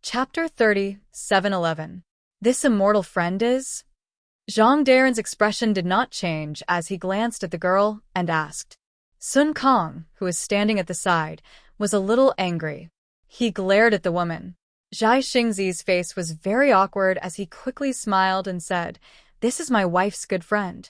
Chapter 30, 7-11. This immortal friend is? Zhang Daren's expression did not change as he glanced at the girl and asked. Sun Kong, who was standing at the side, was a little angry. He glared at the woman. Zhai Xingzi's face was very awkward as he quickly smiled and said, "This is my wife's good friend."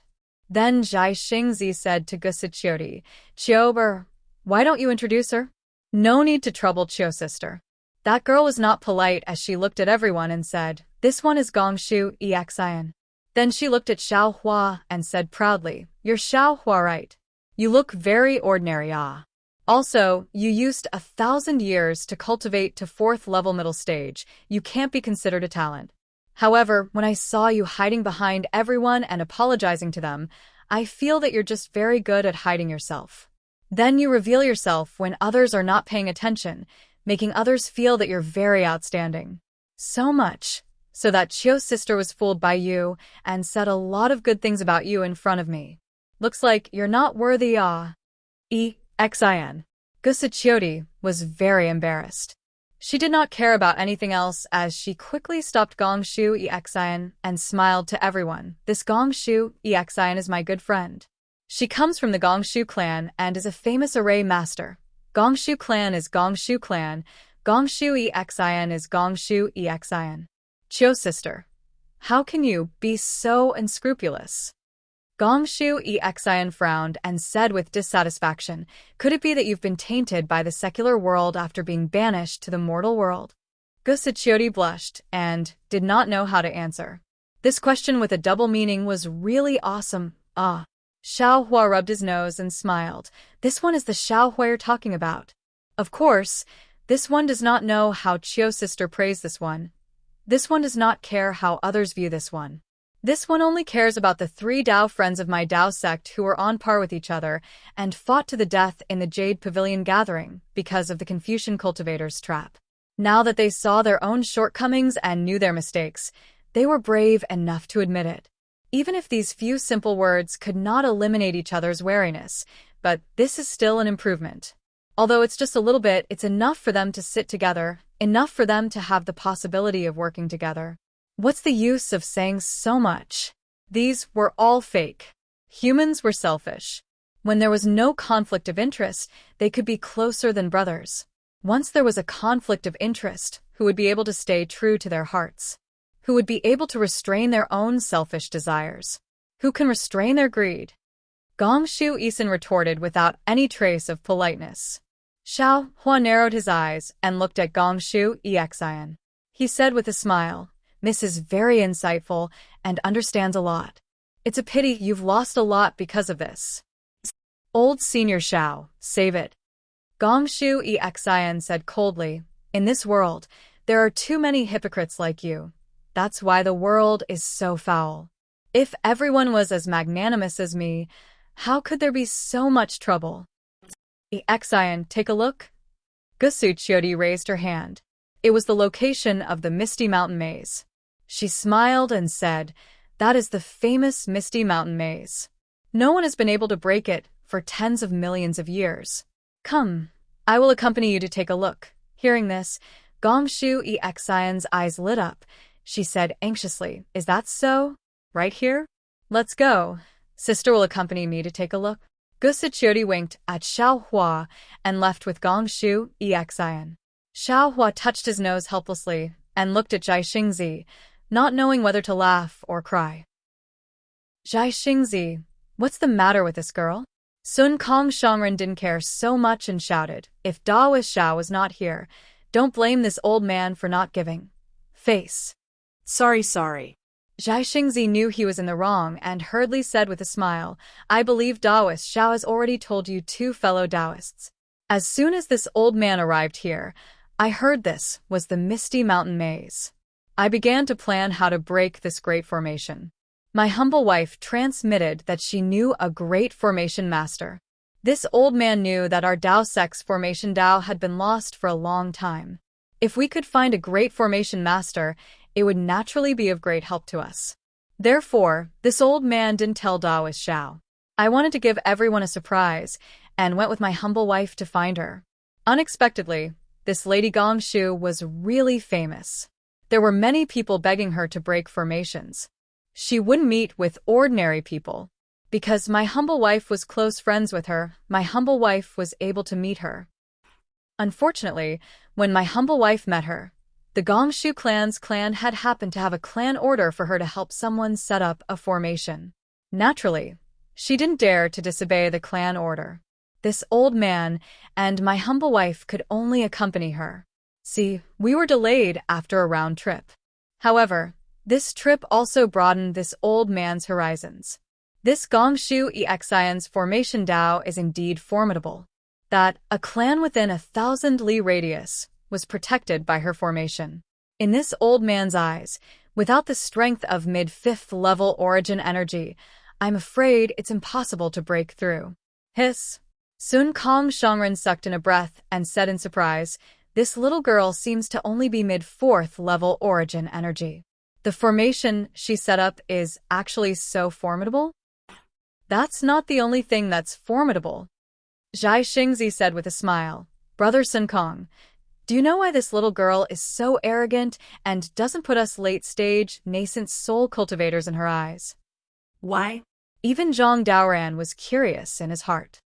Then Zhai Xingzi said to Gusichiodi, "Chiober, why don't you introduce her?" "No need to trouble Chio sister." That girl was not polite as she looked at everyone and said, "This one is Gongshu Exian." Then she looked at Xiao Hua and said proudly, "You're Xiao Hua, right? You look very ordinary, ah. Also, you used 1,000 years to cultivate to 4th level middle stage. You can't be considered a talent. However, when I saw you hiding behind everyone and apologizing to them, I feel that you're just very good at hiding yourself. Then you reveal yourself when others are not paying attention, making others feel that you're very outstanding. So much, so that Chio's sister was fooled by you and said a lot of good things about you in front of me. Looks like you're not worthy, ah." Xin. Gusichiodi was very embarrassed. She did not care about anything else as she quickly stopped Gongshu Xin and smiled to everyone. "This Gongshu Xin is my good friend. She comes from the Gongshu clan and is a famous array master. Gongshu clan is Gongshu clan. Gongshu Xin is Gongshu Xin. Chio sister, how can you be so unscrupulous?" Gongshu Xin frowned and said with dissatisfaction, "Could it be that you've been tainted by the secular world after being banished to the mortal world?" Gusichiodi blushed and did not know how to answer. This question with a double meaning was really awesome. Ah. Xiao Hua rubbed his nose and smiled. "This one is the Xiao Hua you're talking about. Of course, this one does not know how Chio's sister praised this one. This one does not care how others view this one. This one only cares about the 3 Dao friends of my Dao sect who were on par with each other and fought to the death in the Jade Pavilion gathering because of the Confucian cultivator's trap. Now that they saw their own shortcomings and knew their mistakes, they were brave enough to admit it. Even if these few simple words could not eliminate each other's wariness, but this is still an improvement. Although it's just a little bit, it's enough for them to sit together, enough for them to have the possibility of working together. What's the use of saying so much? These were all fake. Humans were selfish. When there was no conflict of interest, they could be closer than brothers. Once there was a conflict of interest, who would be able to stay true to their hearts? Who would be able to restrain their own selfish desires? Who can restrain their greed? Gongshu Isin retorted without any trace of politeness. Xiao Hua narrowed his eyes and looked at Gongshu Xin. He said with a smile, "Miss is very insightful and understands a lot. It's a pity you've lost a lot because of this." "Old Senior Xiao, save it." Gongshu Xin said coldly, "In this world, there are too many hypocrites like you. That's why the world is so foul. If everyone was as magnanimous as me, how could there be so much trouble?" Xin, take a look. Gusuchiodi raised her hand. It was the location of the Misty Mountain Maze. She smiled and said, "That is the famous Misty Mountain Maze. No one has been able to break it for tens of millions of years. Come, I will accompany you to take a look." Hearing this, Gongshu Xin's eyes lit up. She said anxiously, "Is that so? Right here? Let's go. Sister will accompany me to take a look." Gusichiodi winked at Xiao Hua and left with Gongshu Xin. Xiao Hua touched his nose helplessly and looked at Zhai Xingzi, not knowing whether to laugh or cry. "Zhai Xingzi, what's the matter with this girl?" Sun Kong Shangren didn't care so much and shouted, "If Daoist Xiao was not here, don't blame this old man for not giving face." Sorry. Zhai Xingzi knew he was in the wrong and hurriedly said with a smile, "I believe Daoist Xiao has already told you 2 fellow Daoists. As soon as this old man arrived here, I heard this was the Misty Mountain Maze. I began to plan how to break this great formation. My humble wife transmitted that she knew a great formation master. This old man knew that our Dao sect's formation Dao had been lost for a long time. If we could find a great formation master, it would naturally be of great help to us. Therefore, this old man didn't tell Daoist Xiao. I wanted to give everyone a surprise, and went with my humble wife to find her. Unexpectedly, this Lady Gongshu was really famous. There were many people begging her to break formations. She wouldn't meet with ordinary people. Because my humble wife was close friends with her, my humble wife was able to meet her. Unfortunately, when my humble wife met her, the Gongshu clan's clan had happened to have a clan order for her to help someone set up a formation. Naturally, she didn't dare to disobey the clan order. This old man and my humble wife could only accompany her. See, we were delayed after a round trip. However, this trip also broadened this old man's horizons. This Gongshu Exion's formation Dao is indeed formidable. That a clan within 1,000 li radius was protected by her formation. In this old man's eyes, without the strength of mid-5th level origin energy, I'm afraid it's impossible to break through. Hiss. Sun Kong Shangren sucked in a breath and said in surprise, this little girl seems to only be mid-4th level origin energy. The formation she set up is actually so formidable? That's not the only thing that's formidable. Zhai Xingzi said with a smile, Brother Sun Kong, do you know why this little girl is so arrogant and doesn't put us late-stage, nascent soul cultivators in her eyes? Why? Even Zhang Daoran was curious in his heart.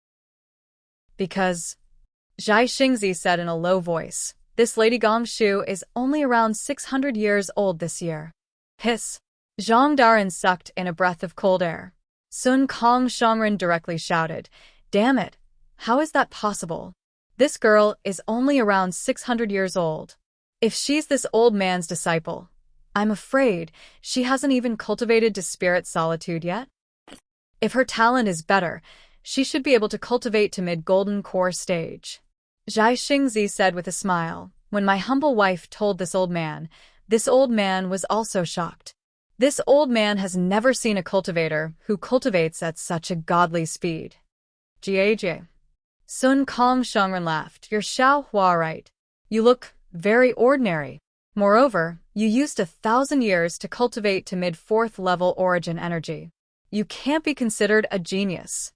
Because, Zhai Xingzi said in a low voice, this Lady Gongshu is only around 600 years old this year. Hiss. Zhang Daoran sucked in a breath of cold air. Sun Kong Shangren directly shouted, damn it, how is that possible? This girl is only around 600 years old. If she's this old man's disciple, I'm afraid she hasn't even cultivated to spirit solitude yet. If her talent is better, she should be able to cultivate to mid-golden core stage. Zhai Xingzi said with a smile, when my humble wife told this old man was also shocked. This old man has never seen a cultivator who cultivates at such a godly speed. Jie. Sun Kong Shangren laughed. You're Xiao Hua right. You look very ordinary. Moreover, you used 1,000 years to cultivate to mid-4th level origin energy. You can't be considered a genius.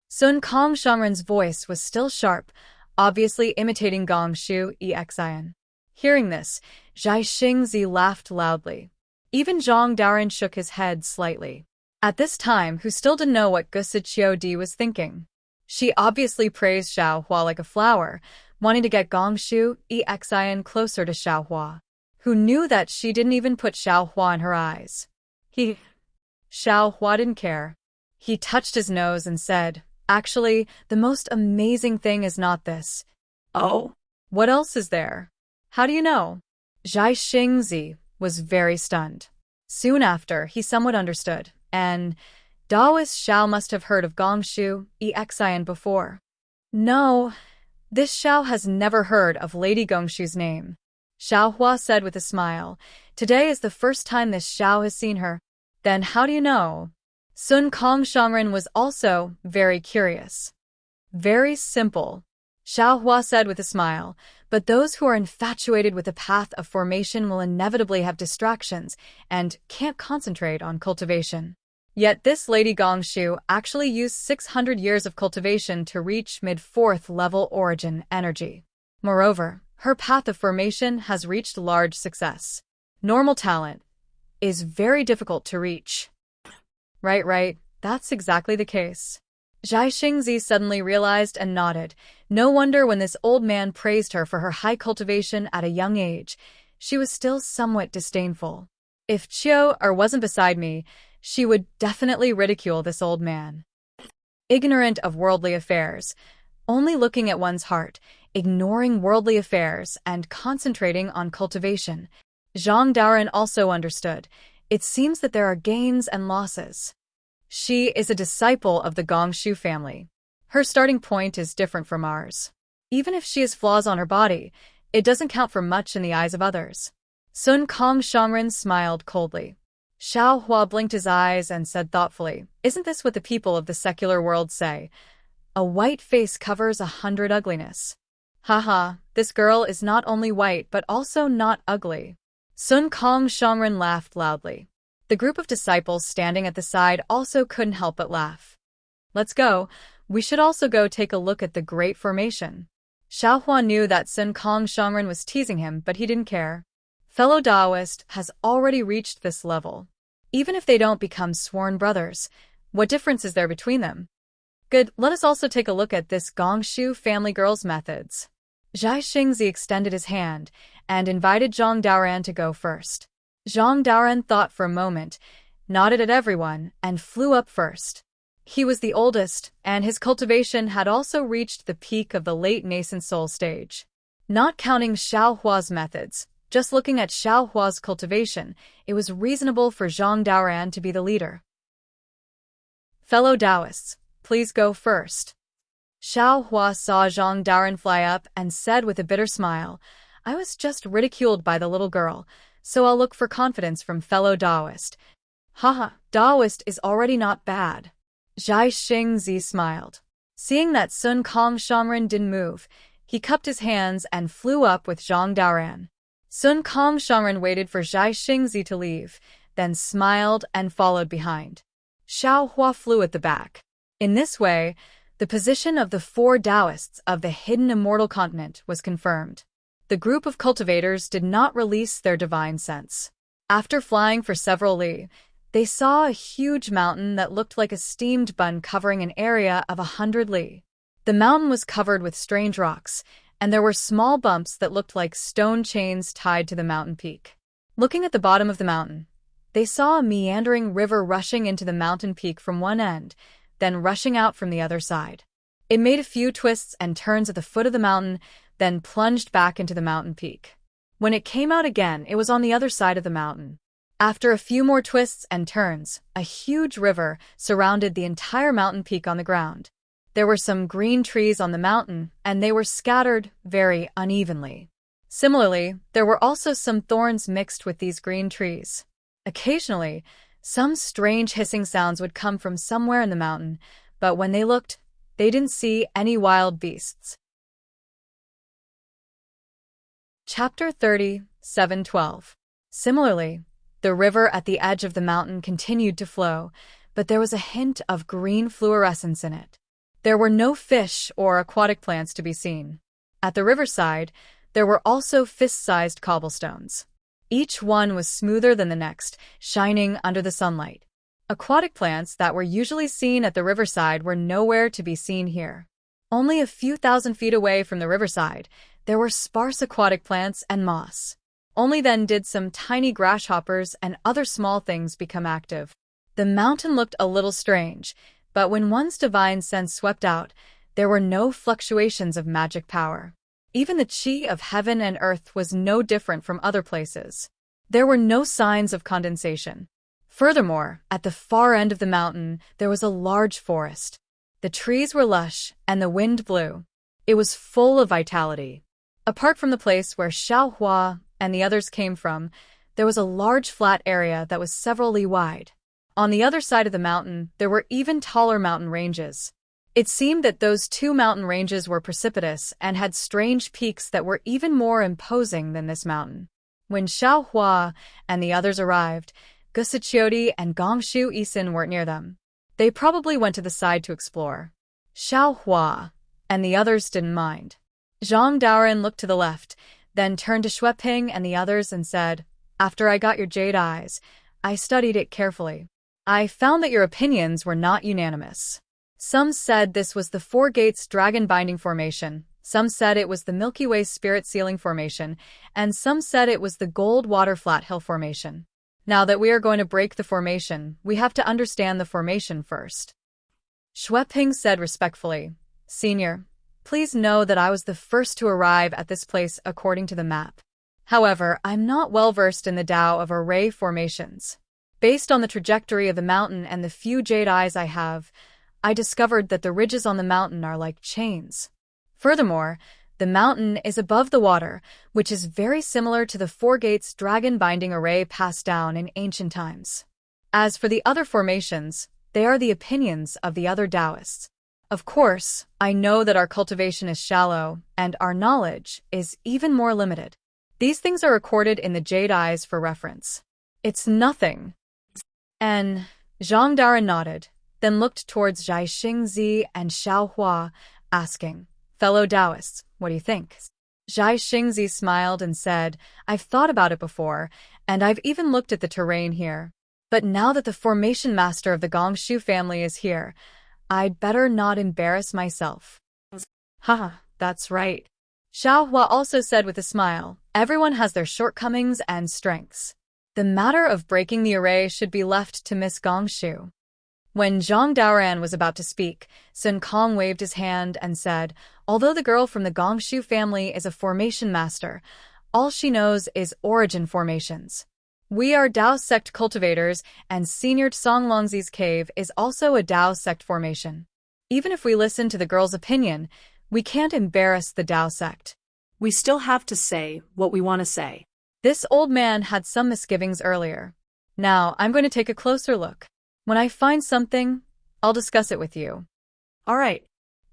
Sun Kong Shangren's voice was still sharp, obviously imitating Gongshu Exion. Hearing this, Zhai Xingzi laughed loudly. Even Zhang Daoran shook his head slightly. At this time, who still didn't know what Gusi Qiudi was thinking. She obviously praised Xiao Hua like a flower, wanting to get Gongshu Exion closer to Xiao Hua, who knew that she didn't even put Xiao Hua in her eyes. Xiao Hua didn't care. He touched his nose and said, actually, the most amazing thing is not this. Oh? What else is there? How do you know? Zhai Xingzi was very stunned. Soon after, he somewhat understood, and Daoist Xiao must have heard of Gongshu Exion before. No, this Xiao has never heard of Lady Gongshu's name. Xiao Hua said with a smile, today is the first time this Xiao has seen her. Then how do you know? Sun Kong Shangren was also very curious. Very simple, Xiao Hua said with a smile, but those who are infatuated with the path of formation will inevitably have distractions and can't concentrate on cultivation. Yet this Lady Gongshu actually used 600 years of cultivation to reach mid-4th level origin energy. Moreover, her path of formation has reached large success. Normal talent is very difficult to reach. Right, that's exactly the case. Zhai Xingzi suddenly realized and nodded. No wonder when this old man praised her for her high cultivation at a young age, she was still somewhat disdainful. If Qiu wasn't beside me, she would definitely ridicule this old man. Ignorant of worldly affairs, only looking at one's heart, ignoring worldly affairs and concentrating on cultivation. Zhang Daoran also understood. It seems that there are gains and losses. She is a disciple of the Gongshu family. Her starting point is different from ours. Even if she has flaws on her body, it doesn't count for much in the eyes of others. Sun Kong Shangren smiled coldly. Xiao Hua blinked his eyes and said thoughtfully, isn't this what the people of the secular world say? A white face covers 100 ugliness. Haha, this girl is not only white but also not ugly. Sun Kong Shangren laughed loudly. The group of disciples standing at the side also couldn't help but laugh. Let's go. We should also go take a look at the Great Formation. Xiaohua knew that Sun Kong Shangren was teasing him, but he didn't care. Fellow Taoist has already reached this level. Even if they don't become sworn brothers, what difference is there between them? Good, let us also take a look at this Gongshu family girl's methods. Zhai Xingzi extended his hand and invited Zhang Daoran to go first. Zhang Daoran thought for a moment, nodded at everyone, and flew up first. He was the oldest, and his cultivation had also reached the peak of the late nascent soul stage. Not counting Xiaohua's methods, just looking at Xiaohua's cultivation, it was reasonable for Zhang Daoran to be the leader. Fellow Taoists, please go first. Xiaohua saw Zhang Daoran fly up and said with a bitter smile, I was just ridiculed by the little girl, so I'll look for confidence from fellow Taoist. Haha, Taoist is already not bad. Zhai Xingzi smiled. Seeing that Sun Kong Shangren didn't move, he cupped his hands and flew up with Zhang Daoran. Sun Kong Shangren waited for Zhai Xingzi to leave, then smiled and followed behind. Xiaohua flew at the back. In this way, the position of the 4 Taoists of the hidden immortal continent was confirmed. The group of cultivators did not release their divine sense. After flying for several li, they saw a huge mountain that looked like a steamed bun covering an area of 100 li. The mountain was covered with strange rocks, and there were small bumps that looked like stone chains tied to the mountain peak. Looking at the bottom of the mountain, they saw a meandering river rushing into the mountain peak from one end, then rushing out from the other side. It made a few twists and turns at the foot of the mountain, then plunged back into the mountain peak. When it came out again, it was on the other side of the mountain. After a few more twists and turns, a huge river surrounded the entire mountain peak on the ground. There were some green trees on the mountain, and they were scattered very unevenly. Similarly, there were also some thorns mixed with these green trees. Occasionally, some strange hissing sounds would come from somewhere in the mountain, but when they looked, they didn't see any wild beasts. Chapter 30, 712. Similarly, the river at the edge of the mountain continued to flow, but there was a hint of green fluorescence in it. There were no fish or aquatic plants to be seen. At the riverside, there were also fist-sized cobblestones. Each one was smoother than the next, shining under the sunlight. Aquatic plants that were usually seen at the riverside were nowhere to be seen here. Only a few thousand feet away from the riverside, there were sparse aquatic plants and moss. Only then did some tiny grasshoppers and other small things become active. The mountain looked a little strange, but when one's divine sense swept out, there were no fluctuations of magic power. Even the chi of heaven and earth was no different from other places. There were no signs of condensation. Furthermore, at the far end of the mountain, there was a large forest. The trees were lush, and the wind blew. It was full of vitality. Apart from the place where Xiaohua and the others came from, there was a large flat area that was several li wide. On the other side of the mountain, there were even taller mountain ranges. It seemed that those 2 mountain ranges were precipitous and had strange peaks that were even more imposing than this mountain. When Xiaohua and the others arrived, Gusiqiodi and Gongshu Isin weren't near them. They probably went to the side to explore. Xiaohua and the others didn't mind. Zhang Daoran looked to the left, then turned to Xueping and the others and said, After I got your jade eyes, I studied it carefully. I found that your opinions were not unanimous. Some said this was the Four Gates Dragon Binding Formation, some said it was the Milky Way Spirit Sealing Formation, and some said it was the Gold Water Flat Hill Formation. Now that we are going to break the formation, we have to understand the formation first. Xueping said respectfully, Senior, please know that I was the first to arrive at this place according to the map. However, I'm not well versed in the Tao of array formations. Based on the trajectory of the mountain and the few jade eyes I have, I discovered that the ridges on the mountain are like chains. Furthermore, the mountain is above the water, which is very similar to the Four Gates Dragon Binding Array passed down in ancient times. As for the other formations, they are the opinions of the other Taoists. Of course, I know that our cultivation is shallow, and our knowledge is even more limited. These things are recorded in the jade eyes for reference. It's nothing. And Zhang Daoran nodded, then looked towards Zhai Xingzi and Xiaohua, asking, Fellow Taoists, what do you think? Zhai Xingzi smiled and said, I've thought about it before, and I've even looked at the terrain here. But now that the formation master of the Gongshu family is here, I'd better not embarrass myself. Haha, that's right. Xiao Hua also said with a smile, everyone has their shortcomings and strengths. The matter of breaking the array should be left to Miss Gongshu. When Zhang Daoran was about to speak, Sun Kong waved his hand and said, although the girl from the Gongshu family is a formation master, all she knows is origin formations. We are Dao sect cultivators, and Senior Songlongzi's cave is also a Dao sect formation. Even if we listen to the girl's opinion, we can't embarrass the Dao sect. We still have to say what we want to say. This old man had some misgivings earlier. Now, I'm going to take a closer look. When I find something, I'll discuss it with you. All right.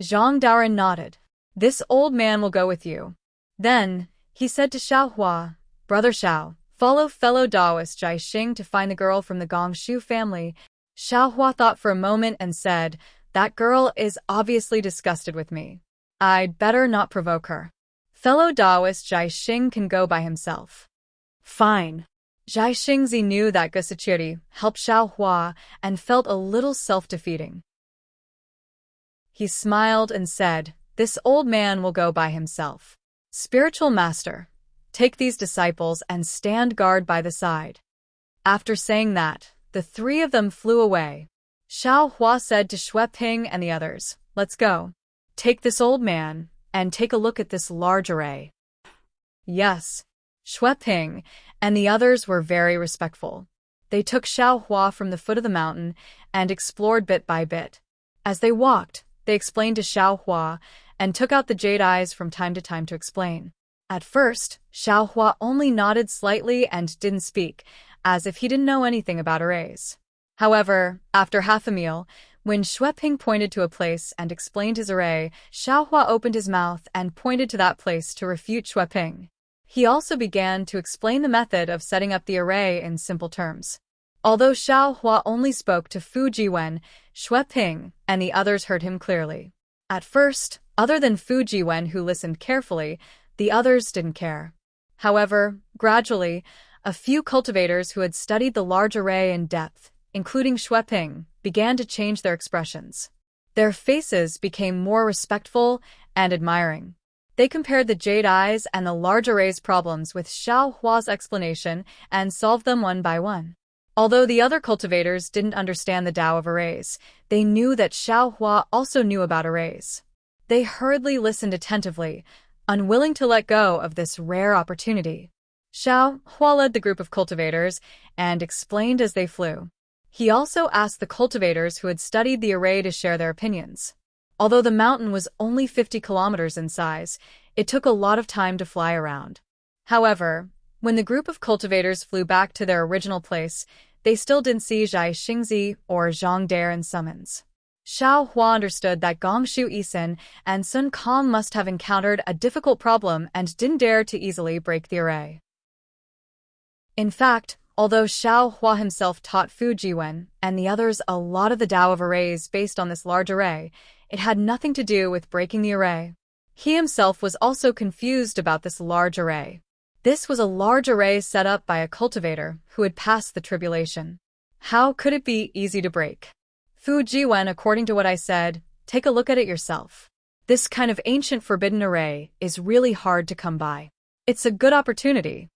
Zhang Daoran nodded. This old man will go with you. Then, he said to Xiao Hua, Brother Xiao, follow fellow Daoist Zhai Xing to find the girl from the Gongshu family. Xiao Hua thought for a moment and said, that girl is obviously disgusted with me. I'd better not provoke her. Fellow Daoist Zhai Xing can go by himself. Fine. Zhai Xingzi knew that Gusichiri helped Xiao Hua and felt a little self-defeating. He smiled and said, this old man will go by himself. Spiritual master, take these disciples and stand guard by the side. After saying that, the three of them flew away. Xiao Hua said to Xue Ping and the others, let's go. Take this old man, and take a look at this large array. Yes. Xue Ping and the others were very respectful. They took Xiao Hua from the foot of the mountain and explored bit by bit. As they walked, they explained to Xiao Hua and took out the jade eyes from time to time to explain. At first, Xiao Hua only nodded slightly and didn't speak, as if he didn't know anything about arrays. However, after half a meal, when Xue Ping pointed to a place and explained his array, Xiao Hua opened his mouth and pointed to that place to refute Xue Ping. He also began to explain the method of setting up the array in simple terms. Although Xiao Hua only spoke to Fu Jiwen, Xue Ping and the others heard him clearly. At first, other than Fu Jiwen who listened carefully, the others didn't care. However, gradually, a few cultivators who had studied the large array in depth, including Xue Ping, began to change their expressions. Their faces became more respectful and admiring. They compared the jade eyes and the large array's problems with Xiao Hua's explanation and solved them one by one. Although the other cultivators didn't understand the Tao of arrays, they knew that Xiao Hua also knew about arrays. They hurriedly listened attentively, unwilling to let go of this rare opportunity. Xiao Hua led the group of cultivators and explained as they flew. He also asked the cultivators who had studied the array to share their opinions. Although the mountain was only 50 kilometers in size, it took a lot of time to fly around. However, when the group of cultivators flew back to their original place, they still didn't see Zhai Xingzi or Zhang Daoran's summons. Xiao Hua understood that Gongshu Isin and Sun Kong must have encountered a difficult problem and didn't dare to easily break the array. In fact, although Xiao Hua himself taught Fu Jiwen and the others a lot of the Tao of arrays based on this large array, it had nothing to do with breaking the array. He himself was also confused about this large array. This was a large array set up by a cultivator who had passed the tribulation. How could it be easy to break? Fu Jiwen, according to what I said, take a look at it yourself. This kind of ancient forbidden array is really hard to come by. It's a good opportunity.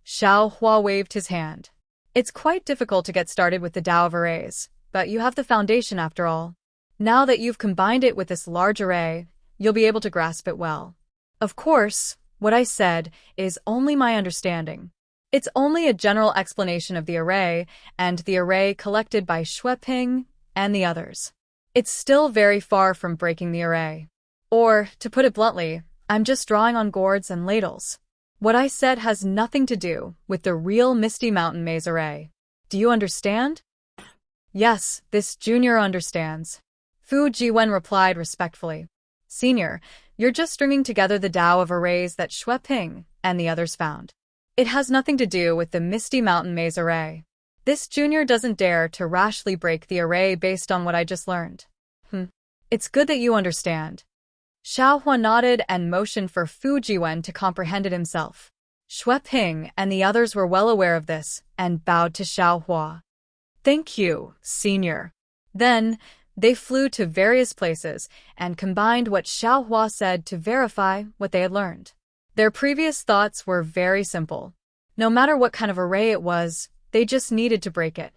Xiao Hua waved his hand. It's quite difficult to get started with the Tao of arrays, but you have the foundation after all. Now that you've combined it with this large array, you'll be able to grasp it well. Of course, what I said is only my understanding. It's only a general explanation of the array and the array collected by Xue Ping and the others. It's still very far from breaking the array. Or, to put it bluntly, I'm just drawing on gourds and ladles. What I said has nothing to do with the real Misty Mountain Maze array. Do you understand? Yes, this junior understands. Fu Jiwen replied respectfully. Senior, you're just stringing together the Tao of arrays that Xue Ping and the others found. It has nothing to do with the Misty Mountain Maze array. This junior doesn't dare to rashly break the array based on what I just learned. It's good that you understand. Xiaohua nodded and motioned for Fu Jiwen to comprehend it himself. Xue Ping and the others were well aware of this and bowed to Xiaohua. "Thank you, senior." Then, they flew to various places and combined what Xiaohua said to verify what they had learned. Their previous thoughts were very simple. No matter what kind of array it was, they just needed to break it.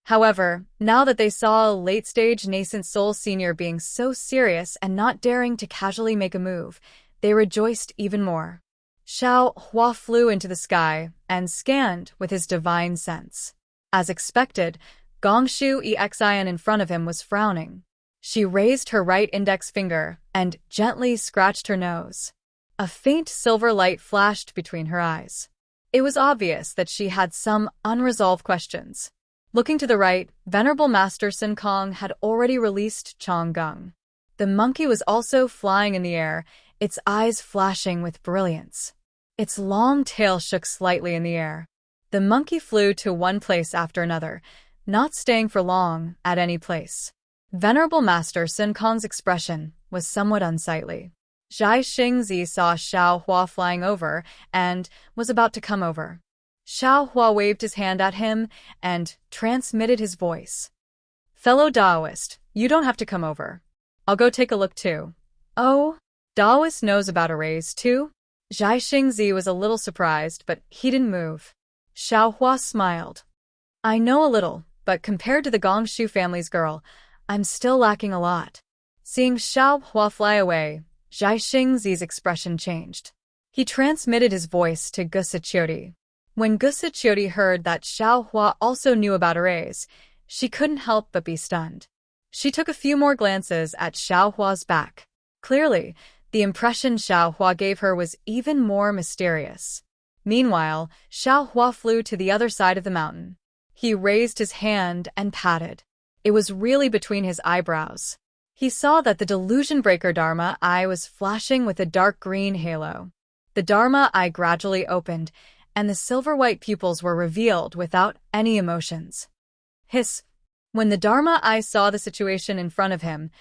However, now that they saw a late-stage nascent soul senior being so serious and not daring to casually make a move, they rejoiced even more. Xiaohua flew into the sky and scanned with his divine sense. As expected, Gongshu Exian in front of him was frowning. She raised her right index finger and gently scratched her nose. A faint silver light flashed between her eyes. It was obvious that she had some unresolved questions. Looking to the right, Venerable Master Sun Kong had already released Chong Gung. The monkey was also flying in the air, its eyes flashing with brilliance. Its long tail shook slightly in the air. The monkey flew to one place after another, not staying for long at any place. Venerable Master Sun Kong's expression was somewhat unsightly. Zhai Xingzi saw Xiaohua flying over and was about to come over. Xiaohua waved his hand at him and transmitted his voice. "Fellow Daoist, you don't have to come over. I'll go take a look too." "Oh, Daoist knows about arrays too?" Zhai Xingzi was a little surprised, but he didn't move. Xiaohua smiled. "I know a little, but compared to the Gongshu family's girl, I'm still lacking a lot." Seeing Xiaohua fly away, Zhai Xingzi's expression changed. He transmitted his voice to Gusichioti. When Gusichioti heard that Xiaohua also knew about arrays, she couldn't help but be stunned. She took a few more glances at Xiaohua's back. Clearly, the impression Xiaohua gave her was even more mysterious. Meanwhile, Xiaohua flew to the other side of the mountain. He raised his hand and patted. It was really between his eyebrows. He saw that the Delusion Breaker Dharma eye was flashing with a dark green halo. The Dharma eye gradually opened, and the silver-white pupils were revealed without any emotions. Hiss! When the Dharma eye saw the situation in front of him,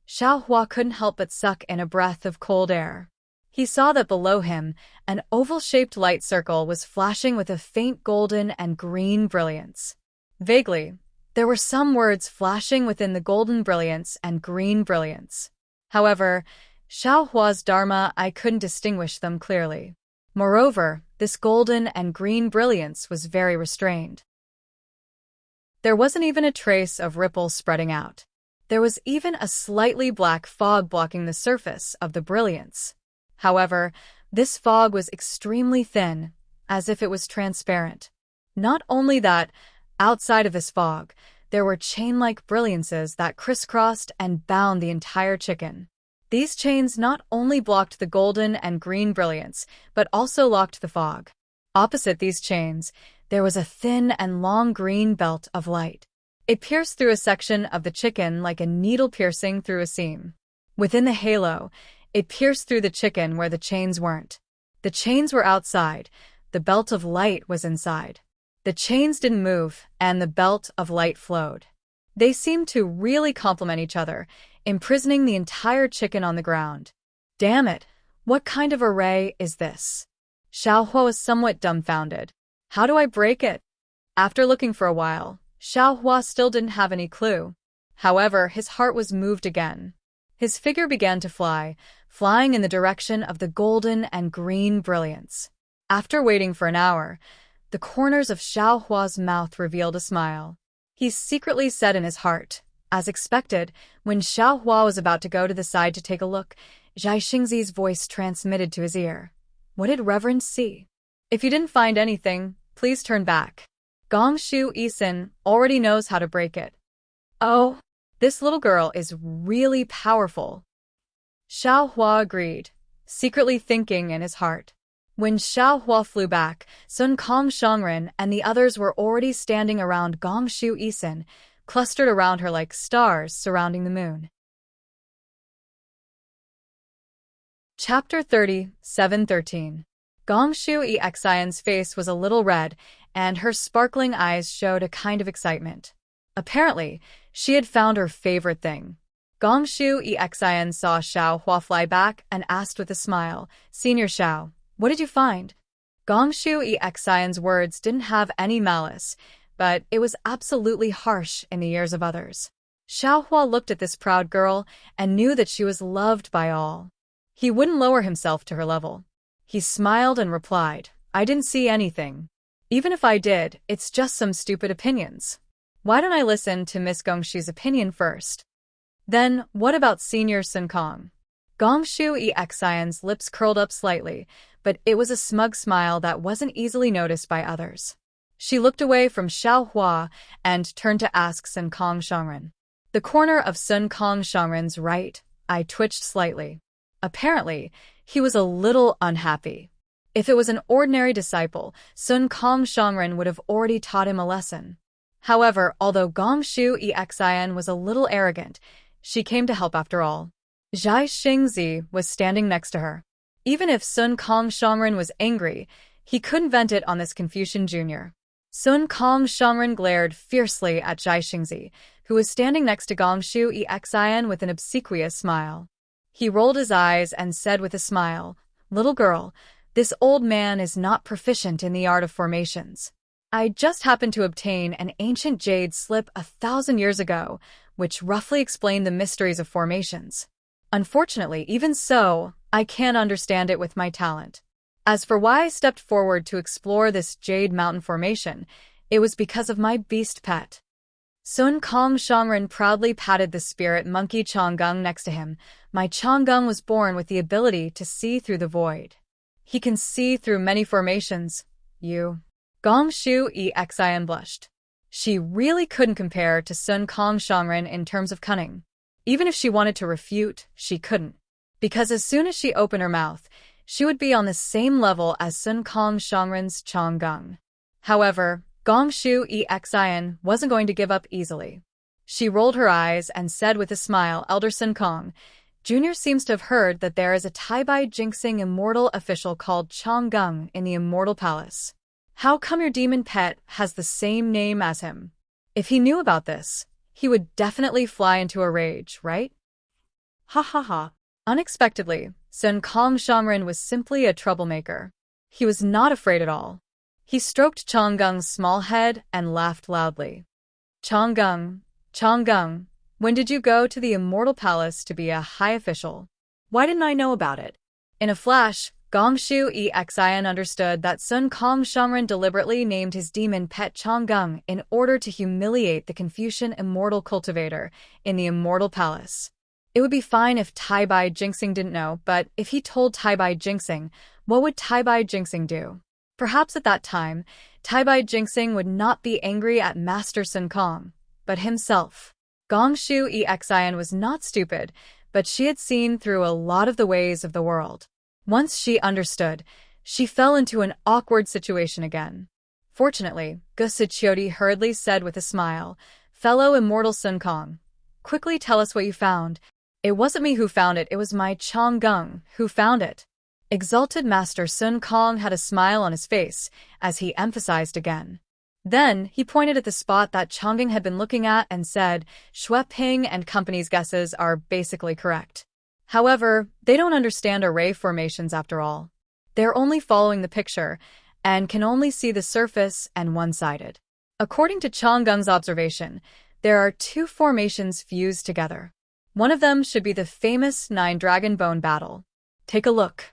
Xiaohua couldn't help but suck in a breath of cold air. He saw that below him, an oval-shaped light circle was flashing with a faint golden and green brilliance. Vaguely, there were some words flashing within the golden brilliance and green brilliance. However, Xiaohua's Dharma eye couldn't distinguish them clearly. Moreover, this golden and green brilliance was very restrained. There wasn't even a trace of ripples spreading out. There was even a slightly black fog blocking the surface of the brilliance. However, this fog was extremely thin, as if it was transparent. Not only that, outside of this fog, there were chain-like brilliances that crisscrossed and bound the entire chicken. These chains not only blocked the golden and green brilliance, but also locked the fog. Opposite these chains, there was a thin and long green belt of light. It pierced through a section of the chicken like a needle piercing through a seam. Within the halo, it pierced through the chicken where the chains weren't. The chains were outside, the belt of light was inside. The chains didn't move, and the belt of light flowed. They seemed to really complement each other, imprisoning the entire chicken on the ground. Damn it, what kind of array is this? Xiaohua was somewhat dumbfounded. How do I break it? After looking for a while, Xiaohua still didn't have any clue. However, his heart was moved again. His figure began to fly, flying in the direction of the golden and green brilliance. After waiting for an hour, the corners of Xiaohua's mouth revealed a smile. He secretly said in his heart, as expected, when Xiaohua was about to go to the side to take a look, Zhai Xingzi's voice transmitted to his ear. What did Reverend see? If you didn't find anything, please turn back. Gongshu Isin already knows how to break it. Oh, this little girl is really powerful. Xiaohua agreed, secretly thinking in his heart. When Xiaohua flew back, Sun Kong Shangren and the others were already standing around Gongshu Isin, clustered around her like stars surrounding the moon. Chapter 30, 713. Gongshu Exian's face was a little red, and her sparkling eyes showed a kind of excitement. Apparently, she had found her favorite thing. Gongshu Exian saw Xiao Hua fly back and asked with a smile, Senior Xiao, what did you find? Gongshu Exian's words didn't have any malice, but it was absolutely harsh in the ears of others. Xiao Hua looked at this proud girl and knew that she was loved by all. He wouldn't lower himself to her level. He smiled and replied, I didn't see anything. Even if I did, it's just some stupid opinions. Why don't I listen to Miss Gongshu's opinion first? Then, what about Senior Sun Kong? Gongshu Exian's lips curled up slightly, but it was a smug smile that wasn't easily noticed by others. She looked away from Xiao Hua and turned to ask Sun Kong Shangren. The corner of Sun Kong Shangren's right eye twitched slightly. Apparently, he was a little unhappy. If it was an ordinary disciple, Sun Kong Shangren would have already taught him a lesson. However, although Gongshu Exian was a little arrogant, she came to help after all. Zhai Xingzi was standing next to her. Even if Sun Kong Shangren was angry, he couldn't vent it on this Confucian junior. Sun Kong Shangren glared fiercely at Zhai Xingzi, who was standing next to Gongshu Exian with an obsequious smile. He rolled his eyes and said with a smile, Little girl, this old man is not proficient in the art of formations. I just happened to obtain an ancient jade slip 1,000 years ago, which roughly explained the mysteries of formations. Unfortunately, even so, I can't understand it with my talent. As for why I stepped forward to explore this jade mountain formation, it was because of my beast pet. Sun Kong Shangren proudly patted the spirit monkey Changgung next to him. My Changgung was born with the ability to see through the void. He can see through many formations. You. Gongshu Exian blushed. She really couldn't compare to Sun Kong Shangren in terms of cunning. Even if she wanted to refute, she couldn't. Because as soon as she opened her mouth, she would be on the same level as Sun Kong Shangren's Changgung. However, Gongshu Exian wasn't going to give up easily. She rolled her eyes and said with a smile, Elder Sun Kong, Junior seems to have heard that there is a Tai-Bai Jinxing immortal official called Changgung in the Immortal Palace. How come your demon pet has the same name as him? If he knew about this, he would definitely fly into a rage, right? Ha ha ha. Unexpectedly, Sun Kong Shangren was simply a troublemaker. He was not afraid at all. He stroked Changgung's small head and laughed loudly. Changgung, when did you go to the Immortal Palace to be a high official? Why didn't I know about it? In a flash, Gongshu Exian understood that Sun Kong Shangren deliberately named his demon pet Changgung in order to humiliate the Confucian immortal cultivator in the Immortal Palace. It would be fine if Tai-Bai Jinxing didn't know, but if he told Tai-Bai Jinxing, what would Tai-Bai Jinxing do? Perhaps at that time, Tai-Bai Jinxing would not be angry at Master Sun Kong, but himself. Gongshu Exian was not stupid, but she had seen through a lot of the ways of the world. Once she understood, she fell into an awkward situation again. Fortunately, Gusichioti hurriedly said with a smile, Fellow Immortal Sun Kong, quickly tell us what you found. It wasn't me who found it, it was my Changgung who found it. Exalted Master Sun Kong had a smile on his face as he emphasized again. Then, he pointed at the spot that Changgung had been looking at and said, Xue Ping and company's guesses are basically correct. However, they don't understand array formations after all. They're only following the picture and can only see the surface and one-sided. According to Changgung's observation, there are two formations fused together. One of them should be the famous 9-Dragon Bone battle. Take a look.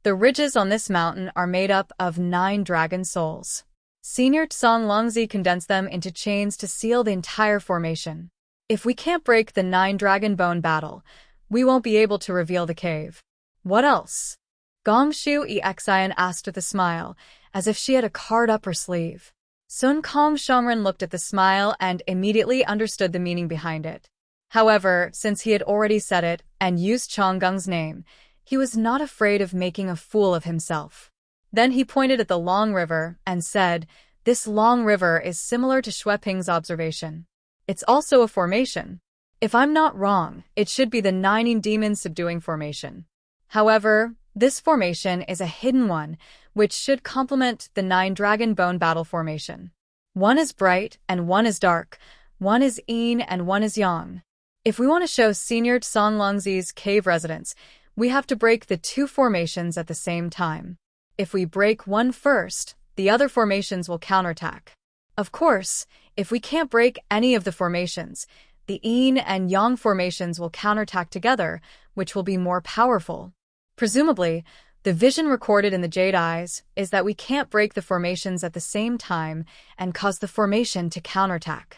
The ridges on this mountain are made up of 9 dragon souls. Senior Tsang Longzi condensed them into chains to seal the entire formation. If we can't break the 9-Dragon Bone battle, we won't be able to reveal the cave. What else? Gongshu Exian asked with a smile, as if she had a card up her sleeve. Sun Kong Shangren looked at the smile and immediately understood the meaning behind it. However, since he had already said it and used Changgung's name, he was not afraid of making a fool of himself. Then he pointed at the Long River and said, This Long River is similar to Xue Ping's observation. It's also a formation. If I'm not wrong, it should be the 9 demon subduing formation. However, this formation is a hidden one, which should complement the 9-Dragon Bone battle formation. One is bright and one is dark. One is yin and one is yang. If we want to show Senior Songlongzi's cave residence, we have to break the two formations at the same time. If we break one first, the other formations will counterattack. Of course, if we can't break any of the formations, the yin and yang formations will counterattack together, which will be more powerful. Presumably, the vision recorded in the Jade Eyes is that we can't break the formations at the same time and cause the formation to counterattack.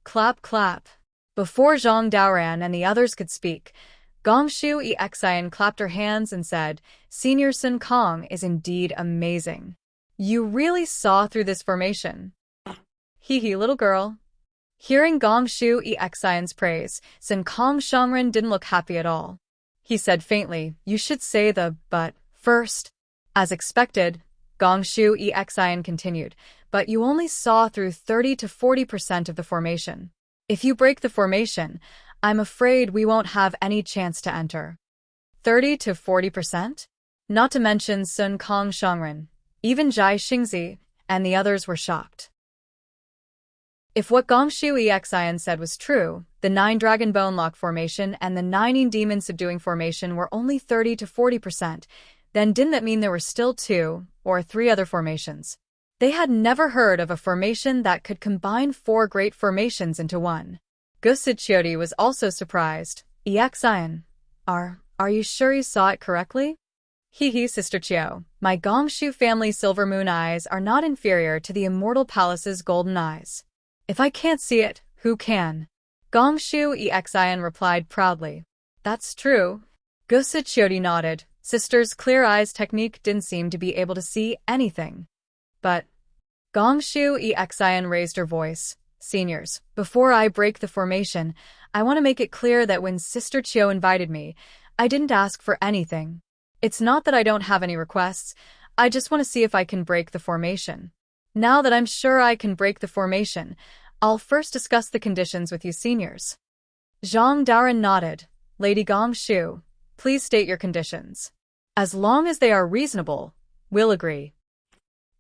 Clap, clap. Before Zhang Daoran and the others could speak, Gongshu Exian clapped her hands and said, Senior Sun Kong is indeed amazing. You really saw through this formation. Hee hee, little girl. Hearing Gongshu Exian's praise, Sun Kong Shangren didn't look happy at all. He said faintly, you should say the but first. As expected, Gongshu Exian continued, but you only saw through 30 to 40% of the formation. If you break the formation, I'm afraid we won't have any chance to enter. 30 to 40%? Not to mention Sun Kong Shangren. Even Zhai Xingzi and the others were shocked. If what Gongshu Exian said was true, the 9 Dragon Bone Lock formation and the 9 Demon Subduing formation were only 30 to 40%, then didn't that mean there were still 2 or 3 other formations? They had never heard of a formation that could combine 4 great formations into one. Gusichiodi was also surprised. Exian, are you sure you saw it correctly? Hee hee, Sister Chiao, my Gongshu family Silver Moon eyes are not inferior to the Immortal Palace's golden eyes. If I can't see it, who can? Gongshu Exian replied proudly. That's true. Gusichiodi nodded. Sister's clear eyes technique didn't seem to be able to see anything. But Gongshu Exian raised her voice. Seniors, before I break the formation, I want to make it clear that when Sister Chiao invited me, I didn't ask for anything. It's not that I don't have any requests, I just want to see if I can break the formation. Now that I'm sure I can break the formation, I'll first discuss the conditions with you seniors. Zhang Daoran nodded. Lady Gongshu, please state your conditions. As long as they are reasonable, we'll agree.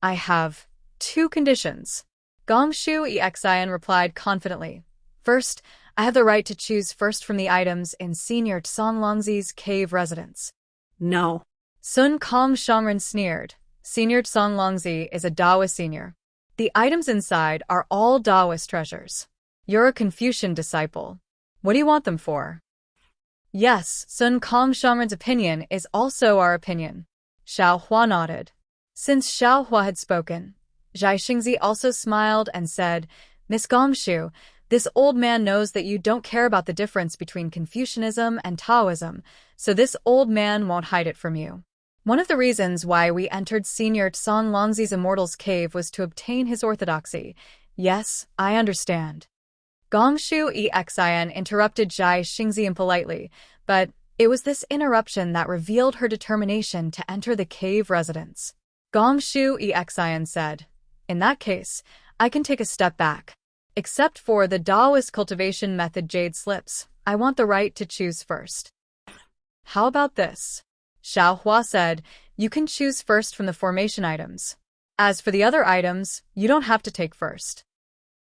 I have 2 conditions. Gongshu Exian replied confidently. First, I have the right to choose first from the items in Senior Songlongzi's cave residence. No. Sun Kong Shangren sneered. Senior Songlongzi is a Daoist senior. The items inside are all Daoist treasures. You're a Confucian disciple. What do you want them for? Yes, Sun Kong Shangren's opinion is also our opinion. Xiao Hua nodded. Since Xiao Hua had spoken, Zhai Xingzi also smiled and said, Miss Gongshu, this old man knows that you don't care about the difference between Confucianism and Taoism, so this old man won't hide it from you. One of the reasons why we entered Senior Songlongzi's Immortal's cave was to obtain his orthodoxy. Yes, I understand. Gongshu Exian interrupted Zhai Xingzi impolitely, but it was this interruption that revealed her determination to enter the cave residence. Gongshu Exian said, In that case, I can take a step back. Except for the Daoist cultivation method Jade Slips, I want the right to choose first. How about this? Xiao Hua said, You can choose first from the formation items. As for the other items, you don't have to take first.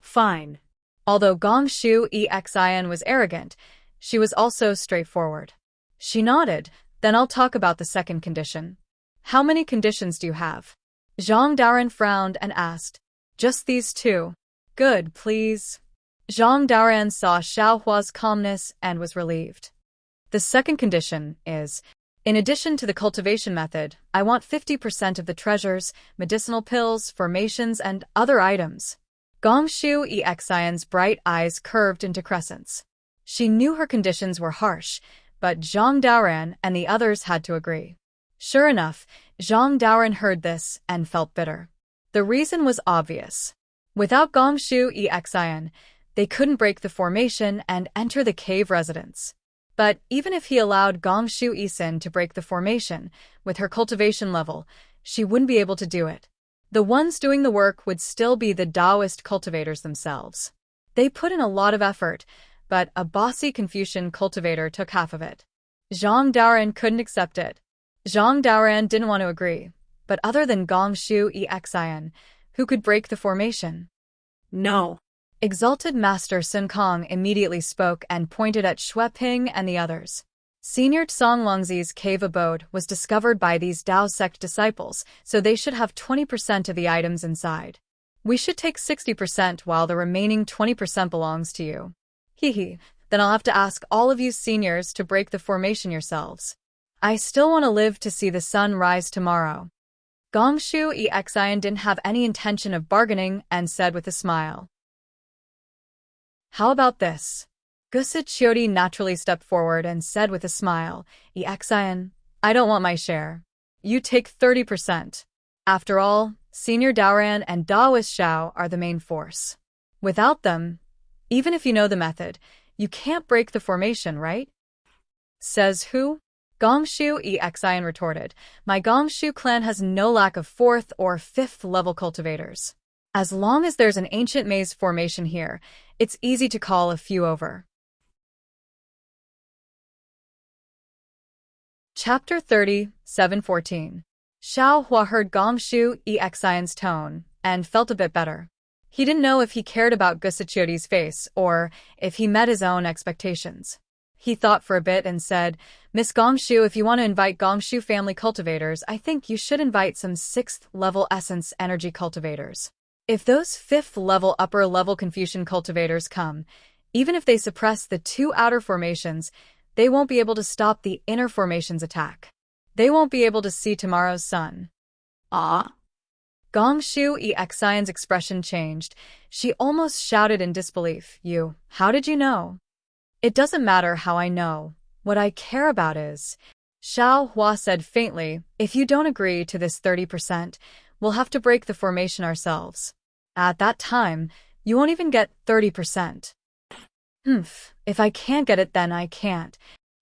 Fine. Although Gongshu Exian was arrogant, she was also straightforward. She nodded, then I'll talk about the second condition. How many conditions do you have? Zhang Daoran frowned and asked. Just these 2. Good, please. Zhang Daoran saw Xiao Hua's calmness and was relieved. The second condition is, in addition to the cultivation method, I want 50% of the treasures, medicinal pills, formations, and other items. Gongshu Exian's bright eyes curved into crescents. She knew her conditions were harsh, but Zhang Daoran and the others had to agree. Sure enough, Zhang Daoran heard this and felt bitter. The reason was obvious. Without Gongshu Exian, they couldn't break the formation and enter the cave residence. But even if he allowed Gongshu Esin to break the formation, with her cultivation level, she wouldn't be able to do it. The ones doing the work would still be the Daoist cultivators themselves. They put in a lot of effort, but a bossy Confucian cultivator took half of it. Zhang Daoran couldn't accept it. Zhang Daoran didn't want to agree, but other than Gongshu Exian, who could break the formation? No. Exalted Master Sun Kong immediately spoke and pointed at Xue Ping and the others. Senior Tsong Longzi's cave abode was discovered by these Dao sect disciples, so they should have 20% of the items inside. We should take 60% while the remaining 20% belongs to you. Hee. Then I'll have to ask all of you seniors to break the formation yourselves. I still want to live to see the sun rise tomorrow. Gongshu Exian didn't have any intention of bargaining and said with a smile. How about this? Gusa Chiodi naturally stepped forward and said with a smile, Exian, I don't want my share. You take 30%. After all, Senior Daoran and Daoist Xiao are the main force. Without them, even if you know the method, you can't break the formation, right? Says who? Gongshu Exian retorted. My Gongshu clan has no lack of 4th or 5th level cultivators. As long as there's an ancient maze formation here, it's easy to call a few over. Chapter 30, 714. Xiao Hua heard Gongshu Exian's tone and felt a bit better. He didn't know if he cared about Gusachiodi's face or if he met his own expectations. He thought for a bit and said, Miss Gongshu, if you want to invite Gongshu family cultivators, I think you should invite some 6th level essence energy cultivators. If those 5th level upper level Confucian cultivators come, even if they suppress the 2 outer formations, they won't be able to stop the inner formation's attack. They won't be able to see tomorrow's sun. Ah. Gongshu Exian's expression changed. She almost shouted in disbelief. How did you know? It doesn't matter how I know. What I care about is, Xiao Hua said faintly, if you don't agree to this 30%, we'll have to break the formation ourselves. At that time, you won't even get 30%. If I can't get it, then I can't.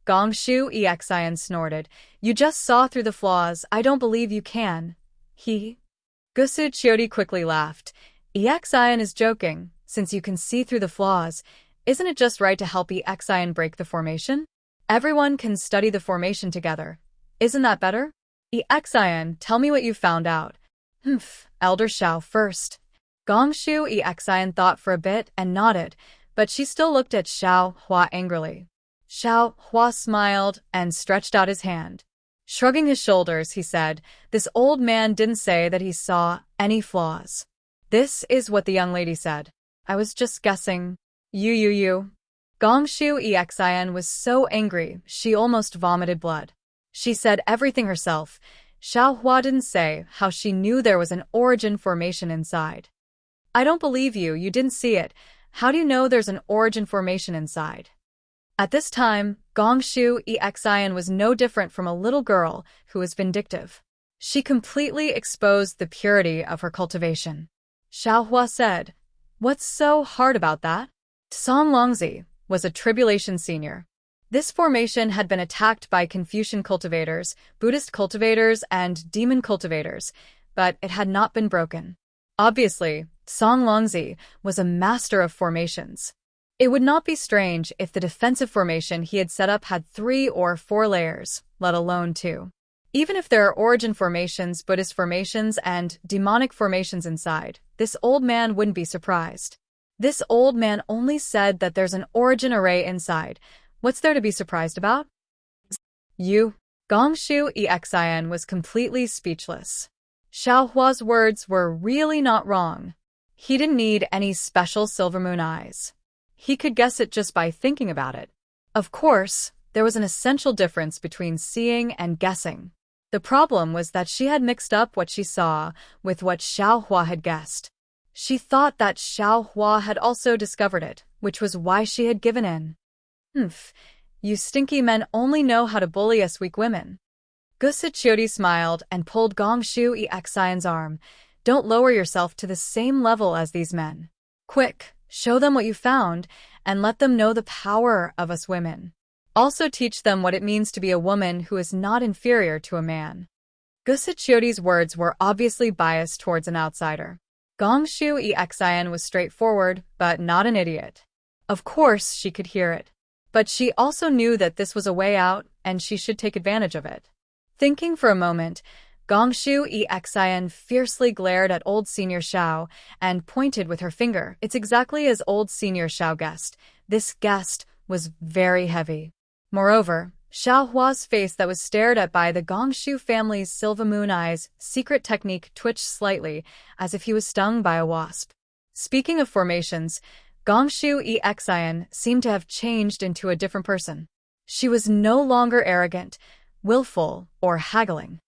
Gongshu Exian snorted. You just saw through the flaws. I don't believe you can. Gusu Chiodi quickly laughed. Exian is joking. Since you can see through the flaws, isn't it just right to help Exian break the formation? Everyone can study the formation together. Isn't that better? Exian, tell me what you found out. Elder Xiao first. Gongshu Exian thought for a bit and nodded, but she still looked at Xiao Hua angrily. Xiao Hua smiled and stretched out his hand. Shrugging his shoulders, he said, this old man didn't say that he saw any flaws. This is what the young lady said. I was just guessing. You. Gongshu Exian was so angry, she almost vomited blood. She said everything herself. Xiao Hua didn't say how she knew there was an origin formation inside. I don't believe you, you didn't see it. How do you know there's an origin formation inside? At this time, Gongshu Exian was no different from a little girl who was vindictive. She completely exposed the purity of her cultivation. Xiao Hua said, What's so hard about that? Tsong Longzi was a tribulation senior. This formation had been attacked by Confucian cultivators, Buddhist cultivators, and demon cultivators, but it had not been broken. Obviously, Tsong Longzi was a master of formations. It would not be strange if the defensive formation he had set up had 3 or 4 layers, let alone 2. Even if there are origin formations, Buddhist formations, and demonic formations inside, this old man wouldn't be surprised. This old man only said that there's an origin array inside. What's there to be surprised about? Gongshu Exian was completely speechless. Xiao Hua's words were really not wrong. He didn't need any special silver moon eyes. He could guess it just by thinking about it. Of course, there was an essential difference between seeing and guessing. The problem was that she had mixed up what she saw with what Xiao Hua had guessed. She thought that Xiao Hua had also discovered it, which was why she had given in. You stinky men only know how to bully us weak women. Gusa Chiodi smiled and pulled Gongshu Exian's arm. Don't lower yourself to the same level as these men. Quick, show them what you found, and let them know the power of us women. Also teach them what it means to be a woman who is not inferior to a man. Gusa Chiodi's words were obviously biased towards an outsider. Gongshu Exian was straightforward, but not an idiot. Of course she could hear it. But she also knew that this was a way out, and she should take advantage of it. Thinking for a moment, Gongshu Exin fiercely glared at old Senior Xiao and pointed with her finger. It's exactly as old Senior Xiao guessed. This guest was very heavy. Moreover, Xiao Hua's face that was stared at by the Gongshu family's Silva Moon Eyes secret technique twitched slightly, as if he was stung by a wasp. Speaking of formations, Gongshu Exin seemed to have changed into a different person. She was no longer arrogant, willful, or haggling.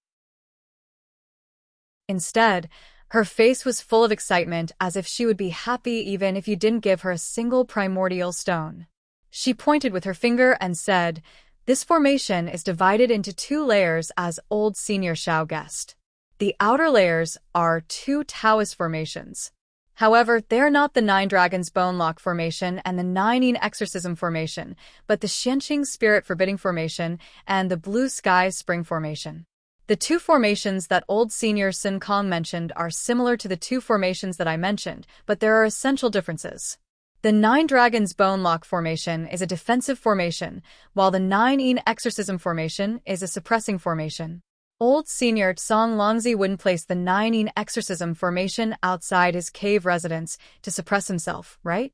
Instead, her face was full of excitement, as if she would be happy even if you didn't give her a single primordial stone. She pointed with her finger and said, "This formation is divided into 2 layers as old Senior Xiao guessed. The outer layers are 2 Taoist formations. However, they're not the 9 Dragons Bone Lock formation and the 9 Yin Exorcism formation, but the Xianqing Spirit Forbidding formation and the Blue Sky Spring formation. The 2 formations that old Senior Sun Kong mentioned are similar to the 2 formations that I mentioned, but there are essential differences. The 9 Dragons Bone Lock formation is a defensive formation, while the 9 Yin Exorcism formation is a suppressing formation. Old Senior Tsong Longzi wouldn't place the 9 Yin Exorcism formation outside his cave residence to suppress himself, right?"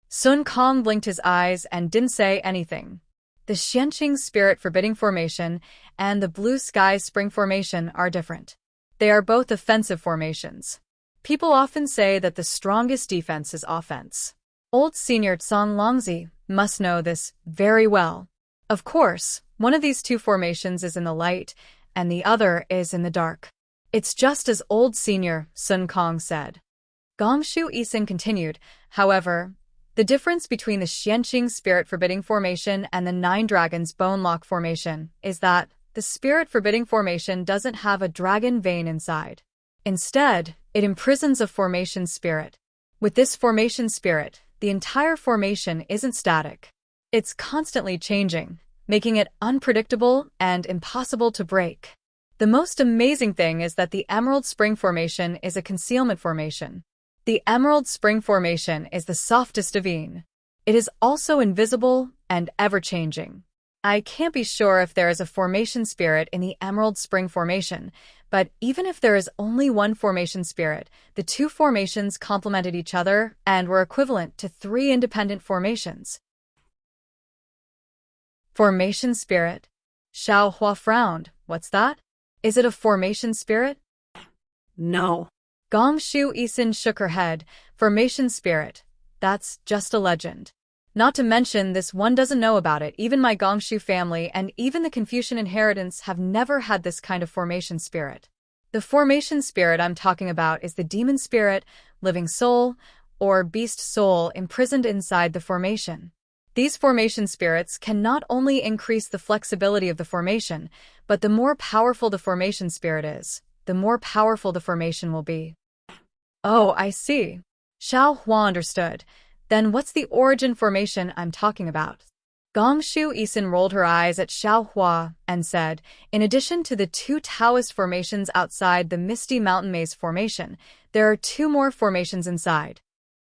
Sun Kong blinked his eyes and didn't say anything. The Xianqing Spirit Forbidding formation and the Blue Sky Spring formation are different. They are both offensive formations. People often say that the strongest defense is offense. Old Senior Tsong Longzi must know this very well. Of course, one of these 2 formations is in the light, and the other is in the dark. It's just as old Senior Sun Kong said. Gongshu Isin continued, however, the difference between the Xianqing Spirit Forbidding formation and the 9 Dragons Bone Lock formation is that the Spirit Forbidding formation doesn't have a dragon vein inside. Instead, it imprisons a formation spirit. With this formation spirit, the entire formation isn't static. It's constantly changing, making it unpredictable and impossible to break. The most amazing thing is that the Emerald Spring formation is a concealment formation. The Emerald Spring formation is the softest of Yin. It is also invisible and ever-changing. I can't be sure if there is a formation spirit in the Emerald Spring formation, but even if there is only one formation spirit, the 2 formations complemented each other and were equivalent to 3 independent formations. Formation spirit? Xiao Hua frowned. What's that? Is it a formation spirit? No. Gongshu Isin shook her head. Formation spirit. That's just a legend. Not to mention, this one doesn't know about it. Even my Gongshu family and even the Confucian inheritance have never had this kind of formation spirit. The formation spirit I'm talking about is the demon spirit, living soul, or beast soul imprisoned inside the formation. These formation spirits can not only increase the flexibility of the formation, but the more powerful the formation spirit is, the more powerful the formation will be. Oh, I see. Xiao Hua understood. Then what's the origin formation I'm talking about? Gongshu Isin rolled her eyes at Xiao Hua and said, in addition to the 2 Taoist formations outside the Misty Mountain Maze formation, there are 2 more formations inside.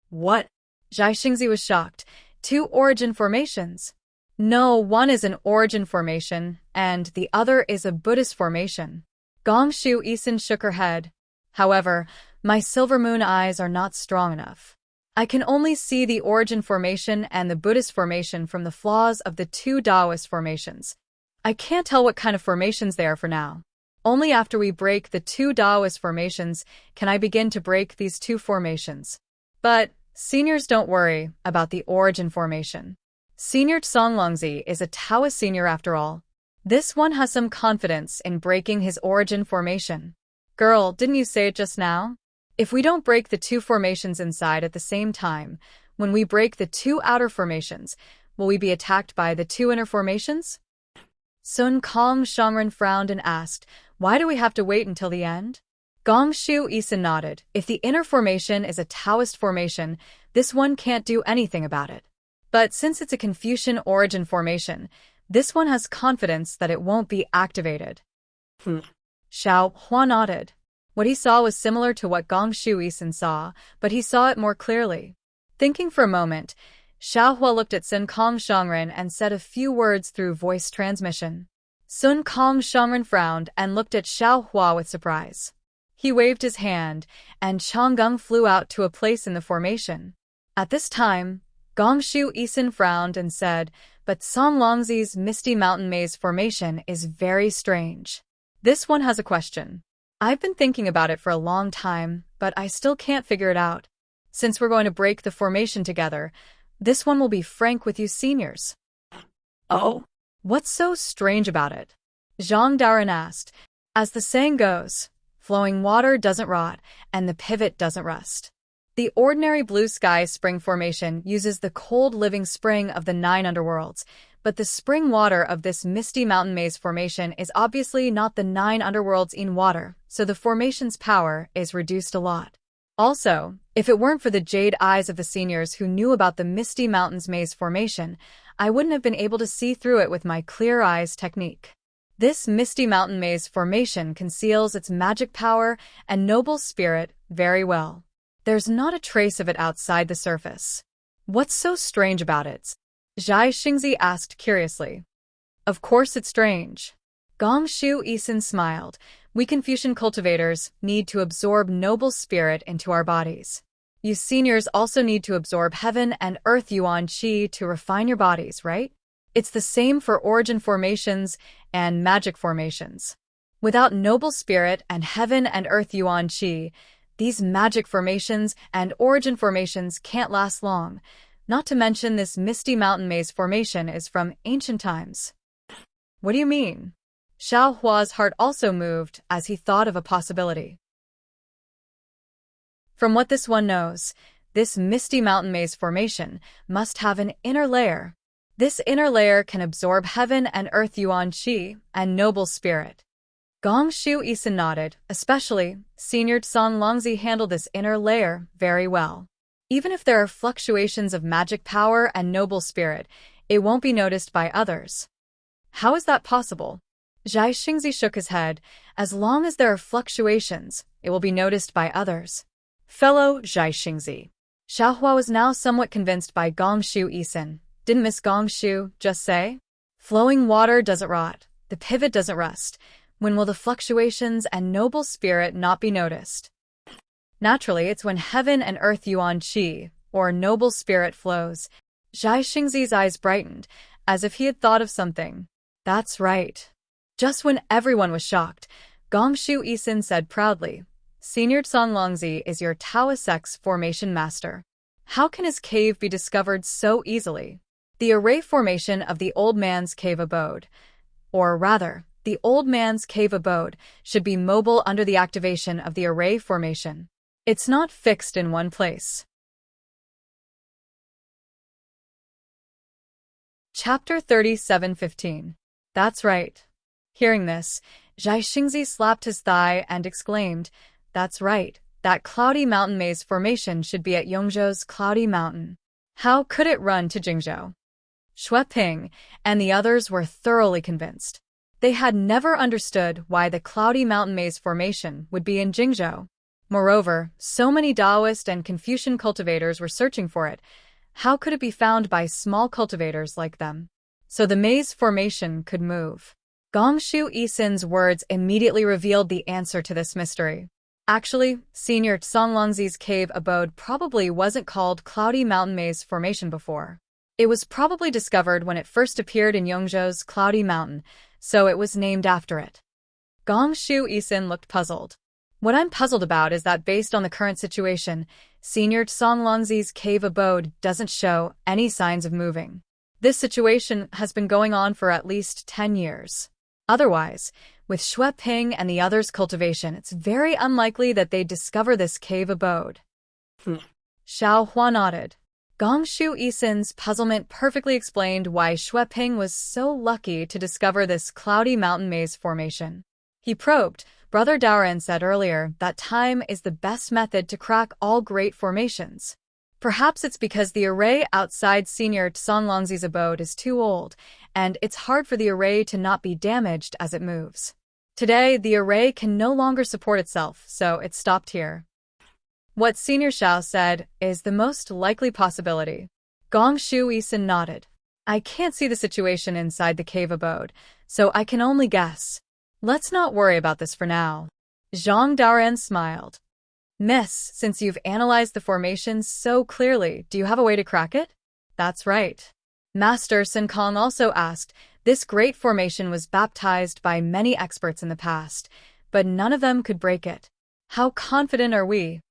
What? Zhai Xingzi was shocked. 2 origin formations? No, one is an origin formation, and the other is a Buddhist formation. Gongshu Isin shook her head. However, my Silver Moon eyes are not strong enough. I can only see the origin formation and the Buddhist formation from the flaws of the 2 Taoist formations. I can't tell what kind of formations they are for now. Only after we break the 2 Taoist formations can I begin to break these 2 formations. But seniors don't worry about the origin formation. Senior Tsong Longzi is a Taoist senior after all. This one has some confidence in breaking his origin formation. Girl, didn't you say it just now? If we don't break the 2 formations inside at the same time, when we break the 2 outer formations, will we be attacked by the 2 inner formations? Sun Kong Shangren frowned and asked, why do we have to wait until the end? Gongshu Isin nodded. If the inner formation is a Taoist formation, this one can't do anything about it. But since it's a Confucian origin formation, this one has confidence that it won't be activated. Xiao Hua nodded. What he saw was similar to what Gongshu Isin saw, but he saw it more clearly. Thinking for a moment, Xiao Hua looked at Sun Kong Shangren and said a few words through voice transmission. Sun Kong Shangren frowned and looked at Xiao Hua with surprise. He waved his hand, and Changgung flew out to a place in the formation. At this time, Gongshu Isin frowned and said, "But Song Longzi's Misty Mountain Maze formation is very strange. This one has a question. I've been thinking about it for a long time, but I still can't figure it out. Since we're going to break the formation together, this one will be frank with you seniors." Oh, "What's so strange about it?" Zhang Daoren asked. "As the saying goes, flowing water doesn't rot, and the pivot doesn't rust. The ordinary blue sky spring formation uses the cold living spring of the 9 underworlds, but the spring water of this misty mountain maze formation is obviously not the 9 underworlds in water, so the formation's power is reduced a lot. Also, if it weren't for the jade eyes of the seniors who knew about the Misty Mountains maze formation, I wouldn't have been able to see through it with my clear eyes technique. This Misty Mountain maze formation conceals its magic power and noble spirit very well. There's not a trace of it outside the surface." "What's so strange about it?" Zhai Xingzi asked curiously. "Of course it's strange." Gongshu Isin smiled. "We Confucian cultivators need to absorb noble spirit into our bodies. You seniors also need to absorb heaven and earth yuan qi to refine your bodies, right? It's the same for origin formations and magic formations. Without noble spirit and heaven and earth yuan qi, these magic formations and origin formations can't last long. Not to mention this Misty Mountain Maze formation is from ancient times." "What do you mean?" Xiao Hua's heart also moved as he thought of a possibility. From what this one knows, this Misty Mountain Maze formation must have an inner layer. This inner layer can absorb heaven and earth yuan qi and noble spirit. Gongshu Isin nodded, especially Senior Song Longzi handled this inner layer very well. Even if there are fluctuations of magic power and noble spirit, it won't be noticed by others. "How is that possible?" Zhai Xingzi shook his head. "As long as there are fluctuations, it will be noticed by others." "Fellow Zhai Xingzi." Xiaohua was now somewhat convinced by Gongshu Isin. Didn't Miss Gongshu just say? "Flowing water doesn't rot, the pivot doesn't rust. When will the fluctuations and noble spirit not be noticed?" "Naturally, it's when heaven and earth yuan qi, or noble spirit flows." Zhai Xingzi's eyes brightened, as if he had thought of something. "That's right." Just when everyone was shocked, Gongshu Isin said proudly, "Senior Song Longzi is your Taoist X formation master. How can his cave be discovered so easily?" "The array formation of the old man's cave abode, or rather, the old man's cave abode, should be mobile under the activation of the array formation. It's not fixed in one place." Chapter 37:15. That's right. Hearing this, Zhai Xingzi slapped his thigh and exclaimed, "That's right, that cloudy mountain maze formation should be at Yongzhou's cloudy mountain. How could it run to Jingzhou?" Xue Ping and the others were thoroughly convinced. They had never understood why the cloudy mountain maze formation would be in Jingzhou. Moreover, so many Taoist and Confucian cultivators were searching for it. How could it be found by small cultivators like them? So the maze formation could move. Gongshu Isin's words immediately revealed the answer to this mystery. Actually, Senior Songlongzi's cave abode probably wasn't called Cloudy Mountain Maze Formation before. It was probably discovered when it first appeared in Yongzhou's Cloudy Mountain, so it was named after it. Gongshu Isin looked puzzled. "What I'm puzzled about is that based on the current situation, Senior Songlongzi's cave abode doesn't show any signs of moving. This situation has been going on for at least 10 years. Otherwise, with Xue Ping and the others' cultivation, it's very unlikely that they'd discover this cave abode." Xiao Hua nodded. Gongshu Isin's puzzlement perfectly explained why Xue Ping was so lucky to discover this cloudy mountain maze formation. He probed. Brother Daoren said earlier that time is the best method to crack all great formations. Perhaps it's because the array outside Senior Songlongzi's abode is too old, and it's hard for the array to not be damaged as it moves. Today, the array can no longer support itself, so it stopped here. What Senior Xiao said is the most likely possibility. Gongshu Isin nodded. I can't see the situation inside the cave abode, so I can only guess. Let's not worry about this for now. Zhang Daoran smiled. Miss, since you've analyzed the formation so clearly, do you have a way to crack it? That's right. Master Sun Kong also asked. This great formation was baptized by many experts in the past, but none of them could break it. How confident are we?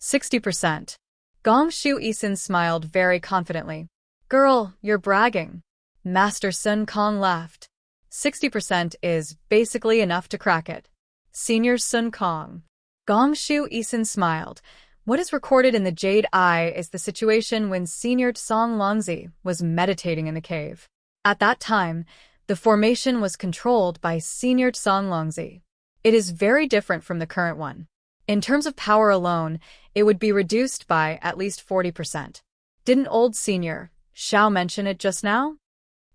60%. Gong Shu Isin smiled very confidently. Girl, you're bragging. Master Sun Kong laughed. 60% is basically enough to crack it. Senior Sun Kong. Gong Shu Isin smiled. What is recorded in the Jade Eye is the situation when Senior Tsong Longzi was meditating in the cave. At that time, the formation was controlled by Senior Tsong Longzi. It is very different from the current one. In terms of power alone, it would be reduced by at least 40%. Didn't old Senior Xiao mention it just now?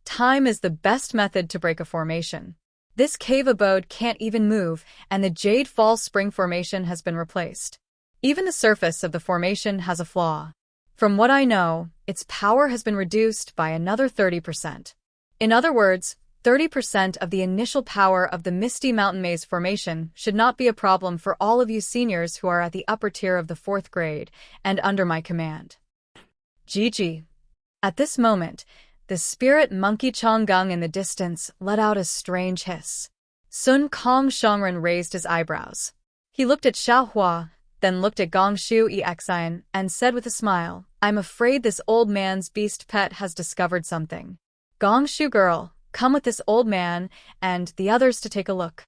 Time is the best method to break a formation. This cave abode can't even move, and the Jade Falls Spring formation has been replaced. Even the surface of the formation has a flaw. From what I know, its power has been reduced by another 30%. In other words, 30% of the initial power of the Misty Mountain Maze formation should not be a problem for all of you seniors who are at the upper tier of the 4th grade and under my command. Gigi. At this moment, the spirit monkey Changgung in the distance let out a strange hiss. Sun Kong Shangren raised his eyebrows. He looked at Xiaohua, then looked at Gong Shu Exian, and said with a smile, I'm afraid this old man's beast pet has discovered something. Gong Shu girl, come with this old man and the others to take a look.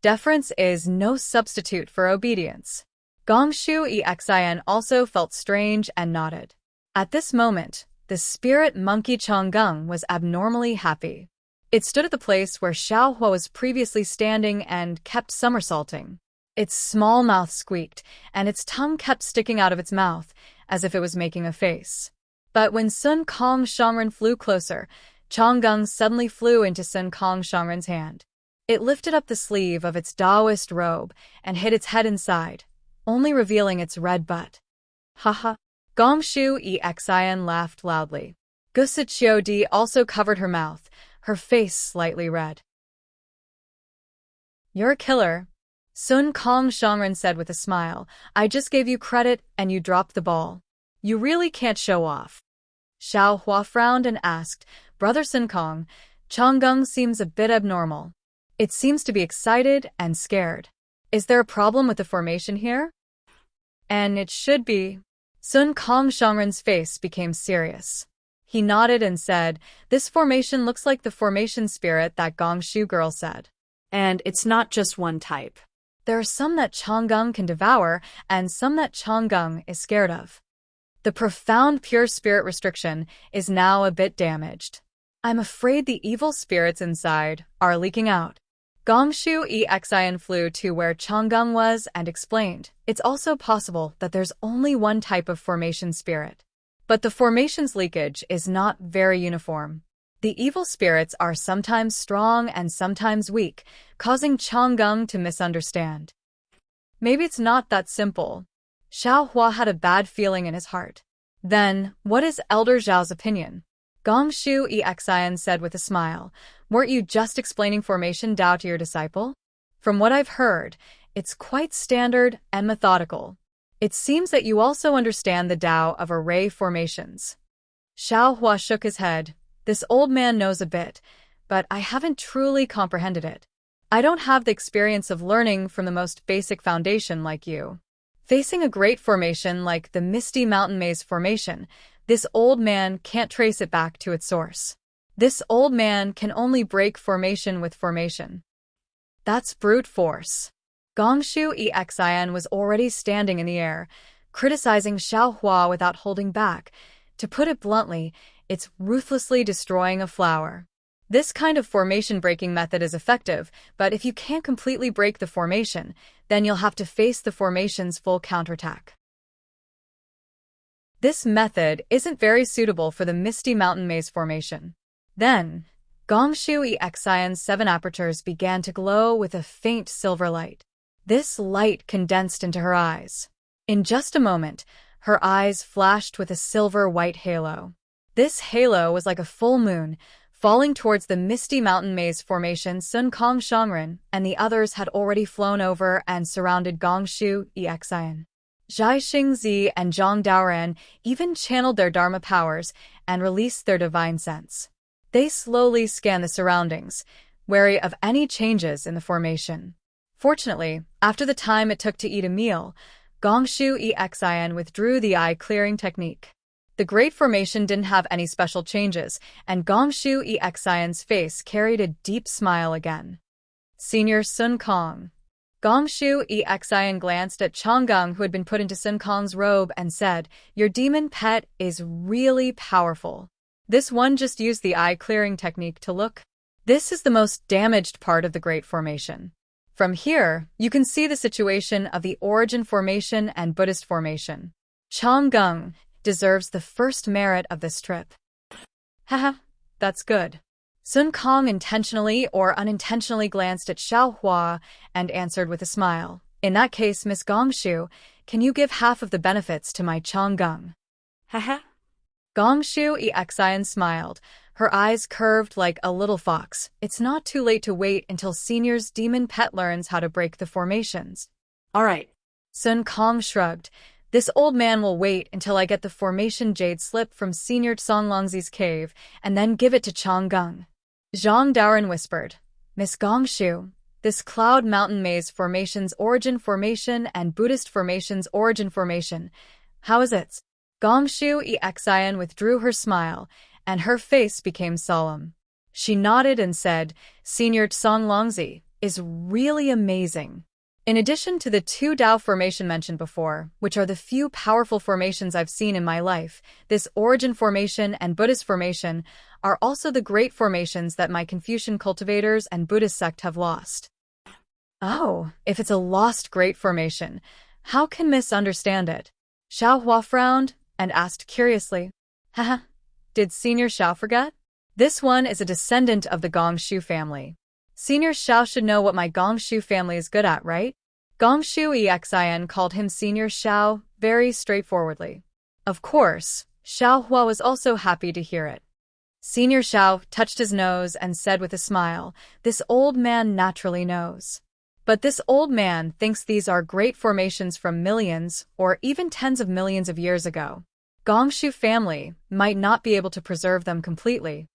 Deference is no substitute for obedience. Gong Shu Exian also felt strange and nodded. At this moment, the spirit monkey Changgung was abnormally happy. It stood at the place where Xiaohua was previously standing and kept somersaulting. Its small mouth squeaked, and its tongue kept sticking out of its mouth, as if it was making a face. But when Sun Kong Shangren flew closer, Changgung suddenly flew into Sun Kong Shangren's hand. It lifted up the sleeve of its Taoist robe and hid its head inside, only revealing its red butt. Haha. Gong Shu Exian laughed loudly. Gusa Qiudi also covered her mouth, her face slightly red. You're a killer, Sun Kong Shangren said with a smile. I just gave you credit and you dropped the ball. You really can't show off. Xiaohua frowned and asked, Brother Sun Kong, Changgung seems a bit abnormal. It seems to be excited and scared. Is there a problem with the formation here? And it should be. Sun Kong Shangren's face became serious. He nodded and said, This formation looks like the formation spirit that Gong Shu girl said. And it's not just one type. There are some that Changgung can devour and some that Changgung is scared of. The profound pure spirit restriction is now a bit damaged. I'm afraid the evil spirits inside are leaking out. Gong Shu Exian flew to where Changgung was and explained, It's also possible that there's only one type of formation spirit. But the formation's leakage is not very uniform. The evil spirits are sometimes strong and sometimes weak, causing Changgung to misunderstand. Maybe it's not that simple. Xiaohua had a bad feeling in his heart. Then, what is Elder Zhao's opinion? Gong Shu Exian said with a smile, Weren't you just explaining formation Dao to your disciple? From what I've heard, it's quite standard and methodical. It seems that you also understand the Dao of array formations. Xiaohua shook his head. This old man knows a bit, but I haven't truly comprehended it. I don't have the experience of learning from the most basic foundation like you. Facing a great formation like the Misty Mountain Maze formation, this old man can't trace it back to its source. This old man can only break formation with formation. That's brute force. Gong Shu Exian was already standing in the air, criticizing Xiaohua without holding back. To put it bluntly, it's ruthlessly destroying a flower. This kind of formation-breaking method is effective, but if you can't completely break the formation, then you'll have to face the formation's full counterattack. This method isn't very suitable for the Misty Mountain Maze formation. Then, Gong Shu Exian's 7 apertures began to glow with a faint silver light. This light condensed into her eyes. In just a moment, her eyes flashed with a silver-white halo. This halo was like a full moon, falling towards the misty mountain maze formation Sun Kong Shangren, and the others had already flown over and surrounded Gongshu Exian. Zhai Xingzi and Zhang Daoran even channeled their Dharma powers and released their divine sense. They slowly scanned the surroundings, wary of any changes in the formation. Fortunately, after the time it took to eat a meal, Gongshu Exian withdrew the eye-clearing technique. The Great Formation didn't have any special changes, and Gongshu Exian's face carried a deep smile again. Senior Sun Kong. Gongshu Exian glanced at Changgang, who had been put into Sun Kong's robe, and said, "Your demon pet is really powerful. This one just used the eye-clearing technique to look. This is the most damaged part of the Great Formation. From here, you can see the situation of the Origin Formation and Buddhist Formation. Changgang deserves the first merit of this trip." Haha, that's good. Sun Kong intentionally or unintentionally glanced at Xiao Hua and answered with a smile. "In that case, Miss Gongshu, can you give half of the benefits to my Changgang?" Haha. Gongshu Exian smiled, her eyes curved like a little fox. "It's not too late to wait until Senior's demon pet learns how to break the formations." All right. Sun Kong shrugged. "This old man will wait until I get the formation jade slip from Senior Songlongzi's cave and then give it to Changgang." Zhang Daoran whispered, "Miss Gongshu, this Cloud Mountain Maze Formation's Origin Formation and Buddhist Formation's Origin Formation, how is it?" Gongshu Exian withdrew her smile, and her face became solemn. She nodded and said, "Senior Songlongzi is really amazing. In addition to the two Dao formation mentioned before, which are the few powerful formations I've seen in my life, this Origin Formation and Buddhist Formation are also the great formations that my Confucian cultivators and Buddhist sect have lost." "Oh, if it's a lost great formation, how can Miss understand it?" Xiao Hua frowned and asked curiously, "Haha, did Senior Xiao forget? This one is a descendant of the Gongshu family. Senior Xiao should know what my Gongshu family is good at, right?" Gongshu Exian called him Senior Xiao very straightforwardly. Of course, Xiao Hua was also happy to hear it. Senior Xiao touched his nose and said with a smile, "This old man naturally knows. But this old man thinks these are great formations from millions or even tens of millions of years ago. Gongshu family might not be able to preserve them completely."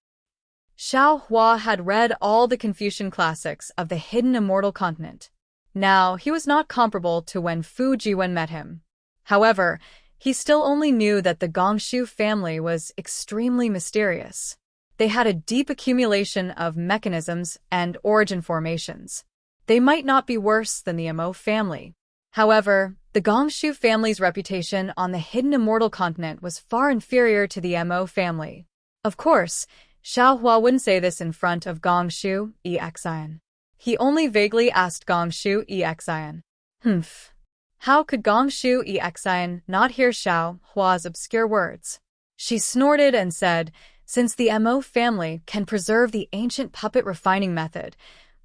Xiao Hua had read all the Confucian classics of the hidden immortal continent. Now, he was not comparable to when Fu Jiwen met him. However, he still only knew that the Gongshu family was extremely mysterious. They had a deep accumulation of mechanisms and origin formations. They might not be worse than the Mo family. However, the Gongshu family's reputation on the hidden immortal continent was far inferior to the Mo family. Of course, Xiao Hua wouldn't say this in front of Gongshu Exian. He only vaguely asked Gongshu Exian, "Humph. How could Gongshu Exian not hear Xiao Hua's obscure words?" She snorted and said, "Since the Mo family can preserve the ancient puppet refining method,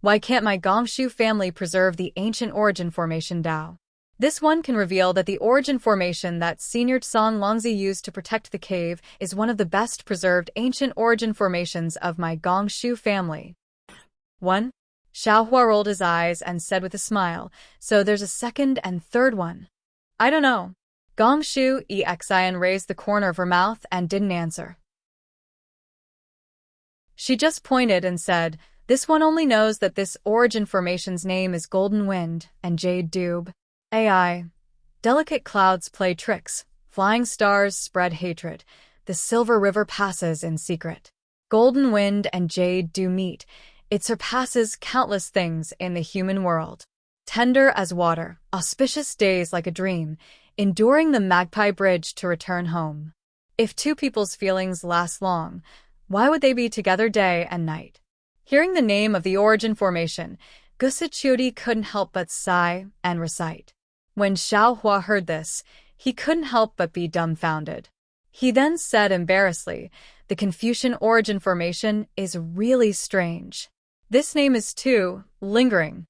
why can't my Gongshu family preserve the ancient origin formation Dao? This one can reveal that the origin formation that Senior Songlongzi used to protect the cave is one of the best preserved ancient origin formations of my Gongshu family." "One?" Xiao Hua rolled his eyes and said with a smile, "So there's a second and third one?" "I don't know." Gongshu Exian raised the corner of her mouth and didn't answer. She just pointed and said, "This one only knows that this origin formation's name is Golden Wind and Jade Dube. AI. Delicate clouds play tricks, flying stars spread hatred, the silver river passes in secret. Golden Wind and Jade do meet, it surpasses countless things in the human world. Tender as water, auspicious days like a dream, enduring the Magpie Bridge to return home. If two people's feelings last long, why would they be together day and night?" Hearing the name of the origin formation, Gusichudi couldn't help but sigh and recite. When Xiao Hua heard this, he couldn't help but be dumbfounded. He then said embarrassedly, "The Confucian origin formation is really strange. This name is too lingering."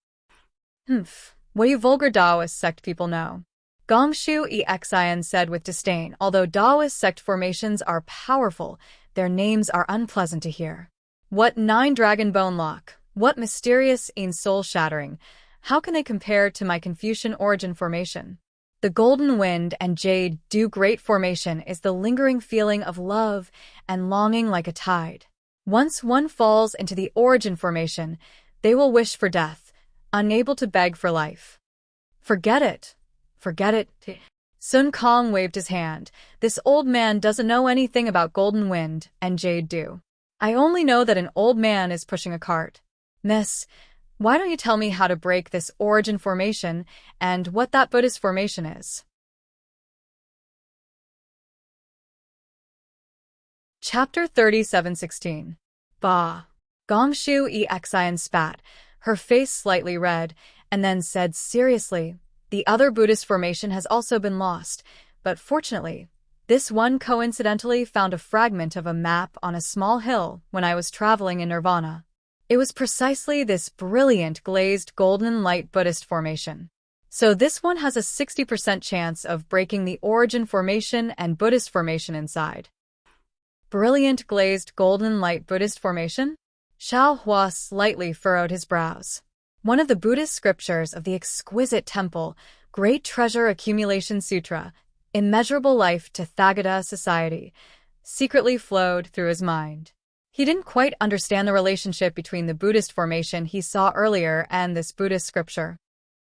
"Humph, what do you vulgar Taoist sect people know?" Gongshu Exian said with disdain. Although Taoist sect formations are powerful, their names are unpleasant to hear. What 9 dragon bone lock? What mysterious and soul-shattering? How can they compare to my Confucian origin formation? The golden wind and jade dew great formation is the lingering feeling of love and longing like a tide. Once one falls into the origin formation, they will wish for death, unable to beg for life. Forget it. Forget it. Sun Kong waved his hand. This old man doesn't know anything about golden wind and jade dew. I only know that an old man is pushing a cart. Miss, why don't you tell me how to break this origin formation and what that Buddhist formation is? Chapter 37:16. Bah. Gongshu Exian spat, her face slightly red, and then said seriously, the other Buddhist formation has also been lost, but fortunately, this one coincidentally found a fragment of a map on a small hill when I was traveling in Nirvana. It was precisely this brilliant glazed golden light Buddhist formation. So this one has a 60% chance of breaking the origin formation and Buddhist formation inside. Brilliant glazed golden light Buddhist formation? Xiao Hua slightly furrowed his brows. One of the Buddhist scriptures of the exquisite temple, Great Treasure Accumulation Sutra, Immeasurable Life to Thagata Society, secretly flowed through his mind. He didn't quite understand the relationship between the Buddhist formation he saw earlier and this Buddhist scripture.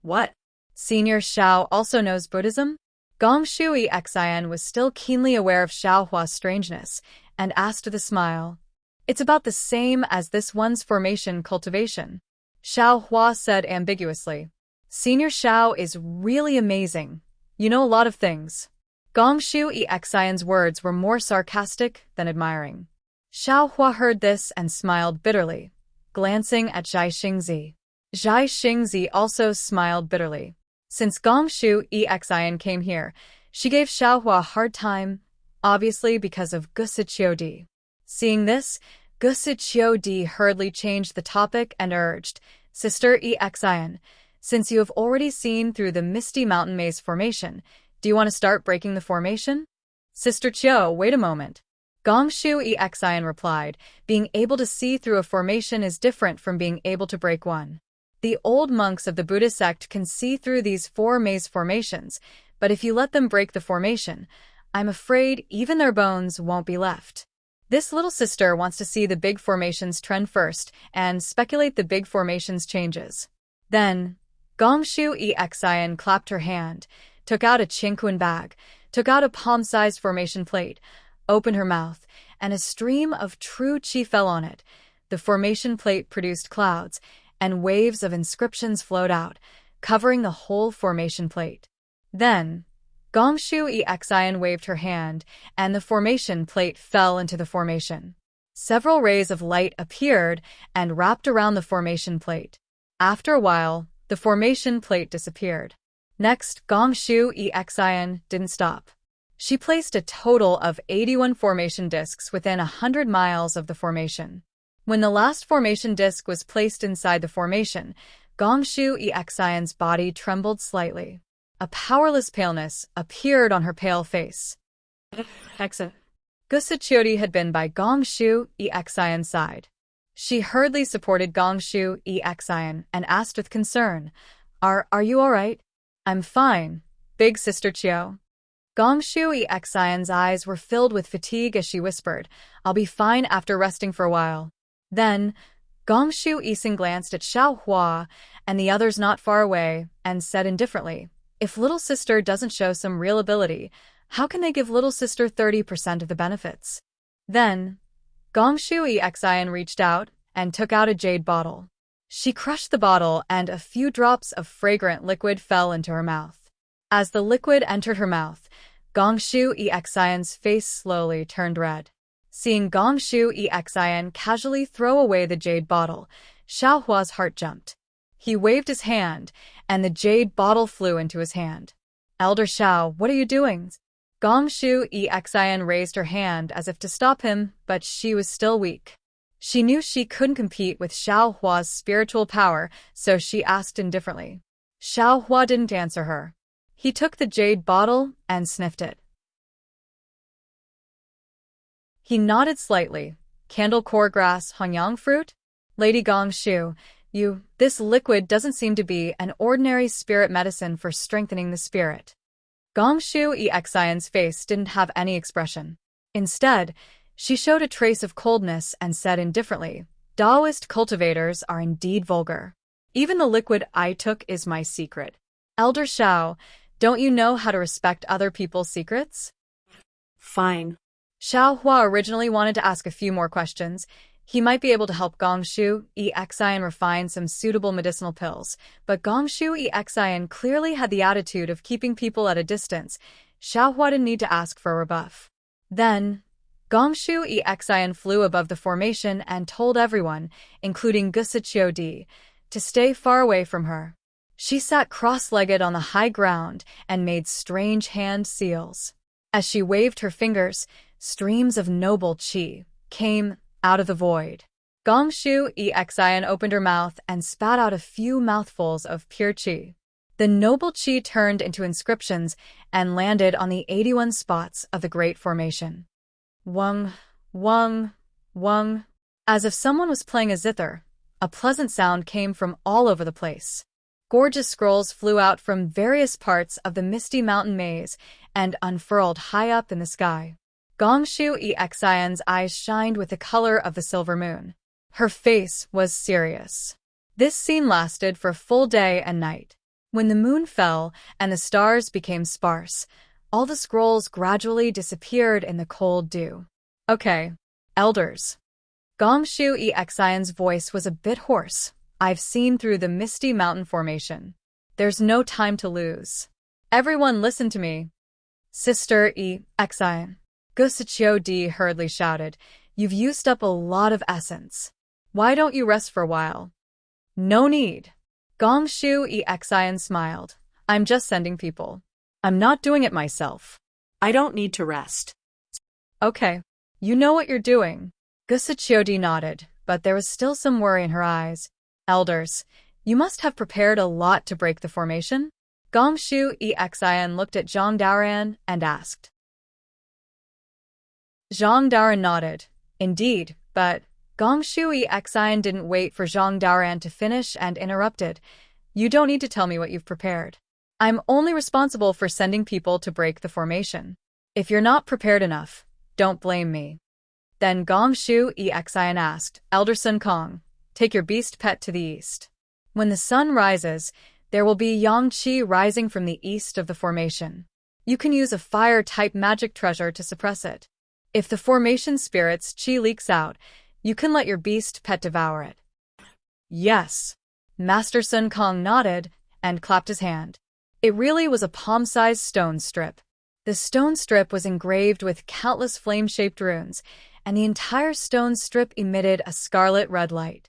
What? Senior Xiao also knows Buddhism? Gongshu Exian was still keenly aware of Xiao Hua's strangeness and asked with a smile. It's about the same as this one's formation cultivation. Xiao Hua said ambiguously. Senior Xiao is really amazing. You know a lot of things. Gongshu Exian's words were more sarcastic than admiring. Xiao Hua heard this and smiled bitterly, glancing at Zhai Xingzi. Zhai Xingzi also smiled bitterly. Since Gongshu Exian came here, she gave Xiao Hua a hard time, obviously because of Gusi Qiudi. Seeing this, Gusi Qiudi hurriedly changed the topic and urged, Sister Exian, since you have already seen through the Misty Mountain Maze formation, do you want to start breaking the formation? Sister Qiu, wait a moment. Gongshu Exian replied, being able to see through a formation is different from being able to break one. The old monks of the Buddhist sect can see through these 4 maze formations, but if you let them break the formation, I'm afraid even their bones won't be left. This little sister wants to see the big formations trend first and speculate the big formations changes. Then, Gongshu Exian clapped her hand, took out a Qingquan bag, took out a palm-sized formation plate, opened her mouth, and a stream of true qi fell on it. The formation plate produced clouds, and waves of inscriptions flowed out, covering the whole formation plate. Then, Gongshu Exian waved her hand, and the formation plate fell into the formation. Several rays of light appeared and wrapped around the formation plate. After a while, the formation plate disappeared. Next, Gongshu Exian didn't stop. She placed a total of 81 formation discs within 100 miles of the formation. When the last formation disc was placed inside the formation, Gongshu Exian's body trembled slightly. A powerless paleness appeared on her pale face. Exit. Gusi Qiudi had been by Gongshu Exian's side. She hurriedly supported Gongshu Exian and asked with concern, Are you all right? I'm fine, big sister Qiu. Gongshu Exian's eyes were filled with fatigue as she whispered, I'll be fine after resting for a while. Then, Gongshu Exian glanced at Xiao Hua and the others not far away and said indifferently, If little sister doesn't show some real ability, how can they give little sister 30% of the benefits? Then, Gongshu Exian reached out and took out a jade bottle. She crushed the bottle and a few drops of fragrant liquid fell into her mouth. As the liquid entered her mouth, Gongshu Exian's face slowly turned red. Seeing Gongshu Exian casually throw away the jade bottle, Xiao Hua's heart jumped. He waved his hand, and the jade bottle flew into his hand. Elder Xiao, what are you doing? Gongshu Exian raised her hand as if to stop him, but she was still weak. She knew she couldn't compete with Xiao Hua's spiritual power, so she asked indifferently. Xiao Hua didn't answer her. He took the jade bottle and sniffed it. He nodded slightly. Candle core grass Hongyang fruit? Lady Gongshu, this liquid doesn't seem to be an ordinary spirit medicine for strengthening the spirit. Gongshu Exian's face didn't have any expression. Instead, she showed a trace of coldness and said indifferently, Taoist cultivators are indeed vulgar. Even the liquid I took is my secret. Elder Xiao, don't you know how to respect other people's secrets? Fine. Xiao Hua originally wanted to ask a few more questions. He might be able to help Gongshu Exian refine some suitable medicinal pills, but Gongshu Exian clearly had the attitude of keeping people at a distance. Xiao Hua didn't need to ask for a rebuff. Then, Gongshu Exian flew above the formation and told everyone, including Gusichio Di, to stay far away from her. She sat cross-legged on the high ground and made strange hand seals. As she waved her fingers, streams of noble qi came out of the void. Gongshu Exian opened her mouth and spat out a few mouthfuls of pure qi. The noble qi turned into inscriptions and landed on the 81 spots of the Great Formation. Wung, wung, wung. As if someone was playing a zither, a pleasant sound came from all over the place. Gorgeous scrolls flew out from various parts of the misty mountain maze and unfurled high up in the sky. Gongshu Exian's eyes shined with the color of the silver moon. Her face was serious. This scene lasted for a full day and night. When the moon fell and the stars became sparse, all the scrolls gradually disappeared in the cold dew. Okay, elders. Gongshu Exian's voice was a bit hoarse. I've seen through the misty mountain formation. There's no time to lose. Everyone listen to me. Sister Exian. Gusichio Di hurriedly shouted, You've used up a lot of essence. Why don't you rest for a while? No need. Gongshu Exian smiled. I'm just sending people. I'm not doing it myself. I don't need to rest. Okay. You know what you're doing. Gusichio Di nodded, but there was still some worry in her eyes. Elders, you must have prepared a lot to break the formation? Gongshu Exian looked at Zhang Daoran and asked. Zhang Daoran nodded. Indeed, but Gongshu Exian didn't wait for Zhang Daoran to finish and interrupted. You don't need to tell me what you've prepared. I'm only responsible for sending people to break the formation. If you're not prepared enough, don't blame me. Then Gongshu Exian asked, Elder Sun Kong, take your beast pet to the east. When the sun rises, there will be yang qi rising from the east of the formation. You can use a fire-type magic treasure to suppress it. If the formation spirit's qi leaks out, you can let your beast pet devour it. Yes. Master Sun Kong nodded and clapped his hand. It really was a palm-sized stone strip. The stone strip was engraved with countless flame-shaped runes, and the entire stone strip emitted a scarlet-red light.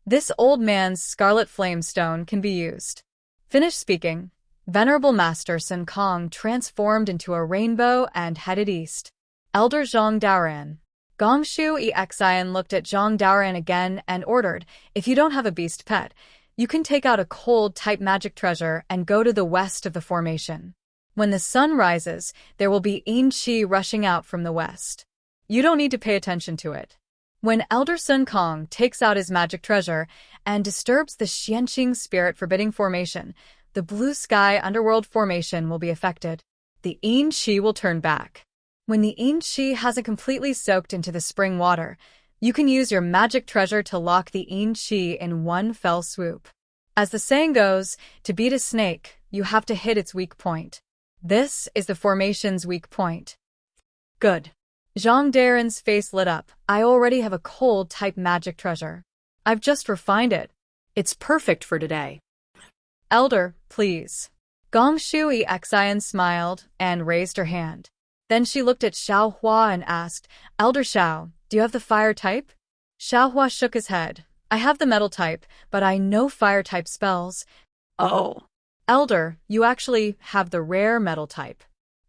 This old man's scarlet flame stone can be used. Finished speaking, Venerable Master Sun Kong transformed into a rainbow and headed east. Elder Zhang Daoran. Gongshu Exian looked at Zhang Daoran again and ordered, if you don't have a beast pet, you can take out a cold-type magic treasure and go to the west of the formation. When the sun rises, there will be yin qi rushing out from the west. You don't need to pay attention to it. When Elder Sun Kong takes out his magic treasure and disturbs the Xianqing spirit forbidding formation, the blue sky underworld formation will be affected. The yin qi will turn back. When the yin qi hasn't completely soaked into the spring water, you can use your magic treasure to lock the yin qi in one fell swoop. As the saying goes, to beat a snake, you have to hit its weak point. This is the formation's weak point. Good. Zhang Daoran's face lit up. I already have a cold-type magic treasure. I've just refined it. It's perfect for today. Elder, please. Gongshu Exian smiled and raised her hand. Then she looked at Xiao Hua and asked, Elder Xiao, do you have the fire type? Xiao Hua shook his head. I have the metal type, but I know fire type spells. Oh. Elder, you actually have the rare metal type.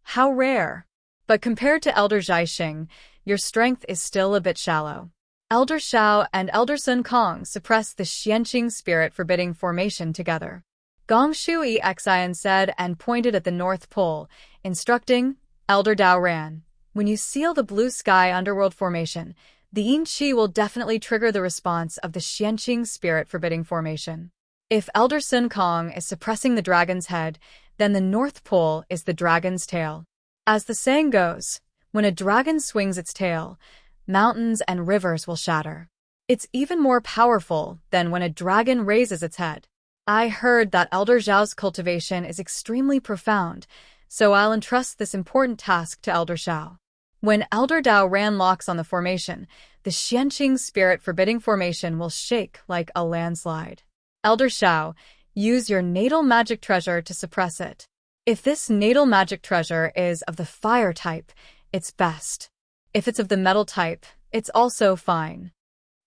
How rare? But compared to Elder Zhaixing, your strength is still a bit shallow. Elder Xiao and Elder Sun Kong suppressed the Xianqing spirit forbidding formation together. Gongshu Exian said and pointed at the North Pole, instructing, Elder Dao Ran. When you seal the blue sky underworld formation, the Yin Qi will definitely trigger the response of the Xianqing spirit forbidding formation. If Elder Sun Kong is suppressing the dragon's head, then the North Pole is the dragon's tail. As the saying goes, when a dragon swings its tail, mountains and rivers will shatter. It's even more powerful than when a dragon raises its head. I heard that Elder Zhao's cultivation is extremely profound, so I'll entrust this important task to Elder Xiao. When Elder Dao Ran locks on the formation, the Xianqing spirit forbidding formation will shake like a landslide. Elder Xiao, use your natal magic treasure to suppress it. If this natal magic treasure is of the fire type, it's best. If it's of the metal type, it's also fine.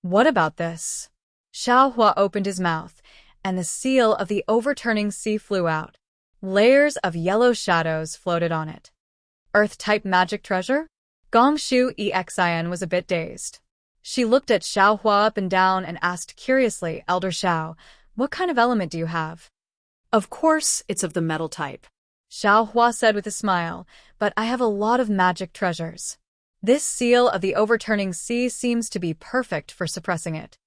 What about this? Xiao Hua opened his mouth, and the seal of the overturning sea flew out. Layers of yellow shadows floated on it. Earth-type magic treasure? Gongshu Exian was a bit dazed. She looked at Xiao Hua up and down and asked curiously, Elder Xiao, what kind of element do you have? Of course, it's of the metal type. Xiao Hua said with a smile, but I have a lot of magic treasures. This seal of the overturning sea seems to be perfect for suppressing it.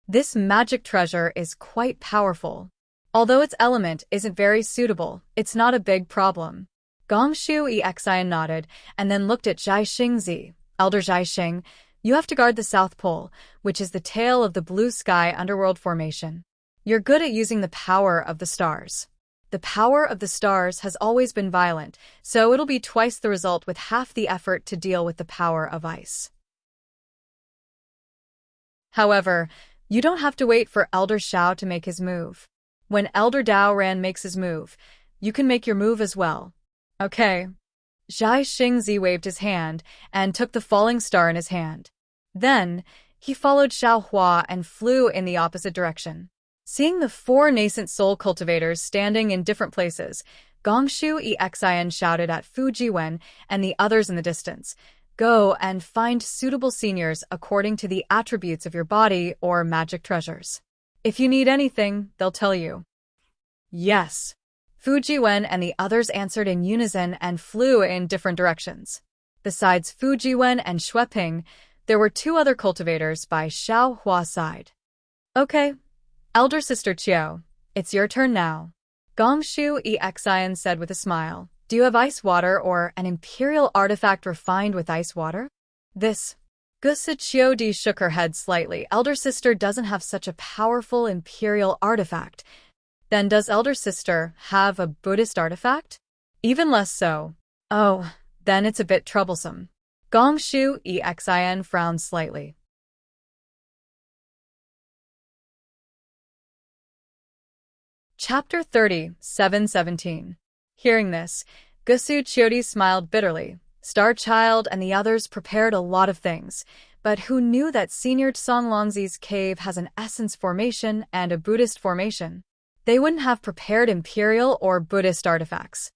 This magic treasure is quite powerful. Although its element isn't very suitable, it's not a big problem. Gongshu Exian nodded and then looked at Zhai Xingzi. Elder Zhai Xing, you have to guard the South Pole, which is the tail of the blue sky underworld formation. You're good at using the power of the stars. The power of the stars has always been violent, so it'll be twice the result with half the effort to deal with the power of ice. However, you don't have to wait for Elder Xiao to make his move. When Elder Dao Ran makes his move, you can make your move as well. Okay. Zhai Xingzi waved his hand and took the falling star in his hand. Then, he followed Xiao Hua and flew in the opposite direction. Seeing the 4 nascent soul cultivators standing in different places, Gongshu Exian shouted at Fu Jiwen and the others in the distance, go and find suitable seniors according to the attributes of your body or magic treasures. If you need anything, they'll tell you. Yes. Fu Jiwen and the others answered in unison and flew in different directions. Besides Fu Jiwen and Xueping, there were 2 other cultivators by Xiao Hua's side. Okay. Elder Sister Qiu, it's your turn now. Gongshu Exian said with a smile. Do you have ice water or an imperial artifact refined with ice water? This. Gusa Qiudi shook her head slightly. Elder Sister doesn't have such a powerful imperial artifact. Then does Elder Sister have a Buddhist artifact? Even less so. Oh, then it's a bit troublesome. Gongshu Exian frowned slightly. Chapter 30, 717. Hearing this, Gusu Qiudi smiled bitterly. Star Child and the others prepared a lot of things, but who knew that Senior Songlongzi's cave has an essence formation and a Buddhist formation? They wouldn't have prepared imperial or Buddhist artifacts.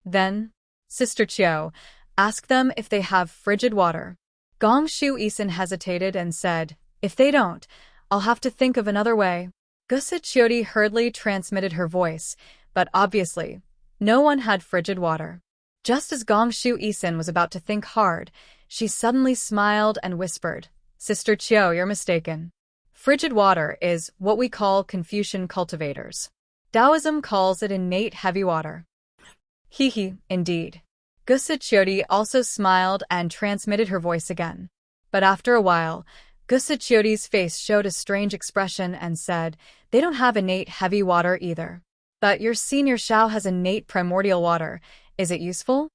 Then, Sister Qiu, ask them if they have frigid water. Gongshu Isin hesitated and said, if they don't, I'll have to think of another way. Gusa Qiudi hurriedly transmitted her voice, but obviously, no one had frigid water. Just as Gongshu Isin was about to think hard, she suddenly smiled and whispered, Sister Qiu, you're mistaken. Frigid water is what we call Confucian cultivators. Taoism calls it innate heavy water. Hee, indeed. Gusa Qiudi also smiled and transmitted her voice again. But after a while, Gusa Qiudi's face showed a strange expression and said, they don't have innate heavy water either. But your Senior Xiao has innate primordial water. Is it useful?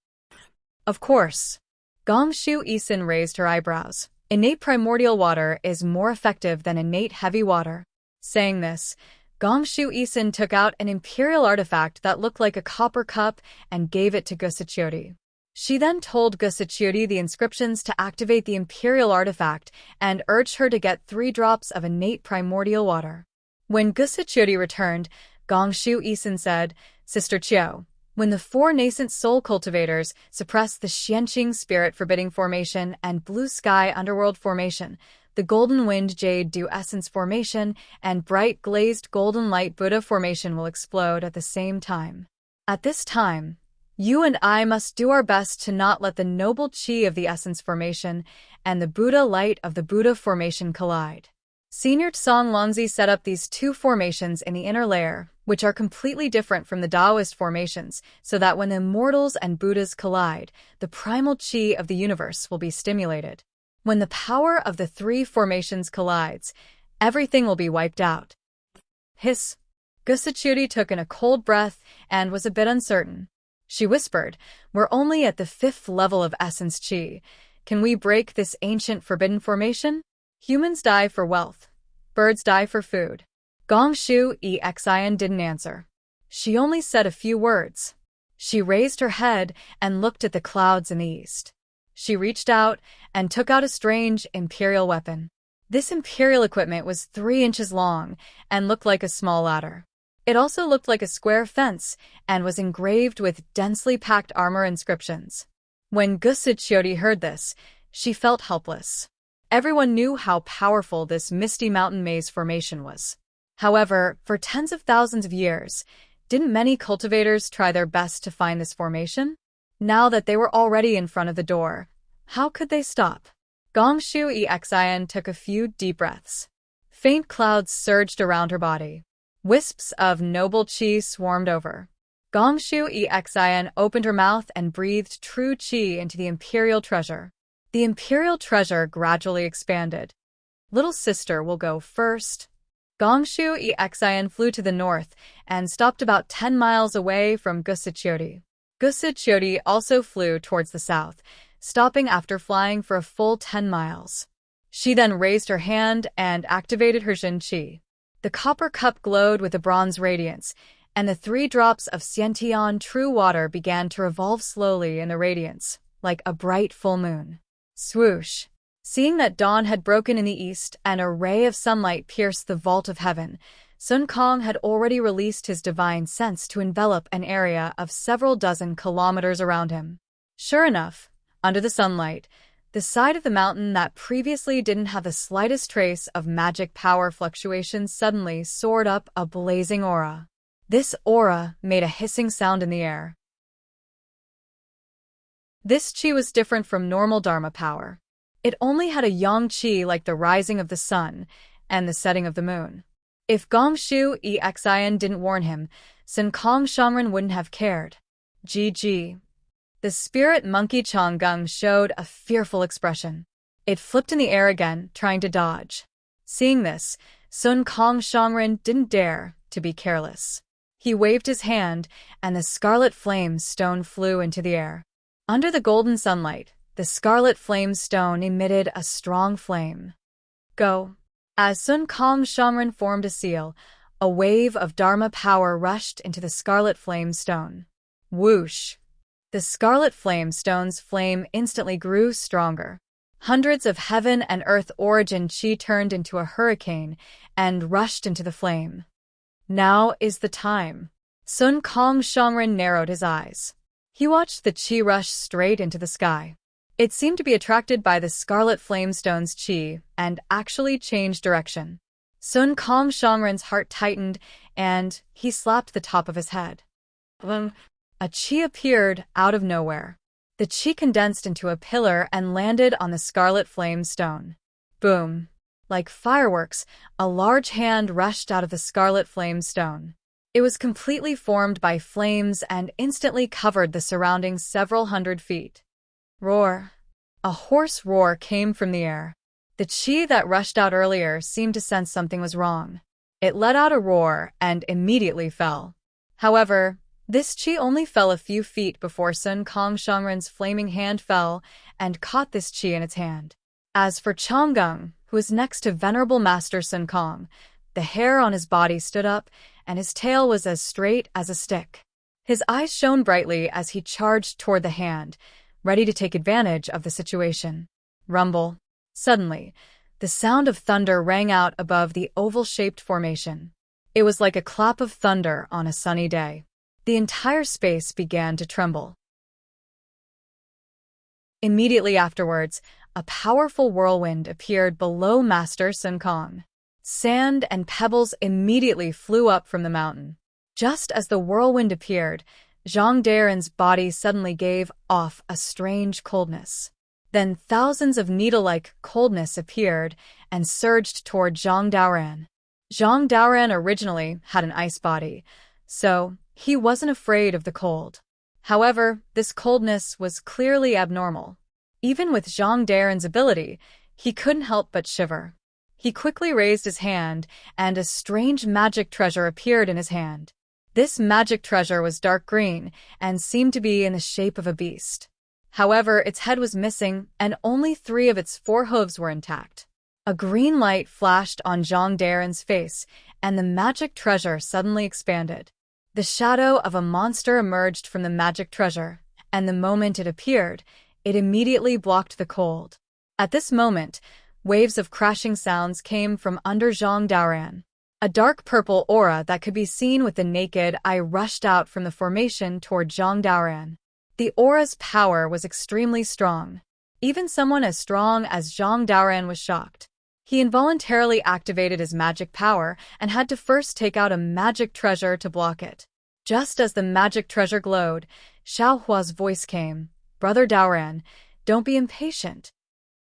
Of course. Gongshu Isin raised her eyebrows. Innate primordial water is more effective than innate heavy water. Saying this, Gongshu Isin took out an imperial artifact that looked like a copper cup and gave it to Gusa Qiudi. She then told Gusa Qiudi the inscriptions to activate the imperial artifact and urged her to get 3 drops of innate primordial water. When Gusa Qiudi returned, Gongshu Isin said, Sister Qiu, when the 4 nascent soul cultivators suppress the Xianqing spirit forbidding formation and blue sky underworld formation, the Golden Wind Jade Dew Essence Formation and Bright Glazed Golden Light Buddha Formation will explode at the same time. At this time, you and I must do our best to not let the noble chi of the Essence Formation and the Buddha light of the Buddha Formation collide. Senior Tsang Longzi set up these two formations in the inner layer, which are completely different from the Taoist formations, so that when the immortals and Buddhas collide, the primal chi of the universe will be stimulated. When the power of the three formations collides, everything will be wiped out. Hiss. Gusachuri took in a cold breath and was a bit uncertain. She whispered, "We're only at the 5th level of essence chi. Can we break this ancient forbidden formation? Humans die for wealth. Birds die for food." Gongshu Exian didn't answer. She only said a few words. She raised her head and looked at the clouds in the east. She reached out and took out a strange imperial weapon. This imperial equipment was 3 inches long and looked like a small ladder. It also looked like a square fence and was engraved with densely packed armor inscriptions. When Gusachuri heard this, she felt helpless. Everyone knew how powerful this misty mountain maze formation was. However, for tens of thousands of years, didn't many cultivators try their best to find this formation? Now that they were already in front of the door, how could they stop? Gongshu Exian took a few deep breaths. Faint clouds surged around her body. Wisps of noble chi swarmed over. Gongshu Exian opened her mouth and breathed true chi into the imperial treasure. The imperial treasure gradually expanded. "Little sister will go first." Gongshu Exian flew to the north and stopped about 10 miles away from Gusachuri. Gusachuri also flew towards the south, stopping after flying for a full 10 miles. She then raised her hand and activated her Jin Chi. The copper cup glowed with a bronze radiance, and the 3 drops of Xiantian true water began to revolve slowly in the radiance, like a bright full moon. Swoosh! Seeing that dawn had broken in the east and a ray of sunlight pierced the vault of heaven, Sun Kong had already released his divine sense to envelop an area of several dozen kilometers around him. Sure enough, under the sunlight, the side of the mountain that previously didn't have the slightest trace of magic power fluctuations suddenly soared up a blazing aura. This aura made a hissing sound in the air. This chi was different from normal Dharma power. It only had a yang chi like the rising of the sun and the setting of the moon. If Gongshu Exian didn't warn him, Sun Kong Shangren wouldn't have cared. GG. The spirit monkey Changgung showed a fearful expression. It flipped in the air again, trying to dodge. Seeing this, Sun Kong Shangren didn't dare to be careless. He waved his hand, and the scarlet flame stone flew into the air. Under the golden sunlight, the scarlet flame stone emitted a strong flame. Go! As Sun Kong Shangren formed a seal, a wave of Dharma power rushed into the scarlet flame stone. Whoosh! The scarlet flame stone's flame instantly grew stronger. Hundreds of heaven and earth origin chi turned into a hurricane and rushed into the flame. Now is the time. Sun Kong Shangren narrowed his eyes. He watched the chi rush straight into the sky. It seemed to be attracted by the scarlet flamestone's chi and actually changed direction. Sun Kong Shangren's heart tightened and he slapped the top of his head. A chi appeared out of nowhere. The chi condensed into a pillar and landed on the scarlet flame stone. Boom! Like fireworks, a large hand rushed out of the scarlet flame stone. It was completely formed by flames and instantly covered the surrounding several hundred feet. Roar! A hoarse roar came from the air. The chi that rushed out earlier seemed to sense something was wrong. It let out a roar and immediately fell. However, this chi only fell a few feet before Sun Kong Shangren's flaming hand fell and caught this chi in its hand. As for Changgung, who was next to Venerable Master Sun Kong, the hair on his body stood up and his tail was as straight as a stick. His eyes shone brightly as he charged toward the hand, ready to take advantage of the situation. Rumble. Suddenly, the sound of thunder rang out above the oval-shaped formation. It was like a clap of thunder on a sunny day. The entire space began to tremble. Immediately afterwards, a powerful whirlwind appeared below Master Sun Kong. Sand and pebbles immediately flew up from the mountain. Just as the whirlwind appeared, Zhang Daren's body suddenly gave off a strange coldness. Then thousands of needle-like coldness appeared and surged toward Zhang Daoran. Zhang Daoran originally had an ice body, so he wasn't afraid of the cold. However, this coldness was clearly abnormal. Even with Zhang Daren's ability, he couldn't help but shiver. He quickly raised his hand, and a strange magic treasure appeared in his hand. This magic treasure was dark green and seemed to be in the shape of a beast. However, its head was missing, and only 3 of its 4 hooves were intact. A green light flashed on Zhang Daren's face, and the magic treasure suddenly expanded. The shadow of a monster emerged from the magic treasure, and the moment it appeared, it immediately blocked the cold. At this moment, waves of crashing sounds came from under Zhang Daoran. A dark purple aura that could be seen with the naked eye rushed out from the formation toward Zhang Daoran. The aura's power was extremely strong. Even someone as strong as Zhang Daoran was shocked. He involuntarily activated his magic power and had to first take out a magic treasure to block it. Just as the magic treasure glowed, Xiao Hua's voice came. "Brother Daoran, don't be impatient."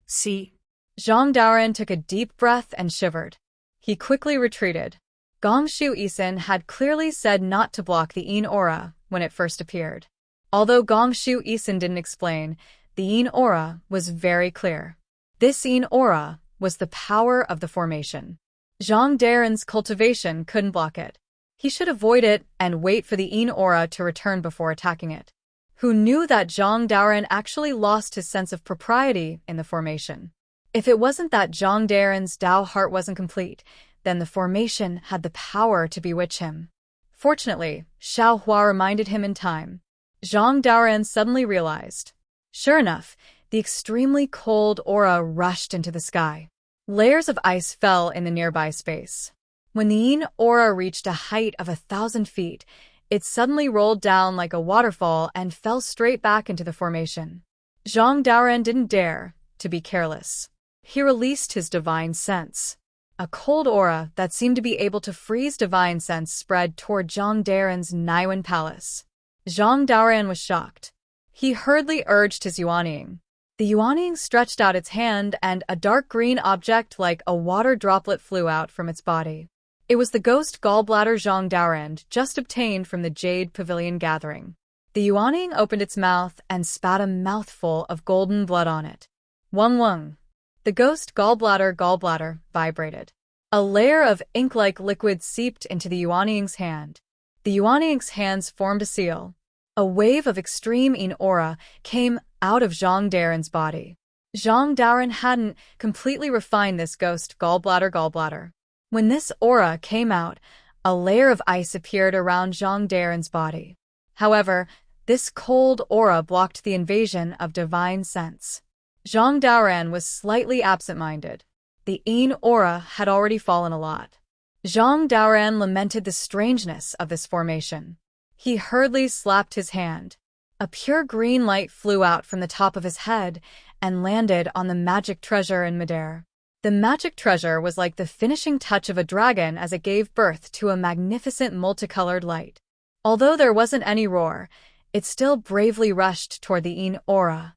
See? Zhang Daoran took a deep breath and shivered. He quickly retreated. Gongshu Isin had clearly said not to block the Yin aura when it first appeared. Although Gongshu Isin didn't explain, the Yin aura was very clear. This Yin aura was the power of the formation. Zhang Daren's cultivation couldn't block it. He should avoid it and wait for the Yin aura to return before attacking it. Who knew that Zhang Daoran actually lost his sense of propriety in the formation? If it wasn't that Zhang Daren's Dao heart wasn't complete, then the formation had the power to bewitch him. Fortunately, Xiao Hua reminded him in time. Zhang Daoran suddenly realized. Sure enough, the extremely cold aura rushed into the sky. Layers of ice fell in the nearby space. When the Yin aura reached a height of 1,000 feet, it suddenly rolled down like a waterfall and fell straight back into the formation. Zhang Daoran didn't dare to be careless. He released his divine sense. A cold aura that seemed to be able to freeze divine sense spread toward Zhang Daoran's Naiwen palace. Zhang Daoran was shocked. He hurriedly urged his Yuanying. The Yuanying stretched out its hand, and a dark green object like a water droplet flew out from its body. It was the ghost gallbladder Zhang Daoran just obtained from the Jade Pavilion gathering. The Yuanying opened its mouth and spat a mouthful of golden blood on it. Wung wung. The ghost gallbladder vibrated. A layer of ink-like liquid seeped into the Yuanying's hand. The Yuanying's hands formed a seal. A wave of extreme Yin aura came out of Zhang Daren's body. Zhang Daoran hadn't completely refined this ghost gallbladder. When this aura came out, a layer of ice appeared around Zhang Daren's body. However, this cold aura blocked the invasion of divine sense. Zhang Daoran was slightly absent-minded. The Yin aura had already fallen a lot. Zhang Daoran lamented the strangeness of this formation. He hurriedly slapped his hand. A pure green light flew out from the top of his head and landed on the magic treasure in midair. The magic treasure was like the finishing touch of a dragon as it gave birth to a magnificent multicolored light. Although there wasn't any roar, it still bravely rushed toward the Yin aura.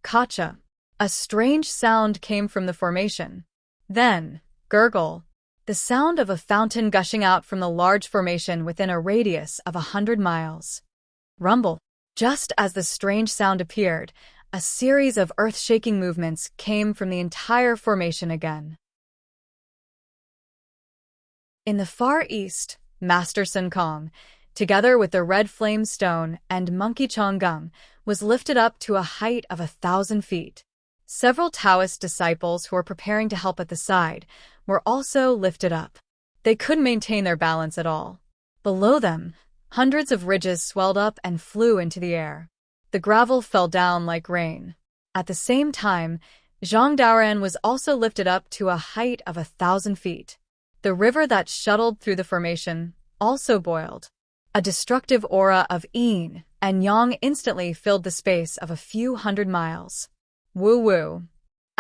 Kacha. A strange sound came from the formation. Then, gurgle. The sound of a fountain gushing out from the large formation within a radius of 100 miles. Rumble. Just as the strange sound appeared, a series of earth-shaking movements came from the entire formation again. In the far east, Master Sun Kong, together with the Red Flame Stone and Monkey Chonggung, was lifted up to a height of 1,000 feet. Several Taoist disciples who were preparing to help at the side were also lifted up. They couldn't maintain their balance at all. Below them, hundreds of ridges swelled up and flew into the air. The gravel fell down like rain. At the same time, Zhang Daoran was also lifted up to a height of 1,000 feet. The river that shuttled through the formation also boiled. A destructive aura of yin and yang instantly filled the space of a few hundred miles. Woo-woo.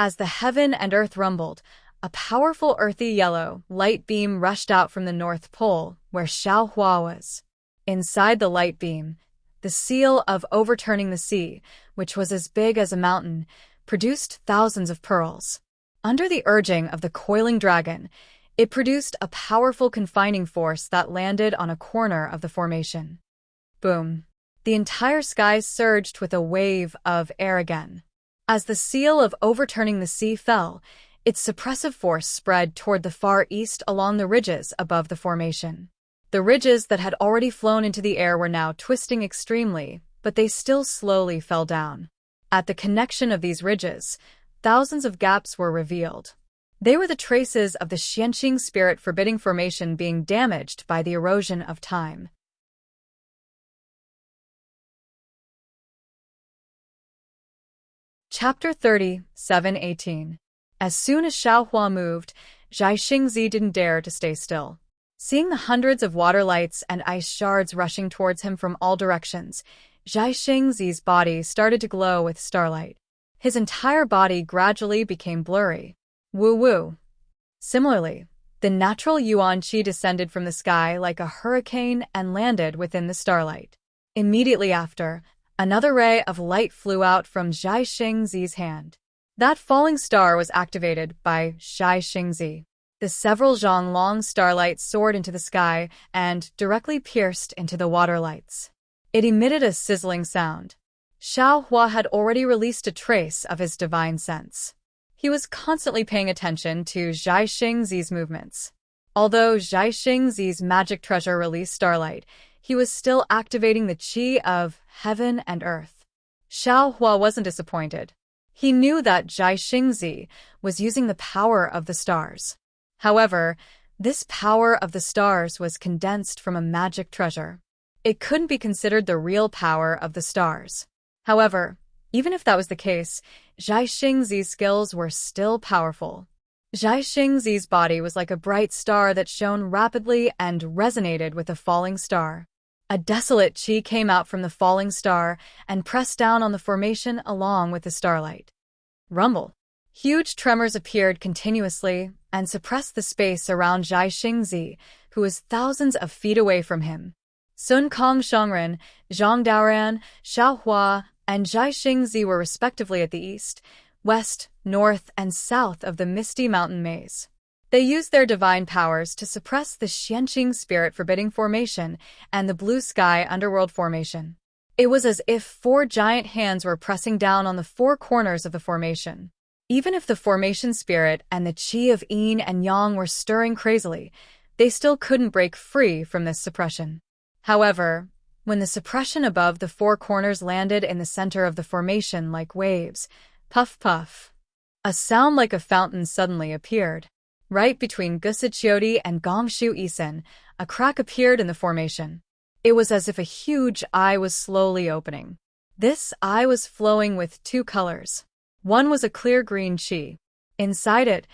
As the heaven and earth rumbled, a powerful earthy yellow light beam rushed out from the North Pole, where Xiaohua was. Inside the light beam, the seal of overturning the sea, which was as big as a mountain, produced thousands of pearls. Under the urging of the coiling dragon, it produced a powerful confining force that landed on a corner of the formation. Boom! The entire sky surged with a wave of air again. As the seal of overturning the sea fell, its suppressive force spread toward the far east along the ridges above the formation. The ridges that had already flown into the air were now twisting extremely, but they still slowly fell down. At the connection of these ridges, thousands of gaps were revealed. They were the traces of the Xianqing spirit forbidding formation being damaged by the erosion of time. Chapter 30, 7:18. As soon as Xiaohua moved, Zhai Xingzi didn't dare to stay still. Seeing the hundreds of water lights and ice shards rushing towards him from all directions, Zhai Xingzi's body started to glow with starlight. His entire body gradually became blurry. Woo-woo. Similarly, the natural yuan qi descended from the sky like a hurricane and landed within the starlight. Immediately after, another ray of light flew out from Zhai Xingzi's hand. That falling star was activated by Zhai Xingzi. The several zhang long starlights soared into the sky and directly pierced into the water lights. It emitted a sizzling sound. Xiaohua had already released a trace of his divine sense. He was constantly paying attention to Zhai Xingzi's movements. Although Zhai Xingzi's magic treasure released starlight, he was still activating the qi of heaven and earth. Xiaohua wasn't disappointed. He knew that Zhai Xingzi was using the power of the stars. However, this power of the stars was condensed from a magic treasure. It couldn't be considered the real power of the stars. However, even if that was the case, Zhai Xingzi's skills were still powerful. Zhai Xingzi's body was like a bright star that shone rapidly and resonated with a falling star. A desolate qi came out from the falling star and pressed down on the formation along with the starlight. Rumble. Huge tremors appeared continuously and suppressed the space around Zhai Xingzi, who was thousands of feet away from him. Sun Kong Shangren, Zhang Daoran, Xiaohua, and Zhai Xingzi were respectively at the east, west, north, and south of the misty mountain maze. They used their divine powers to suppress the Xianqing spirit forbidding formation and the blue sky underworld formation. It was as if four giant hands were pressing down on the four corners of the formation. Even if the formation spirit and the qi of yin and yang were stirring crazily, they still couldn't break free from this suppression. However, when the suppression above the four corners landed in the center of the formation like waves, puff puff, a sound like a fountain suddenly appeared. Right between Gusiqiodi and Gongshu Isen, a crack appeared in the formation. It was as if a huge eye was slowly opening. This eye was flowing with two colors. One was a clear green qi. Inside it,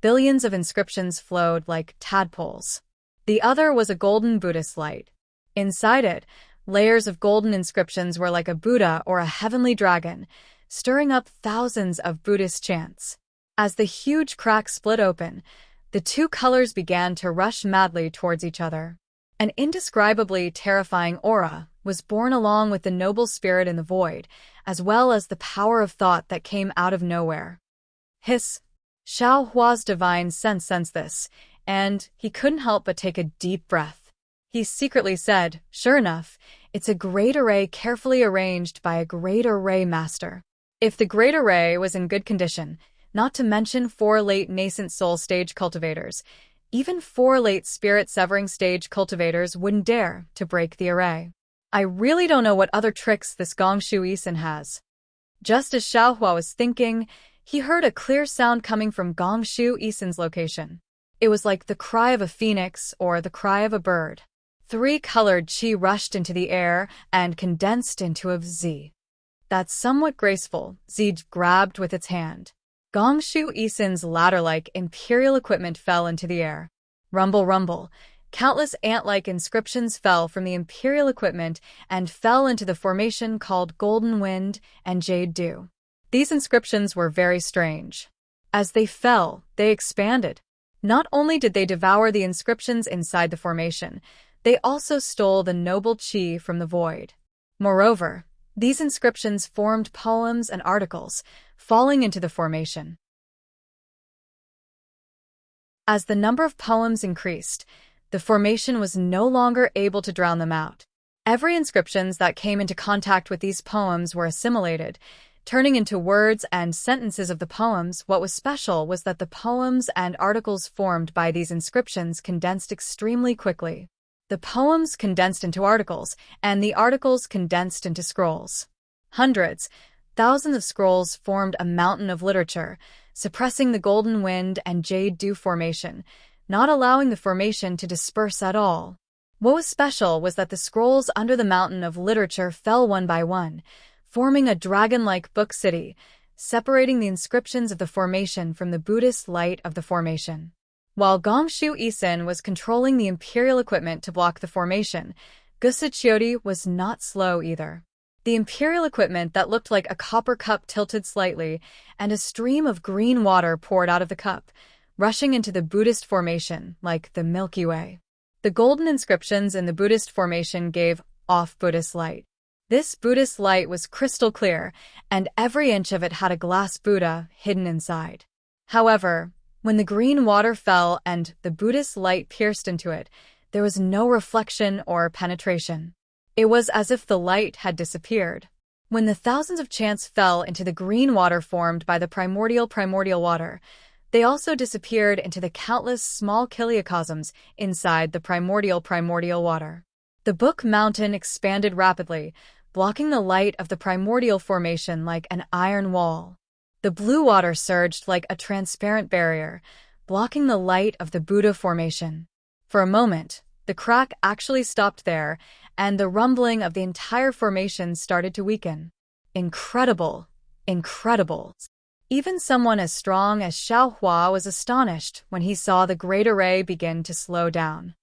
billions of inscriptions flowed like tadpoles. The other was a golden Buddhist light. Inside it, layers of golden inscriptions were like a Buddha or a heavenly dragon, stirring up thousands of Buddhist chants. As the huge crack split open, the two colors began to rush madly towards each other. An indescribably terrifying aura was born along with the noble spirit in the void, as well as the power of thought that came out of nowhere. Hiss! Xiaohua's divine sense sensed this, and he couldn't help but take a deep breath. He secretly said, "Sure enough, it's a great array carefully arranged by a great array master." If the great array was in good condition, not to mention 4 late nascent soul stage cultivators, even 4 late spirit-severing stage cultivators wouldn't dare to break the array. I really don't know what other tricks this Gongshu Isen has. Just as Xiaohua was thinking, he heard a clear sound coming from Gongshu Isen's location. It was like the cry of a phoenix or the cry of a bird. 3-colored qi rushed into the air and condensed into a Z. That somewhat graceful Z grabbed with its hand. Gongshu Isen's ladder-like imperial equipment fell into the air. Rumble, rumble. Countless ant-like inscriptions fell from the imperial equipment and fell into the formation called Golden Wind and Jade Dew. These inscriptions were very strange. As they fell, they expanded. Not only did they devour the inscriptions inside the formation, they also stole the noble chi from the void. Moreover, these inscriptions formed poems and articles, falling into the formation. As the number of poems increased, the formation was no longer able to drown them out. Every inscriptions that came into contact with these poems were assimilated, turning into words and sentences of the poems. What was special was that the poems and articles formed by these inscriptions condensed extremely quickly. The poems condensed into articles, and the articles condensed into scrolls. Hundreds, thousands of scrolls formed a mountain of literature, suppressing the golden wind and jade dew formation, not allowing the formation to disperse at all. What was special was that the scrolls under the mountain of literature fell one by one, forming a dragon-like book city, separating the inscriptions of the formation from the Buddhist light of the formation. While Gongshu Isin was controlling the imperial equipment to block the formation, Gusachiori was not slow either. The imperial equipment that looked like a copper cup tilted slightly, and a stream of green water poured out of the cup, rushing into the Buddhist formation like the Milky Way. The golden inscriptions in the Buddhist formation gave off Buddhist light. This Buddhist light was crystal clear, and every inch of it had a glass Buddha hidden inside. However, when the green water fell and the Buddhist light pierced into it, there was no reflection or penetration. It was as if the light had disappeared. When the thousands of chants fell into the green water formed by the primordial water, they also disappeared into the countless small kiliocosms inside the primordial water. The book mountain expanded rapidly, blocking the light of the primordial formation like an iron wall. The blue water surged like a transparent barrier, blocking the light of the Buddha formation. For a moment, the crack actually stopped there, and the rumbling of the entire formation started to weaken. Incredible! Incredible! Even someone as strong as Xiao Hua was astonished when he saw the great array begin to slow down.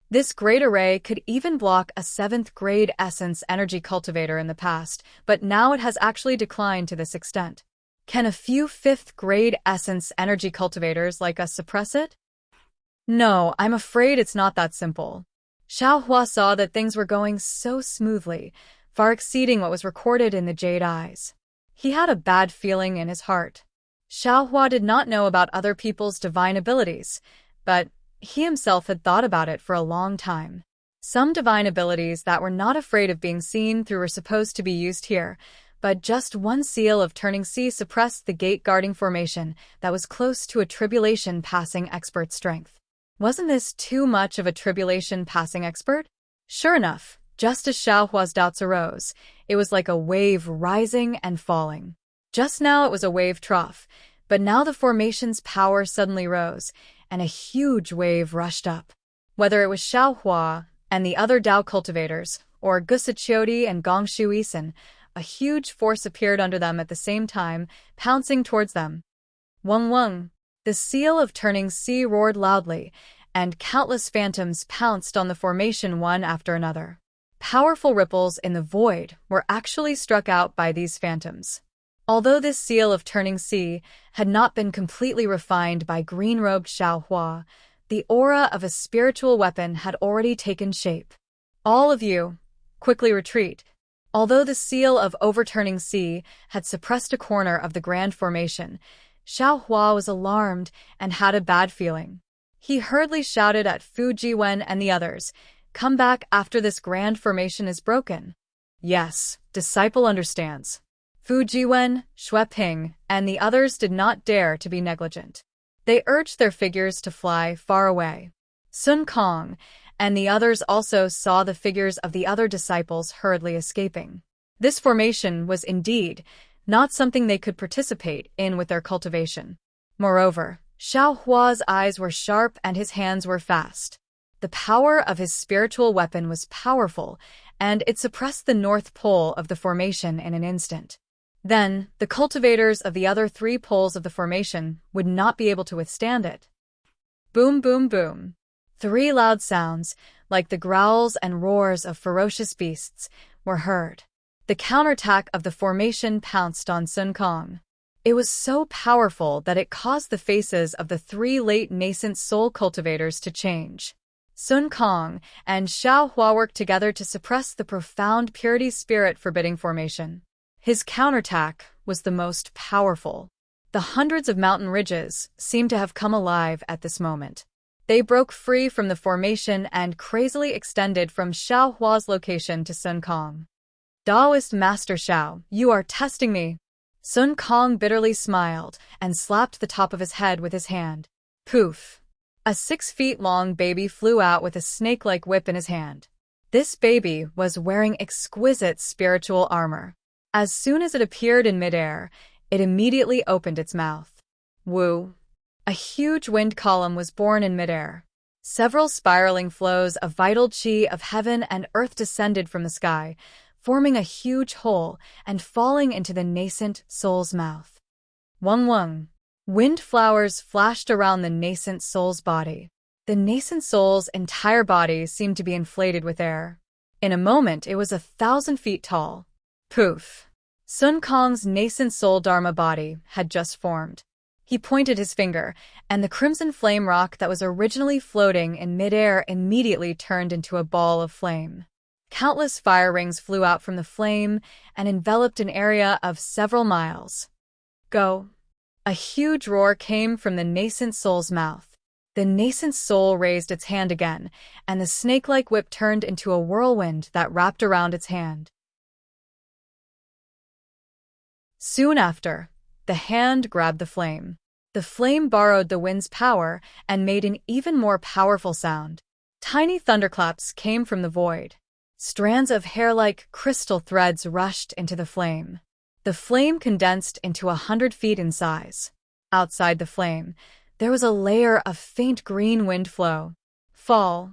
This great array could even block a 7th-grade essence energy cultivator in the past, but now it has actually declined to this extent. Can a few 5th-grade essence energy cultivators like us suppress it? No, I'm afraid it's not that simple. Xiao Hua saw that things were going so smoothly, far exceeding what was recorded in the jade eyes. He had a bad feeling in his heart. Xiao Hua did not know about other people's divine abilities, but he himself had thought about it for a long time. Some divine abilities that were not afraid of being seen through were supposed to be used here, but just one seal of turning sea suppressed the gate-guarding formation that was close to a tribulation-passing expert strength. Wasn't this too much of a tribulation-passing expert? Sure enough, just as Xiao Hua's doubts arose, it was like a wave rising and falling. Just now it was a wave trough, but now the formation's power suddenly rose, and a huge wave rushed up. Whether it was Xiao Hua and the other Dao cultivators, or Gusachiori and Gongshu Isin, a huge force appeared under them at the same time, pouncing towards them. Wung wung! The seal of turning sea roared loudly, and countless phantoms pounced on the formation one after another. Powerful ripples in the void were actually struck out by these phantoms. Although this seal of turning sea had not been completely refined by green-robed Xiao Hua, the aura of a spiritual weapon had already taken shape. All of you, quickly retreat. Although the seal of overturning sea had suppressed a corner of the grand formation, Xiao Hua was alarmed and had a bad feeling. He hurriedly shouted at Fu Jiwen and the others, "Come back after this grand formation is broken." Yes, disciple understands. Fu Jiwen, Xue Ping, and the others did not dare to be negligent. They urged their figures to fly far away. Sun Kong and the others also saw the figures of the other disciples hurriedly escaping. This formation was indeed not something they could participate in with their cultivation. Moreover, Xiao Hua's eyes were sharp and his hands were fast. The power of his spiritual weapon was powerful, and it suppressed the north pole of the formation in an instant. Then, the cultivators of the other 3 poles of the formation would not be able to withstand it. Boom, boom, boom. 3 loud sounds, like the growls and roars of ferocious beasts, were heard. The counterattack of the formation pounced on Sun Kong. It was so powerful that it caused the faces of the three late nascent soul cultivators to change. Sun Kong and Xiao Hua worked together to suppress the profound purity spirit forbidding formation. His counterattack was the most powerful. The hundreds of mountain ridges seemed to have come alive at this moment. They broke free from the formation and crazily extended from Xiao Hua's location to Sun Kong. Taoist Master Xiao, you are testing me. Sun Kong bitterly smiled and slapped the top of his head with his hand. Poof! A 6-feet-long baby flew out with a snake-like whip in his hand. This baby was wearing exquisite spiritual armor. As soon as it appeared in midair, it immediately opened its mouth. Woo! A huge wind column was born in midair. Several spiraling flows of vital qi of heaven and earth descended from the sky, forming a huge hole and falling into the nascent soul's mouth. Wung wung. Wind flowers flashed around the nascent soul's body. The nascent soul's entire body seemed to be inflated with air. In a moment, it was 1,000 feet tall. Poof! Sun Kong's nascent soul Dharma body had just formed. He pointed his finger, and the crimson flame rock that was originally floating in midair immediately turned into a ball of flame. Countless fire rings flew out from the flame and enveloped an area of several miles. Go! A huge roar came from the nascent soul's mouth. The nascent soul raised its hand again, and the snake-like whip turned into a whirlwind that wrapped around its hand. Soon after, the hand grabbed the flame. The flame borrowed the wind's power and made an even more powerful sound. Tiny thunderclaps came from the void. Strands of hair-like crystal threads rushed into the flame. The flame condensed into 100 feet in size. Outside the flame, there was a layer of faint green wind flow. Fall.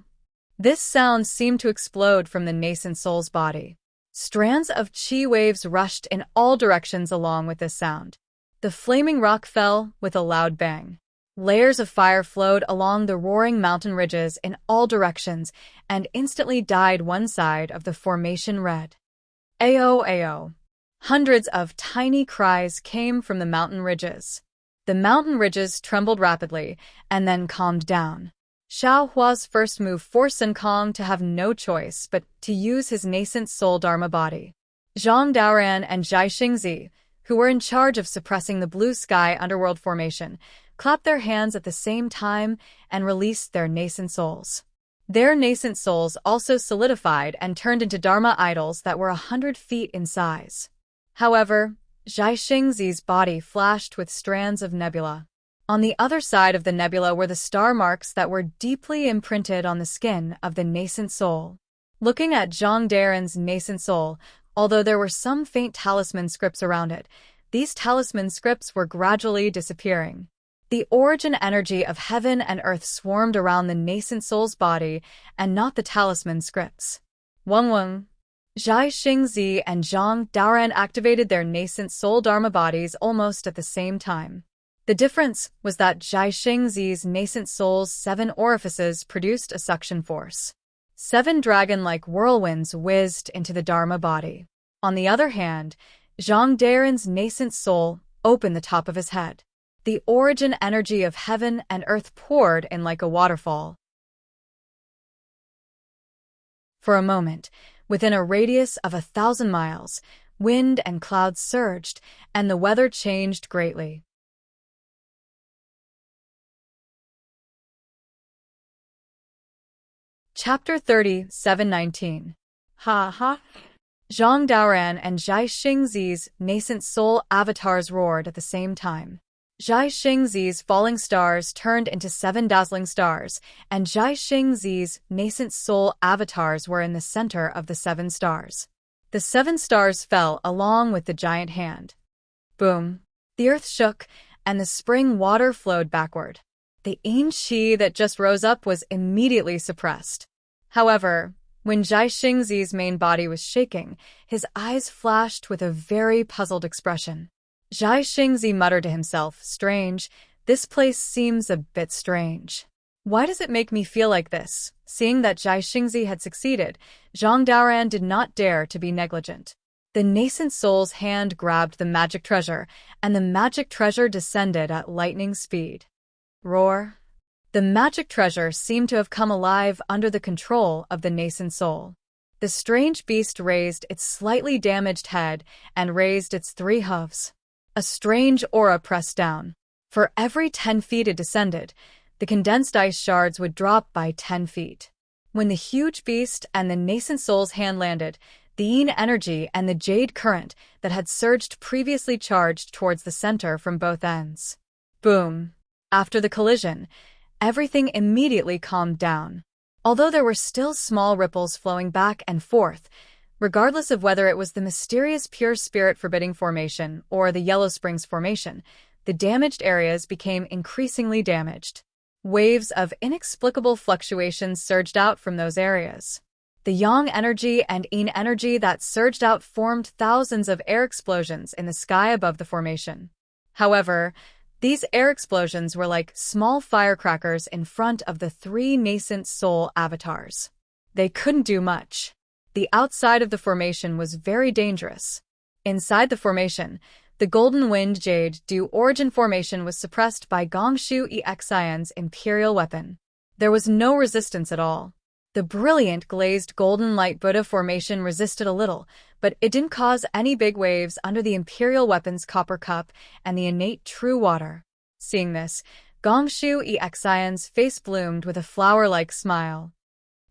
This sound seemed to explode from the nascent soul's body. Strands of chi waves rushed in all directions along with this sound. The flaming rock fell with a loud bang. Layers of fire flowed along the roaring mountain ridges in all directions and instantly dyed one side of the formation red. Ayo, ayo. Hundreds of tiny cries came from the mountain ridges. The mountain ridges trembled rapidly and then calmed down. Xiao Hua's first move forced Sun Kong to have no choice but to use his nascent soul Dharma body. Zhang Daoran and Zhai Xingzi, who were in charge of suppressing the blue sky underworld formation, clapped their hands at the same time and released their nascent souls. Their nascent souls also solidified and turned into Dharma idols that were 100 feet in size. However, Zhai Xingzi's body flashed with strands of nebula. On the other side of the nebula were the star marks that were deeply imprinted on the skin of the nascent soul. Looking at Zhang Daren's nascent soul, although there were some faint talisman scripts around it, these talisman scripts were gradually disappearing. The origin energy of heaven and earth swarmed around the nascent soul's body and not the talisman scripts. Wung wung. Zhai Xingzi and Zhang Daoran activated their nascent soul Dharma bodies almost at the same time. The difference was that Zhai Xingzi's nascent soul's 7 orifices produced a suction force. 7 dragon-like whirlwinds whizzed into the Dharma body. On the other hand, Zhang Daren's nascent soul opened the top of his head. The origin energy of heaven and earth poured in like a waterfall. For a moment, within a radius of 1,000 miles, wind and clouds surged, and the weather changed greatly. Chapter 30:719. Ha ha. Zhang Daoran and Zhai Xingzi's nascent soul avatars roared at the same time. Zhai Xingzi's falling stars turned into 7 dazzling stars, and Zhai Xingzi's nascent soul avatars were in the center of the 7 stars. The 7 stars fell along with the giant hand. Boom! The earth shook, and the spring water flowed backward. The yin qi that just rose up was immediately suppressed. However, when Zhai Xingzi's main body was shaking, his eyes flashed with a very puzzled expression. Zhai Xingzi muttered to himself, "Strange, this place seems a bit strange. Why does it make me feel like this?" Seeing that Zhai Xingzi had succeeded, Zhang Daoran did not dare to be negligent. The nascent soul's hand grabbed the magic treasure, and the magic treasure descended at lightning speed. Roar. The magic treasure seemed to have come alive under the control of the nascent soul. The strange beast raised its slightly damaged head and raised its 3 hooves. A strange aura pressed down. For every 10 feet it descended, the condensed ice shards would drop by 10 feet. When the huge beast and the nascent soul's hand landed, the yin energy and the jade current that had surged previously charged towards the center from both ends. Boom! After the collision, everything immediately calmed down. Although there were still small ripples flowing back and forth, regardless of whether it was the mysterious Pure Spirit Forbidding Formation or the Yellow Springs Formation, the damaged areas became increasingly damaged. Waves of inexplicable fluctuations surged out from those areas. The yang energy and yin energy that surged out formed thousands of air explosions in the sky above the formation. However, these air explosions were like small firecrackers in front of the 3 nascent soul avatars. They couldn't do much. The outside of the formation was very dangerous. Inside the formation, the Golden Wind Jade Dew Origin Formation was suppressed by Gongshu Exion's Imperial Weapon. There was no resistance at all. The brilliant glazed Golden Light Buddha Formation resisted a little, but it didn't cause any big waves under the Imperial Weapon's Copper Cup and the innate True Water. Seeing this, Gongshu Exion's face bloomed with a flower-like smile.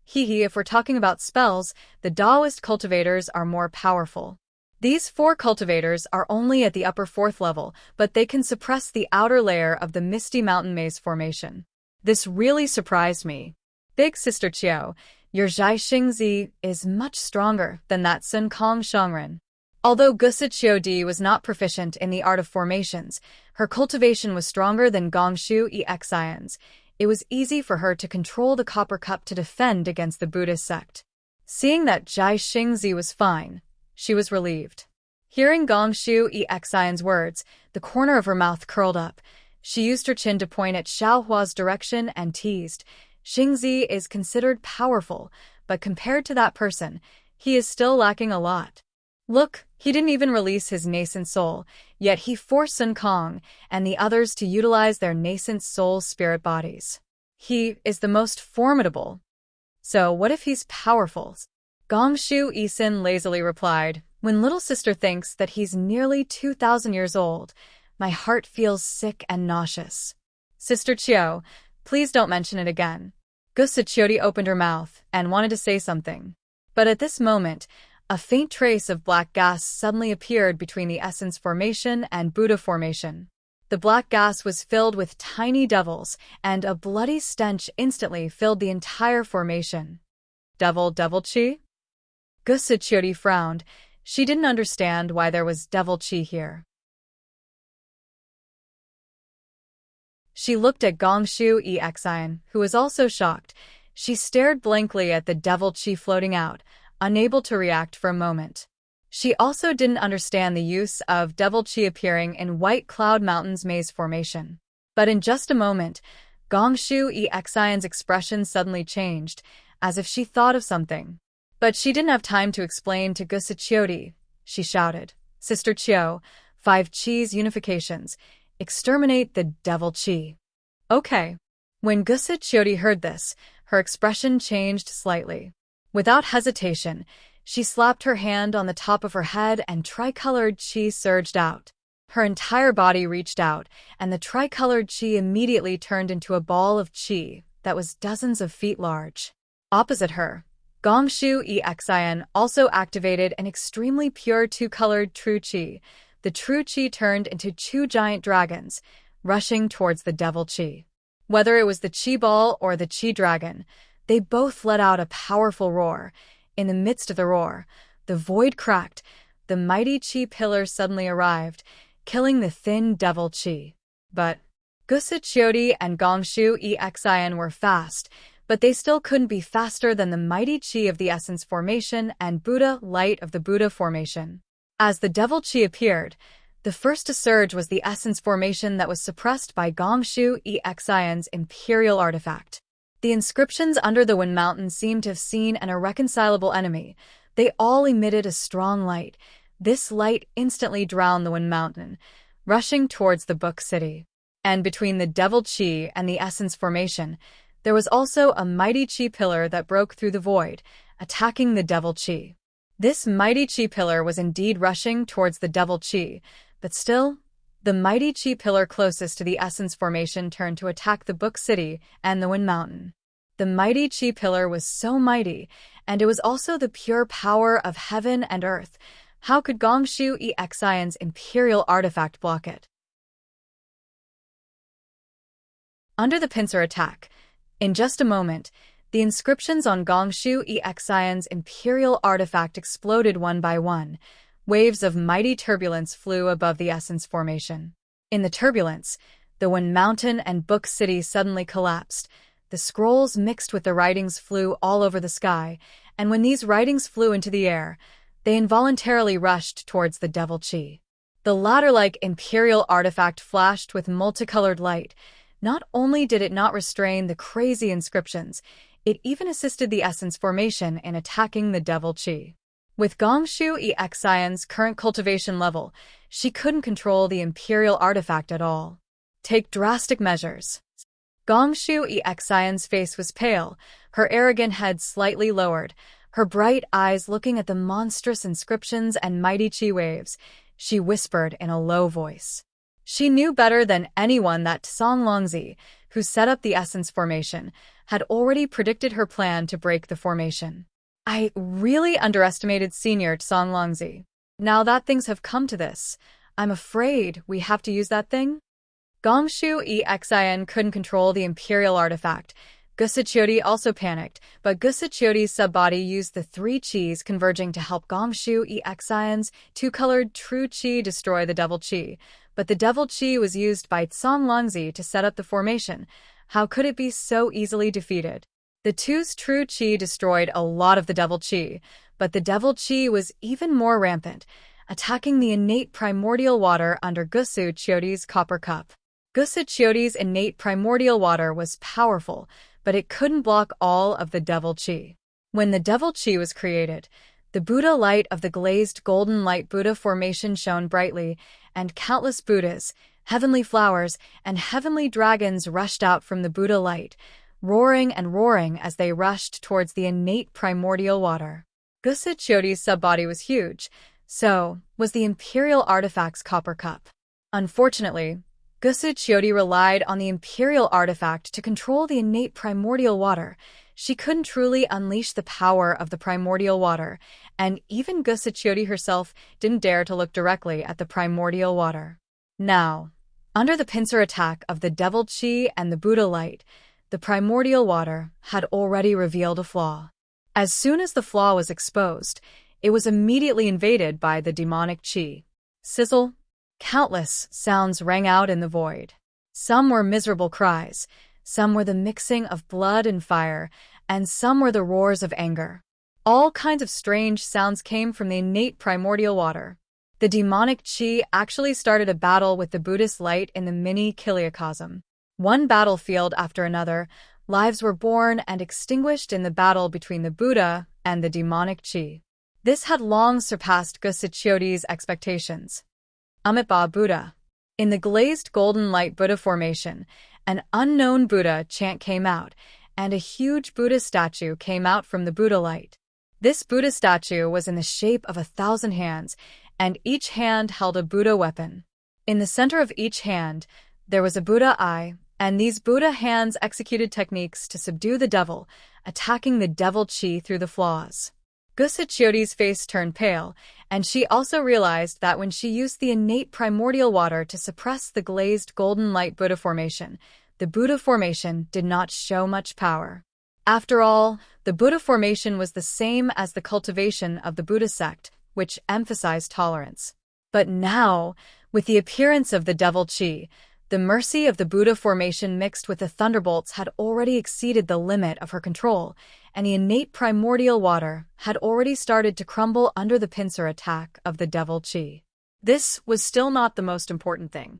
Hee, if we're talking about spells, the Daoist cultivators are more powerful. These 4 cultivators are only at the upper 4th level, but they can suppress the outer layer of the Misty Mountain Maze Formation. This really surprised me. Big Sister Qiao, your Zhai Xingzi is much stronger than that Sun Kong Shangren. Although Gusa Qiao Di was not proficient in the art of formations, her cultivation was stronger than Gongshu Exion's. It was easy for her to control the Copper Cup to defend against the Buddhist sect. Seeing that Zhai Xingzi was fine, she was relieved. Hearing Gongshu Exion's words, the corner of her mouth curled up. She used her chin to point at Xiaohua's direction and teased, Xingzi is considered powerful, but compared to that person, he is still lacking a lot. Look, he didn't even release his nascent soul, yet he forced Sun Kong and the others to utilize their nascent soul spirit bodies. He is the most formidable. So what if he's powerful? Gongshu Isin lazily replied, when little sister thinks that he's nearly 2,000 years old, my heart feels sick and nauseous. Sister Qiao, please don't mention it again. Gusa Qiao opened her mouth and wanted to say something. But at this moment, a faint trace of black gas suddenly appeared between the Essence Formation and Buddha Formation. The black gas was filled with tiny devils, and a bloody stench instantly filled the entire formation. Devil Chi? Gusa Qiao frowned. She didn't understand why there was devil chi here. She looked at Gongshu Exion, who was also shocked. She stared blankly at the devil chi floating out, unable to react for a moment. She also didn't understand the use of devil chi appearing in White Cloud Mountain's maze formation. But in just a moment, Gongshu Exion's expression suddenly changed, as if she thought of something. But she didn't have time to explain to Gusa Qiao. She shouted, Sister Qiao, 5 Chi's unifications. Exterminate the devil chi. Okay. When Gusa Qiao heard this, her expression changed slightly. Without hesitation, she slapped her hand on the top of her head and tricolored chi surged out. Her entire body reached out, and the tricolored chi immediately turned into a ball of chi that was dozens of feet large. Opposite her, Gongshu Exion also activated an extremely pure 2-colored true chi. The true chi turned into 2 giant dragons, rushing towards the devil chi. Whether it was the chi ball or the chi dragon, they both let out a powerful roar. In the midst of the roar, the void cracked. The mighty chi pillar suddenly arrived, killing the thin devil chi. But Gusa Qiao and Gongshu Exion were fast, but they still couldn't be faster than the mighty chi of the Essence Formation and Buddha Light of the Buddha Formation. As the devil chi appeared, the first to surge was the Essence Formation that was suppressed by Gongshu Exion's Imperial Artifact. The inscriptions under the Wind Mountain seemed to have seen an irreconcilable enemy. They all emitted a strong light. This light instantly drowned the Wind Mountain, rushing towards the Book City. And between the Devil Chi and the Essence Formation, there was also a mighty Chi pillar that broke through the void, attacking the Devil Chi. This mighty Chi pillar was indeed rushing towards the Devil Chi, but still, the mighty Chi pillar closest to the Essence Formation turned to attack the Book City and the Wind Mountain. The mighty Chi pillar was so mighty, and it was also the pure power of heaven and earth. How could Gongshu Exion's imperial artifact block it? Under the pincer attack, in just a moment, the inscriptions on Gongshu Exion's imperial artifact exploded one by one. Waves of mighty turbulence flew above the Essence Formation. In the turbulence, the Wind Mountain and Book City suddenly collapsed. The scrolls mixed with the writings flew all over the sky, and when these writings flew into the air, they involuntarily rushed towards the Devil Chi. The ladder-like imperial artifact flashed with multicolored light. Not only did it not restrain the crazy inscriptions, it even assisted the Essence Formation in attacking the Devil Chi. With Gongshu Exion's current cultivation level, she couldn't control the imperial artifact at all. Take drastic measures. Gongshu Exion's face was pale, her arrogant head slightly lowered, her bright eyes looking at the monstrous inscriptions and mighty Chi waves. She whispered in a low voice. She knew better than anyone that Tsang Longzi, who set up the Essence Formation, had already predicted her plan to break the formation. I really underestimated Senior Tsang Longzi. Now that things have come to this, I'm afraid we have to use that thing? Gongshu Exion couldn't control the imperial artifact. Gusachioti also panicked, but Gusachioti's sub-body used the three Chis converging to help Gongshu Exion's two-colored true Chi destroy the Devil Chi. But the Devil Chi was used by Tsang Longzi to set up the formation. How could it be so easily defeated? The two's true Chi destroyed a lot of the Devil Chi, but the Devil Chi was even more rampant, attacking the innate primordial water under Gusachioti's copper cup. Gusachioti's innate primordial water was powerful, but it couldn't block all of the Devil Chi. When the Devil Chi was created, the Buddha light of the glazed golden light Buddha formation shone brightly, and countless Buddhas, heavenly flowers, and heavenly dragons rushed out from the Buddha light, roaring and roaring as they rushed towards the innate primordial water. Gusachioti's sub-body was huge, so was the imperial artifact's copper cup. Unfortunately, Gusachioti relied on the imperial artifact to control the innate primordial water. She couldn't truly unleash the power of the primordial water, and even Gusachioti herself didn't dare to look directly at the primordial water. Now, under the pincer attack of the Devil Chi and the Buddha light, the primordial water had already revealed a flaw. As soon as the flaw was exposed, it was immediately invaded by the demonic Chi. Sizzle! Countless sounds rang out in the void. Some were miserable cries, some were the mixing of blood and fire, and some were the roars of anger. All kinds of strange sounds came from the innate primordial water. The demonic Chi actually started a battle with the Buddhist light in the mini Kiliacosm. One battlefield after another, lives were born and extinguished in the battle between the Buddha and the demonic Chi. This had long surpassed Gusachioti's expectations. Amitabha Buddha. In the glazed golden light Buddha formation, an unknown Buddha chant came out, and a huge Buddha statue came out from the Buddha light. This Buddha statue was in the shape of 1,000 hands, and each hand held a Buddha weapon. In the center of each hand, there was a Buddha eye, and these Buddha hands executed techniques to subdue the devil, attacking the Devil Chi through the flaws. Gusachioti's face turned pale, and she also realized that when she used the innate primordial water to suppress the glazed golden light Buddha formation, the Buddha formation did not show much power. After all, the Buddha formation was the same as the cultivation of the Buddha sect, which emphasized tolerance. But now, with the appearance of the Devil Chi, the mercy of the Buddha formation mixed with the thunderbolts had already exceeded the limit of her control, and the innate primordial water had already started to crumble under the pincer attack of the Devil Chi. This was still not the most important thing.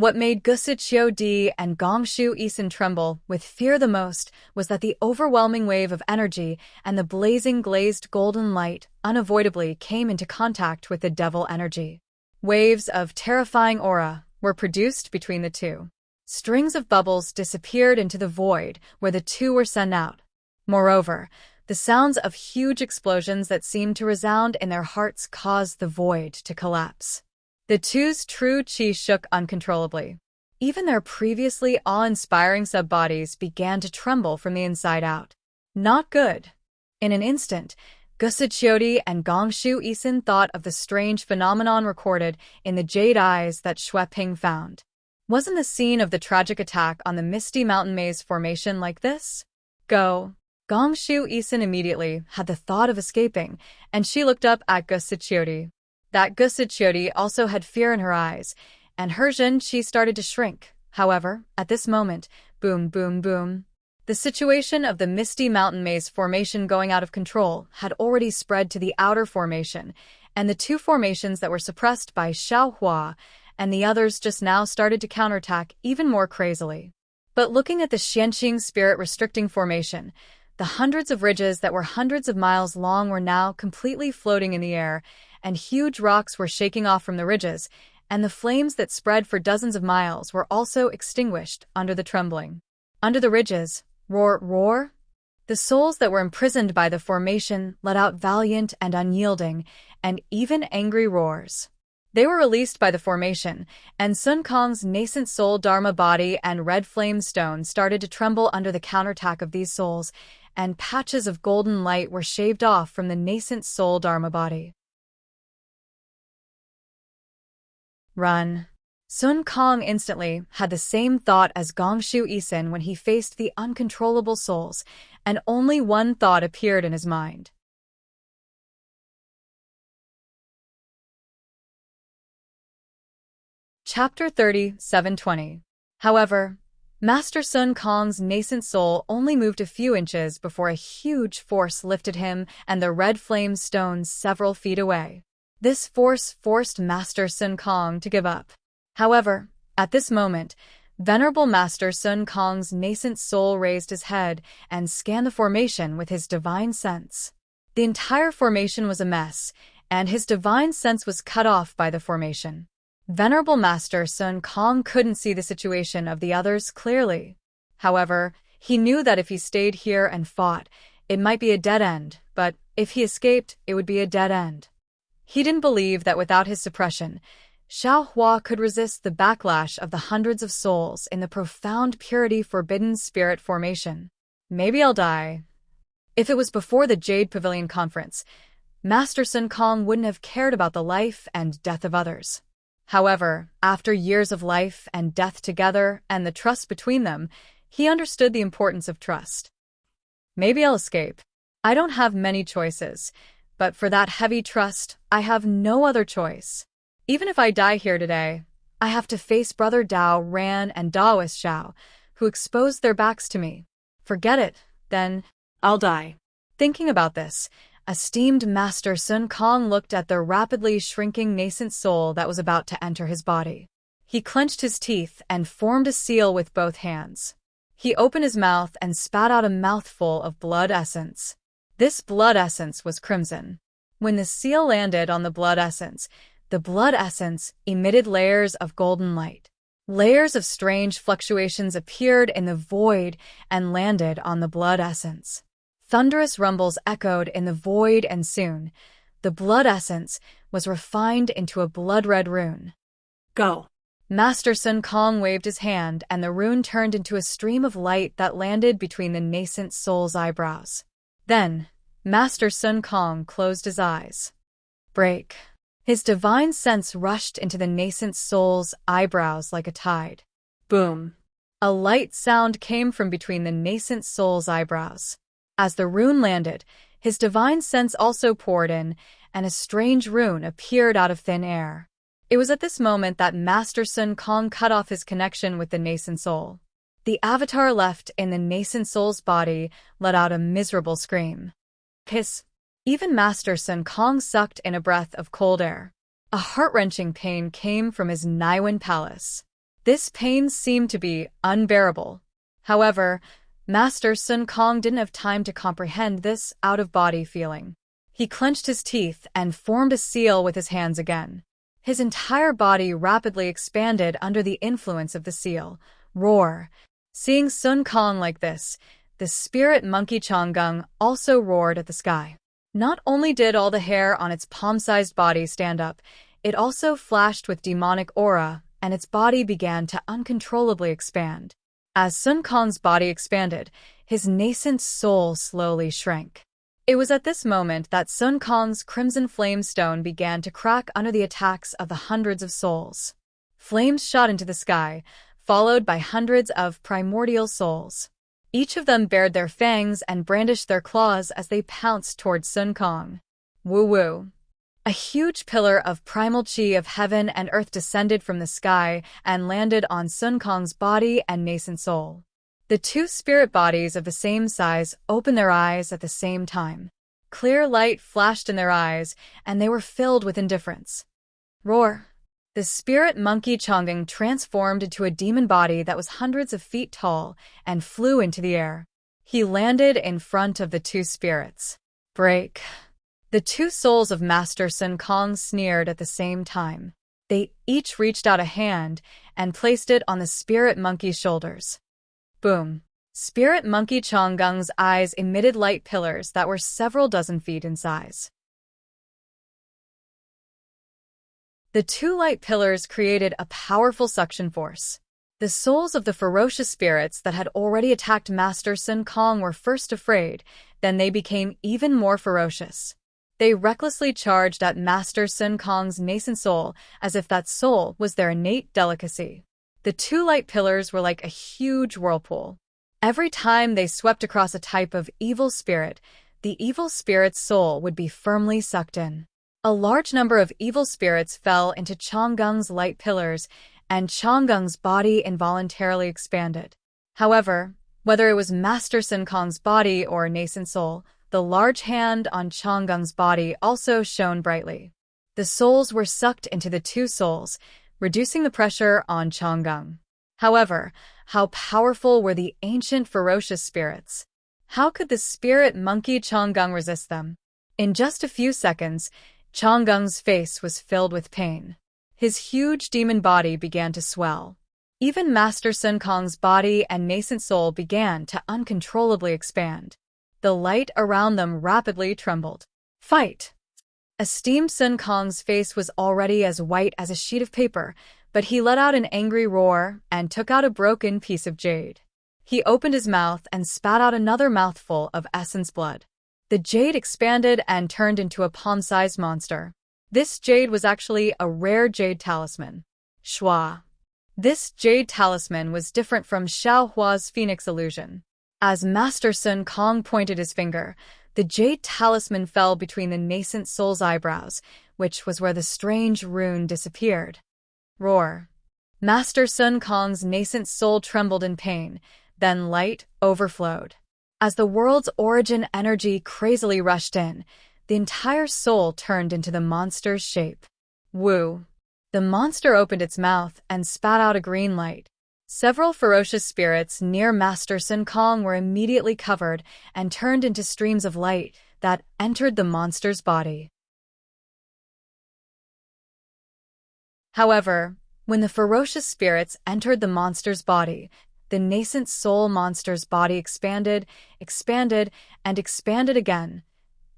What made Gusichio Di and Gongshu Isin tremble with fear the most was that the overwhelming wave of energy and the blazing glazed golden light unavoidably came into contact with the devil energy. Waves of terrifying aura were produced between the two. Strings of bubbles disappeared into the void where the two were sent out. Moreover, the sounds of huge explosions that seemed to resound in their hearts caused the void to collapse. The two's true chi shook uncontrollably. Even their previously awe-inspiring sub-bodies began to tremble from the inside out. Not good. In an instant, Gusichiodi and Gongshu Isin thought of the strange phenomenon recorded in the jade eyes that Xueping found. Wasn't the scene of the tragic attack on the Misty Mountain Maze formation like this? Go. Gongshu Isin immediately had the thought of escaping, and she looked up at Gusichiodi. That Gusichiodi also had fear in her eyes, and her Zhen-chi started to shrink. However, at this moment, boom, boom, boom. The situation of the Misty Mountain Maze formation going out of control had already spread to the outer formation, and the two formations that were suppressed by Xiaohua and the others just now started to counterattack even more crazily. But looking at the Xianqing spirit-restricting formation, the hundreds of ridges that were hundreds of miles long were now completely floating in the air, and huge rocks were shaking off from the ridges, and the flames that spread for dozens of miles were also extinguished under the trembling. Under the ridges, roar, roar. The souls that were imprisoned by the formation let out valiant and unyielding, and even angry roars. They were released by the formation, and Sun Kong's nascent soul Dharma body and red flame stone started to tremble under the counterattack of these souls, and patches of golden light were shaved off from the nascent soul Dharma body. Run. Sun Kong instantly had the same thought as Gongshu Isin when he faced the uncontrollable souls, and only one thought appeared in his mind. Chapter 37:20. However, Master Sun Kong's nascent soul only moved a few inches before a huge force lifted him and the red flame stones several feet away. This force forced Master Sun Kong to give up. However, at this moment, Venerable Master Sun Kong's nascent soul raised his head and scanned the formation with his divine sense. The entire formation was a mess, and his divine sense was cut off by the formation. Venerable Master Sun Kong couldn't see the situation of the others clearly. However, he knew that if he stayed here and fought, it might be a dead end, but if he escaped, it would be a dead end. He didn't believe that without his suppression, Xiaohua could resist the backlash of the hundreds of souls in the profound purity forbidden spirit formation. Maybe I'll die. If it was before the Jade Pavilion conference, Master Sun Kong wouldn't have cared about the life and death of others. However, after years of life and death together and the trust between them, he understood the importance of trust. Maybe I'll escape. I don't have many choices, but for that heavy trust, I have no other choice. Even if I die here today, I have to face Brother Dao Ran and Daoist Xiao, who exposed their backs to me. Forget it, then I'll die. Thinking about this, esteemed Master Sun Kong looked at the rapidly shrinking nascent soul that was about to enter his body. He clenched his teeth and formed a seal with both hands. He opened his mouth and spat out a mouthful of blood essence. This blood essence was crimson. When the seal landed on the blood essence emitted layers of golden light. Layers of strange fluctuations appeared in the void and landed on the blood essence. Thunderous rumbles echoed in the void, and soon, the blood essence was refined into a blood-red rune. Go. Master Sun Kong waved his hand, and the rune turned into a stream of light that landed between the nascent soul's eyebrows. Then, Master Sun Kong closed his eyes. Break. His divine sense rushed into the nascent soul's eyebrows like a tide. Boom. A light sound came from between the nascent soul's eyebrows. As the rune landed, his divine sense also poured in, and a strange rune appeared out of thin air. It was at this moment that Master Sun Kong cut off his connection with the nascent soul. The avatar left in the nascent soul's body let out a miserable scream. Hiss. Even Master Sun Kong sucked in a breath of cold air. A heart-wrenching pain came from his Naiwan palace. This pain seemed to be unbearable. However, Master Sun Kong didn't have time to comprehend this out-of-body feeling. He clenched his teeth and formed a seal with his hands again. His entire body rapidly expanded under the influence of the seal. Roar! Seeing Sun Kong like this, the spirit monkey Changgung also roared at the sky. Not only did all the hair on its palm-sized body stand up, it also flashed with demonic aura, and its body began to uncontrollably expand. As Sun Kong's body expanded, his nascent soul slowly shrank. It was at this moment that Sun Kong's crimson flame stone began to crack under the attacks of the hundreds of souls. Flames shot into the sky, followed by hundreds of primordial souls. Each of them bared their fangs and brandished their claws as they pounced towards Sun Kong. Woo-woo! A huge pillar of primal chi of heaven and earth descended from the sky and landed on Sun Kong's body and nascent soul. The two spirit bodies of the same size opened their eyes at the same time. Clear light flashed in their eyes, and they were filled with indifference. Roar! The spirit monkey Changgung transformed into a demon body that was hundreds of feet tall and flew into the air. He landed in front of the two spirits. Break! The two souls of Master Sun Kong sneered at the same time. They each reached out a hand and placed it on the spirit monkey's shoulders. Boom! Spirit monkey Changgung's eyes emitted light pillars that were several dozen feet in size. The two light pillars created a powerful suction force. The souls of the ferocious spirits that had already attacked Master Sun Kong were first afraid, then they became even more ferocious. They recklessly charged at Master Sun Kong's nascent soul as if that soul was their innate delicacy. The two light pillars were like a huge whirlpool. Every time they swept across a type of evil spirit, the evil spirit's soul would be firmly sucked in. A large number of evil spirits fell into Changgung's light pillars, and Changgung's body involuntarily expanded. However, whether it was Master Sun Kong's body or nascent soul, the large hand on Changgung's body also shone brightly. The souls were sucked into the two souls, reducing the pressure on Changgung. However, how powerful were the ancient ferocious spirits? How could the spirit monkey Changgung resist them? In just a few seconds, Changgung's face was filled with pain. His huge demon body began to swell. Even Master Sun Kong's body and nascent soul began to uncontrollably expand. The light around them rapidly trembled. Fight! Esteemed Sun Kong's face was already as white as a sheet of paper, but he let out an angry roar and took out a broken piece of jade. He opened his mouth and spat out another mouthful of essence blood. The jade expanded and turned into a palm-sized monster. This jade was actually a rare jade talisman. Shua. This jade talisman was different from Xiao Hua's phoenix illusion. As Master Sun Kong pointed his finger, the jade talisman fell between the nascent soul's eyebrows, which was where the strange rune disappeared. Roar. Master Sun Kong's nascent soul trembled in pain, then light overflowed. As the world's origin energy crazily rushed in, the entire soul turned into the monster's shape. Woo! The monster opened its mouth and spat out a green light. Several ferocious spirits near Master Sun Kong were immediately covered and turned into streams of light that entered the monster's body. However, when the ferocious spirits entered the monster's body, the nascent soul monster's body expanded, and expanded again.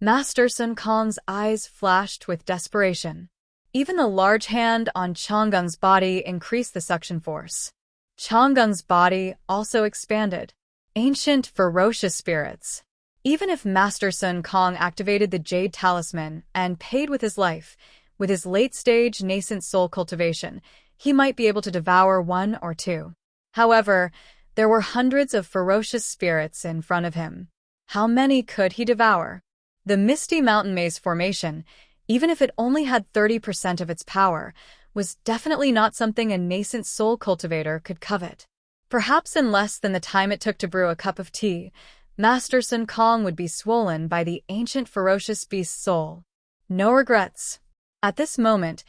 Master Sun Kong's eyes flashed with desperation. Even the large hand on Changgung's body increased the suction force. Changgung's body also expanded. Ancient, ferocious spirits. Even if Master Sun Kong activated the Jade Talisman and paid with his life, with his late-stage nascent soul cultivation, he might be able to devour one or two. However, there were hundreds of ferocious spirits in front of him. How many could he devour? The Misty Mountain Maze formation, even if it only had 30% of its power, was definitely not something a nascent soul cultivator could covet. Perhaps in less than the time it took to brew a cup of tea, Master Sun Kong would be swollen by the ancient ferocious beast's soul. No regrets. At this moment,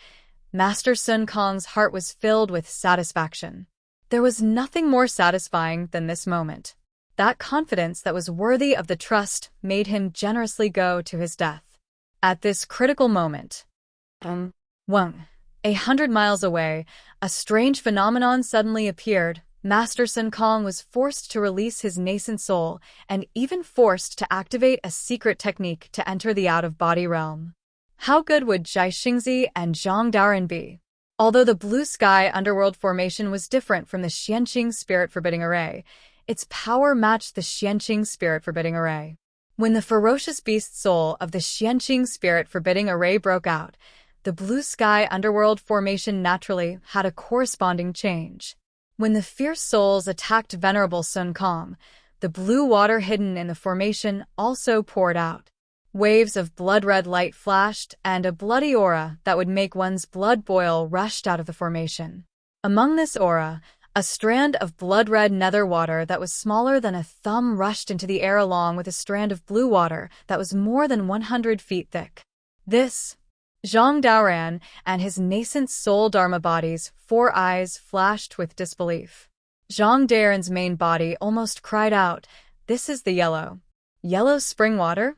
Master Sun Kong's heart was filled with satisfaction. There was nothing more satisfying than this moment. That confidence that was worthy of the trust made him generously go to his death. At this critical moment, 100 miles away, a strange phenomenon suddenly appeared. Master Sun Kong was forced to release his nascent soul and even forced to activate a secret technique to enter the out-of-body realm. How good would Zhai Xingzi and Zhang Daoren be? Although the blue sky underworld formation was different from the Xianqing spirit forbidding array, its power matched the Xianqing spirit forbidding array. When the ferocious beast soul of the Xianqing spirit forbidding array broke out, the blue sky underworld formation naturally had a corresponding change. When the fierce souls attacked Venerable Sun Kong, the blue water hidden in the formation also poured out. Waves of blood-red light flashed, and a bloody aura that would make one's blood boil rushed out of the formation. Among this aura, a strand of blood-red nether water that was smaller than a thumb rushed into the air along with a strand of blue water that was more than 100 feet thick. This, Zhang Daoran and his nascent soul Dharma body's 4 eyes flashed with disbelief. Zhang Daoran's main body almost cried out, "This is the yellow spring water?"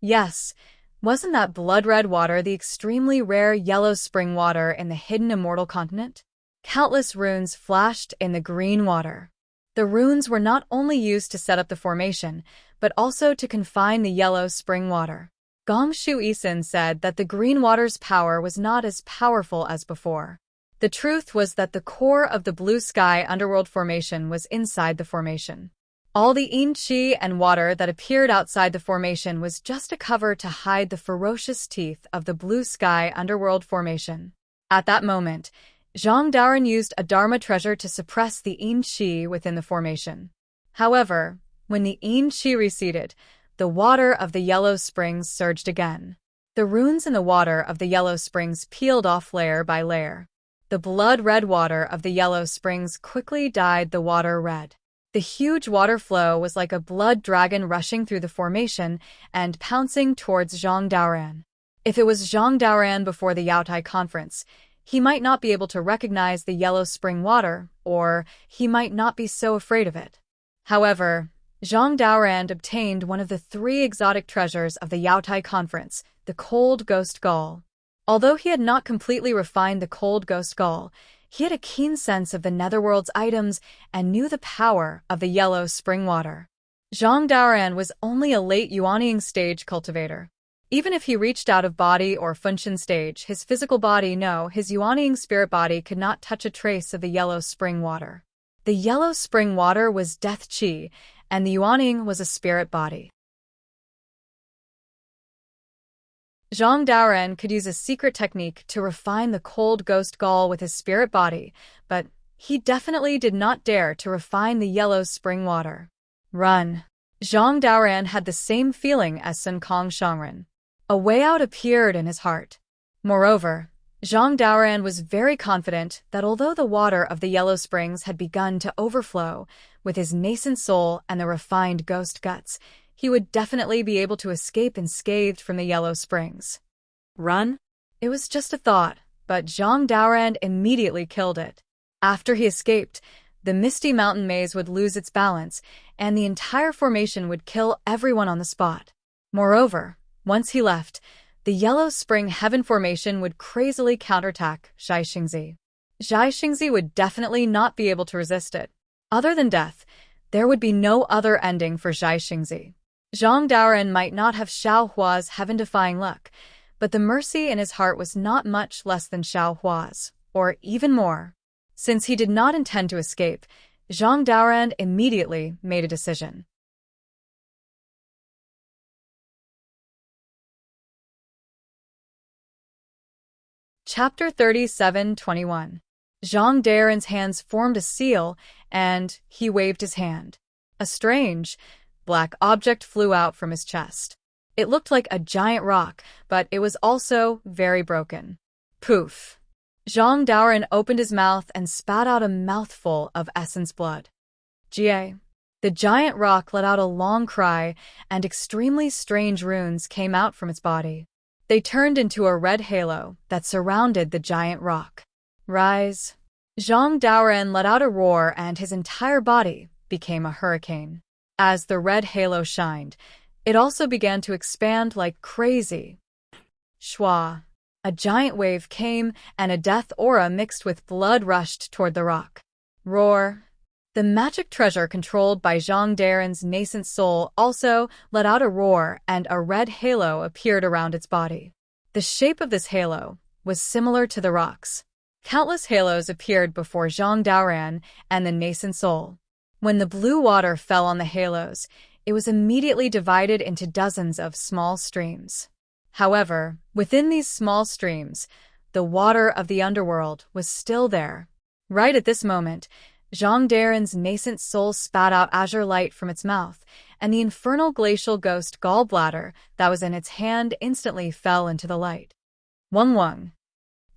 Yes, wasn't that blood-red water the extremely rare yellow spring water in the hidden immortal continent? Countless runes flashed in the green water. The runes were not only used to set up the formation, but also to confine the yellow spring water. Gong Shu Isin said that the green water's power was not as powerful as before. The truth was that the core of the blue sky underworld formation was inside the formation. All the yin qi and water that appeared outside the formation was just a cover to hide the ferocious teeth of the blue sky underworld formation. At that moment, Zhang Daoran used a Dharma treasure to suppress the yin qi within the formation. However, when the yin qi receded, the water of the yellow springs surged again. The runes in the water of the yellow springs peeled off layer by layer. The blood-red water of the yellow springs quickly dyed the water red. The huge water flow was like a blood dragon rushing through the formation and pouncing towards Zhang Daoran. If it was Zhang Daoran before the Yaotai conference, he might not be able to recognize the yellow spring water, or he might not be so afraid of it. However, Zhang Daoran obtained one of the 3 exotic treasures of the Yaotai conference, the cold ghost gall. Although he had not completely refined the cold ghost gall, he had a keen sense of the netherworld's items and knew the power of the yellow spring water. Zhang Daoran was only a late Yuanying stage cultivator. Even if he reached out of body or Funshan stage, his physical body, his Yuanying spirit body could not touch a trace of the yellow spring water. The yellow spring water was death qi, and the Yuanying was a spirit body. Zhang Daoran could use a secret technique to refine the cold ghost gall with his spirit body, but he definitely did not dare to refine the yellow spring water. Run. Zhang Daoran had the same feeling as Sun Kong Shangren. A way out appeared in his heart. Moreover, Zhang Daoran was very confident that although the water of the yellow springs had begun to overflow, with his nascent soul and the refined ghost guts, he would definitely be able to escape unscathed from the yellow springs. Run? It was just a thought, but Zhang Daoran immediately killed it. After he escaped, the misty mountain maze would lose its balance, and the entire formation would kill everyone on the spot. Moreover, once he left, the yellow spring heaven formation would crazily counterattack Zhai Xingzi. Zhai Xingzi would definitely not be able to resist it. Other than death, there would be no other ending for Zhai Xingzi. Zhang Daoran might not have Xiao Hua's heaven-defying luck, but the mercy in his heart was not much less than Xiao Hua's, or even more. Since he did not intend to escape, Zhang Daoran immediately made a decision. Chapter 37:21. Zhang Daoran's hands formed a seal, and he waved his hand. A strange, black object flew out from his chest. It looked like a giant rock, but it was also very broken. Poof! Zhang Daoran opened his mouth and spat out a mouthful of essence blood. Jie. The giant rock let out a long cry, and extremely strange runes came out from its body. They turned into a red halo that surrounded the giant rock. Rise. Zhang Daoren let out a roar and his entire body became a hurricane. As the red halo shined, it also began to expand like crazy. Shwa. A giant wave came and a death aura mixed with blood rushed toward the rock. Roar. The magic treasure controlled by Zhang Daren's nascent soul also let out a roar and a red halo appeared around its body. The shape of this halo was similar to the rock's. Countless halos appeared before Zhang Daoren and the nascent soul. When the blue water fell on the halos, it was immediately divided into dozens of small streams. However, within these small streams, the water of the underworld was still there. Right at this moment, Zhang Daren's nascent soul spat out azure light from its mouth, and the infernal glacial ghost gallbladder that was in its hand instantly fell into the light. Wung wung.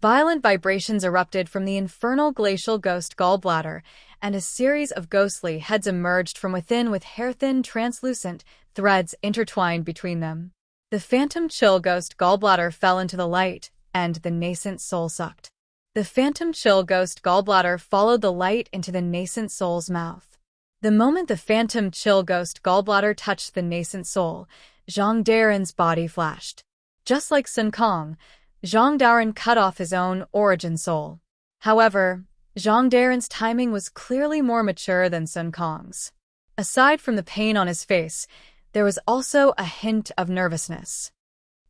Violent vibrations erupted from the infernal glacial ghost gallbladder, and a series of ghostly heads emerged from within with hair-thin translucent threads intertwined between them. The phantom chill ghost gallbladder fell into the light, and the nascent soul sucked. The phantom chill ghost gallbladder followed the light into the nascent soul's mouth. The moment the phantom chill ghost gallbladder touched the nascent soul, Zhang Daren's body flashed. Just like Sun Kong, Zhang Daren cut off his own origin soul. However, Zhang Daren's timing was clearly more mature than Sun Kong's. Aside from the pain on his face, there was also a hint of nervousness.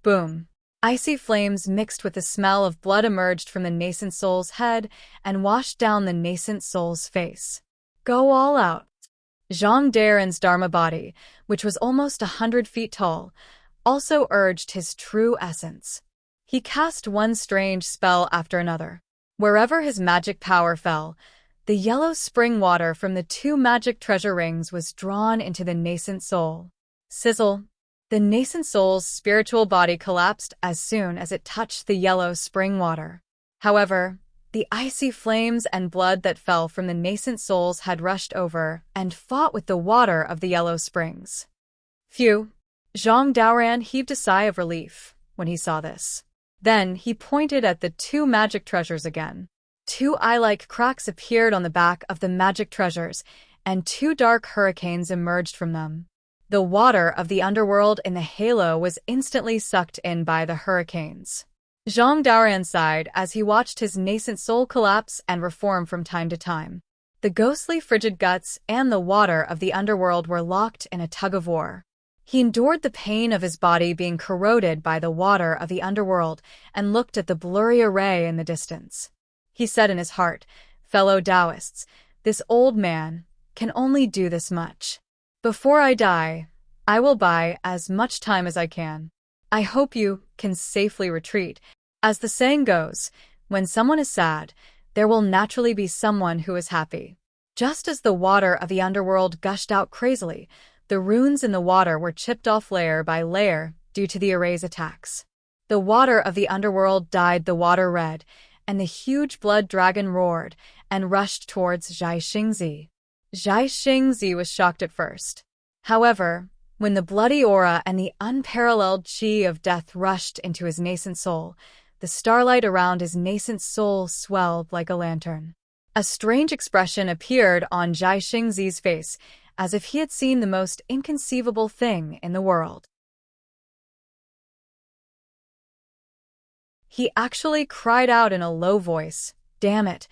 Boom. Icy flames mixed with the smell of blood emerged from the nascent soul's head and washed down the nascent soul's face. Go all out. Zhang Daren's Dharma body, which was almost 100 feet tall, also urged his true essence. He cast one strange spell after another. Wherever his magic power fell, the yellow spring water from the 2 magic treasure rings was drawn into the nascent soul. Sizzle. The nascent soul's spiritual body collapsed as soon as it touched the yellow spring water. However, the icy flames and blood that fell from the nascent souls had rushed over and fought with the water of the yellow springs. Phew! Zhang Daoren heaved a sigh of relief when he saw this. Then he pointed at the 2 magic treasures again. 2 eye-like cracks appeared on the back of the magic treasures, and 2 dark hurricanes emerged from them. The water of the underworld in the halo was instantly sucked in by the hurricanes. Zhang Daoren sighed as he watched his nascent soul collapse and reform from time to time. The ghostly frigid guts and the water of the underworld were locked in a tug-of-war. He endured the pain of his body being corroded by the water of the underworld and looked at the blurry array in the distance. He said in his heart, "Fellow Taoists, this old man can only do this much. Before I die, I will buy as much time as I can. I hope you can safely retreat. As the saying goes, when someone is sad, there will naturally be someone who is happy." Just as the water of the underworld gushed out crazily, the runes in the water were chipped off layer by layer due to the array's attacks. The water of the underworld dyed the water red, and the huge blood dragon roared and rushed towards Zhai Xingzi. Zhai Xingzi was shocked at first. However, when the bloody aura and the unparalleled qi of death rushed into his nascent soul, the starlight around his nascent soul swelled like a lantern. A strange expression appeared on Zhai Xingzi's face, as if he had seen the most inconceivable thing in the world. He actually cried out in a low voice, "Damn it!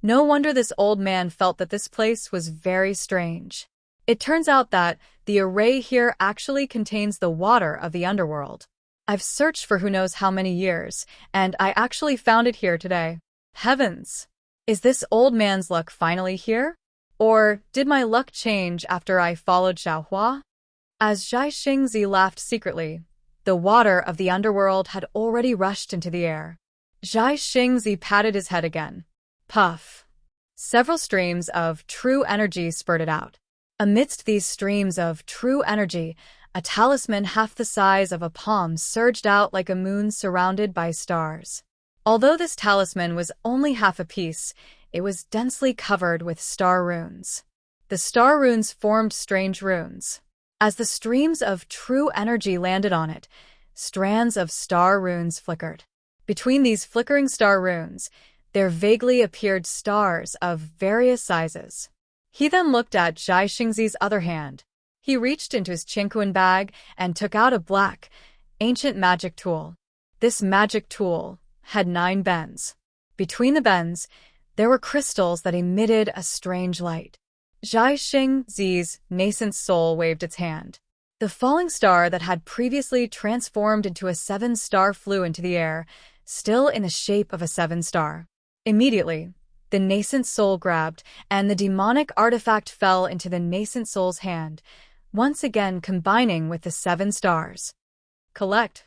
No wonder this old man felt that this place was very strange." It turns out that the array here actually contains the water of the underworld. I've searched for who knows how many years, and I actually found it here today. Heavens! Is this old man's luck finally here? Or did my luck change after I followed Xiaohua? As Zhai Xingzi laughed secretly, the water of the underworld had already rushed into the air. Zhai Xingzi patted his head again. Puff. Several streams of true energy spurted out. Amidst these streams of true energy, a talisman half the size of a palm surged out like a moon surrounded by stars. Although this talisman was only half a piece, it was densely covered with star runes. The star runes formed strange runes. As the streams of true energy landed on it, strands of star runes flickered. Between these flickering star runes, there vaguely appeared stars of various sizes. He then looked at Zhai Xingzi's other hand. He reached into his Qingquan bag and took out a black, ancient magic tool. This magic tool had 9 bends. Between the bends, there were crystals that emitted a strange light. Zhai Xingzi's nascent soul waved its hand. The falling star that had previously transformed into a 7-star flew into the air, still in the shape of a 7-star. Immediately, the nascent soul grabbed, and the demonic artifact fell into the nascent soul's hand, once again combining with the 7 stars. Collect.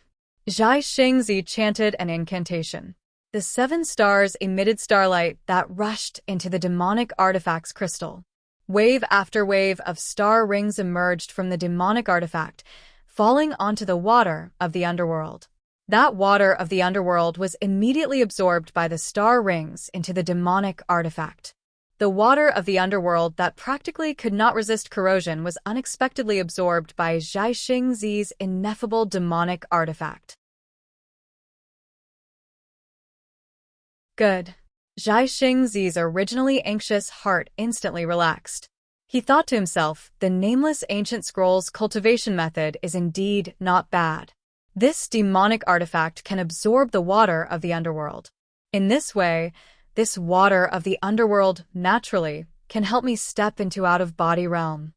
Zhai Xingzi chanted an incantation. The 7 stars emitted starlight that rushed into the demonic artifact's crystal. Wave after wave of star rings emerged from the demonic artifact, falling onto the water of the underworld. That water of the underworld was immediately absorbed by the star rings into the demonic artifact. The water of the underworld that practically could not resist corrosion was unexpectedly absorbed by Zhai Xingzi's ineffable demonic artifact. Good. Zhai Xingzi's originally anxious heart instantly relaxed. He thought to himself, the nameless ancient scroll's cultivation method is indeed not bad. This demonic artifact can absorb the water of the underworld. In this way, this water of the underworld naturally can help me step into out-of-body realm.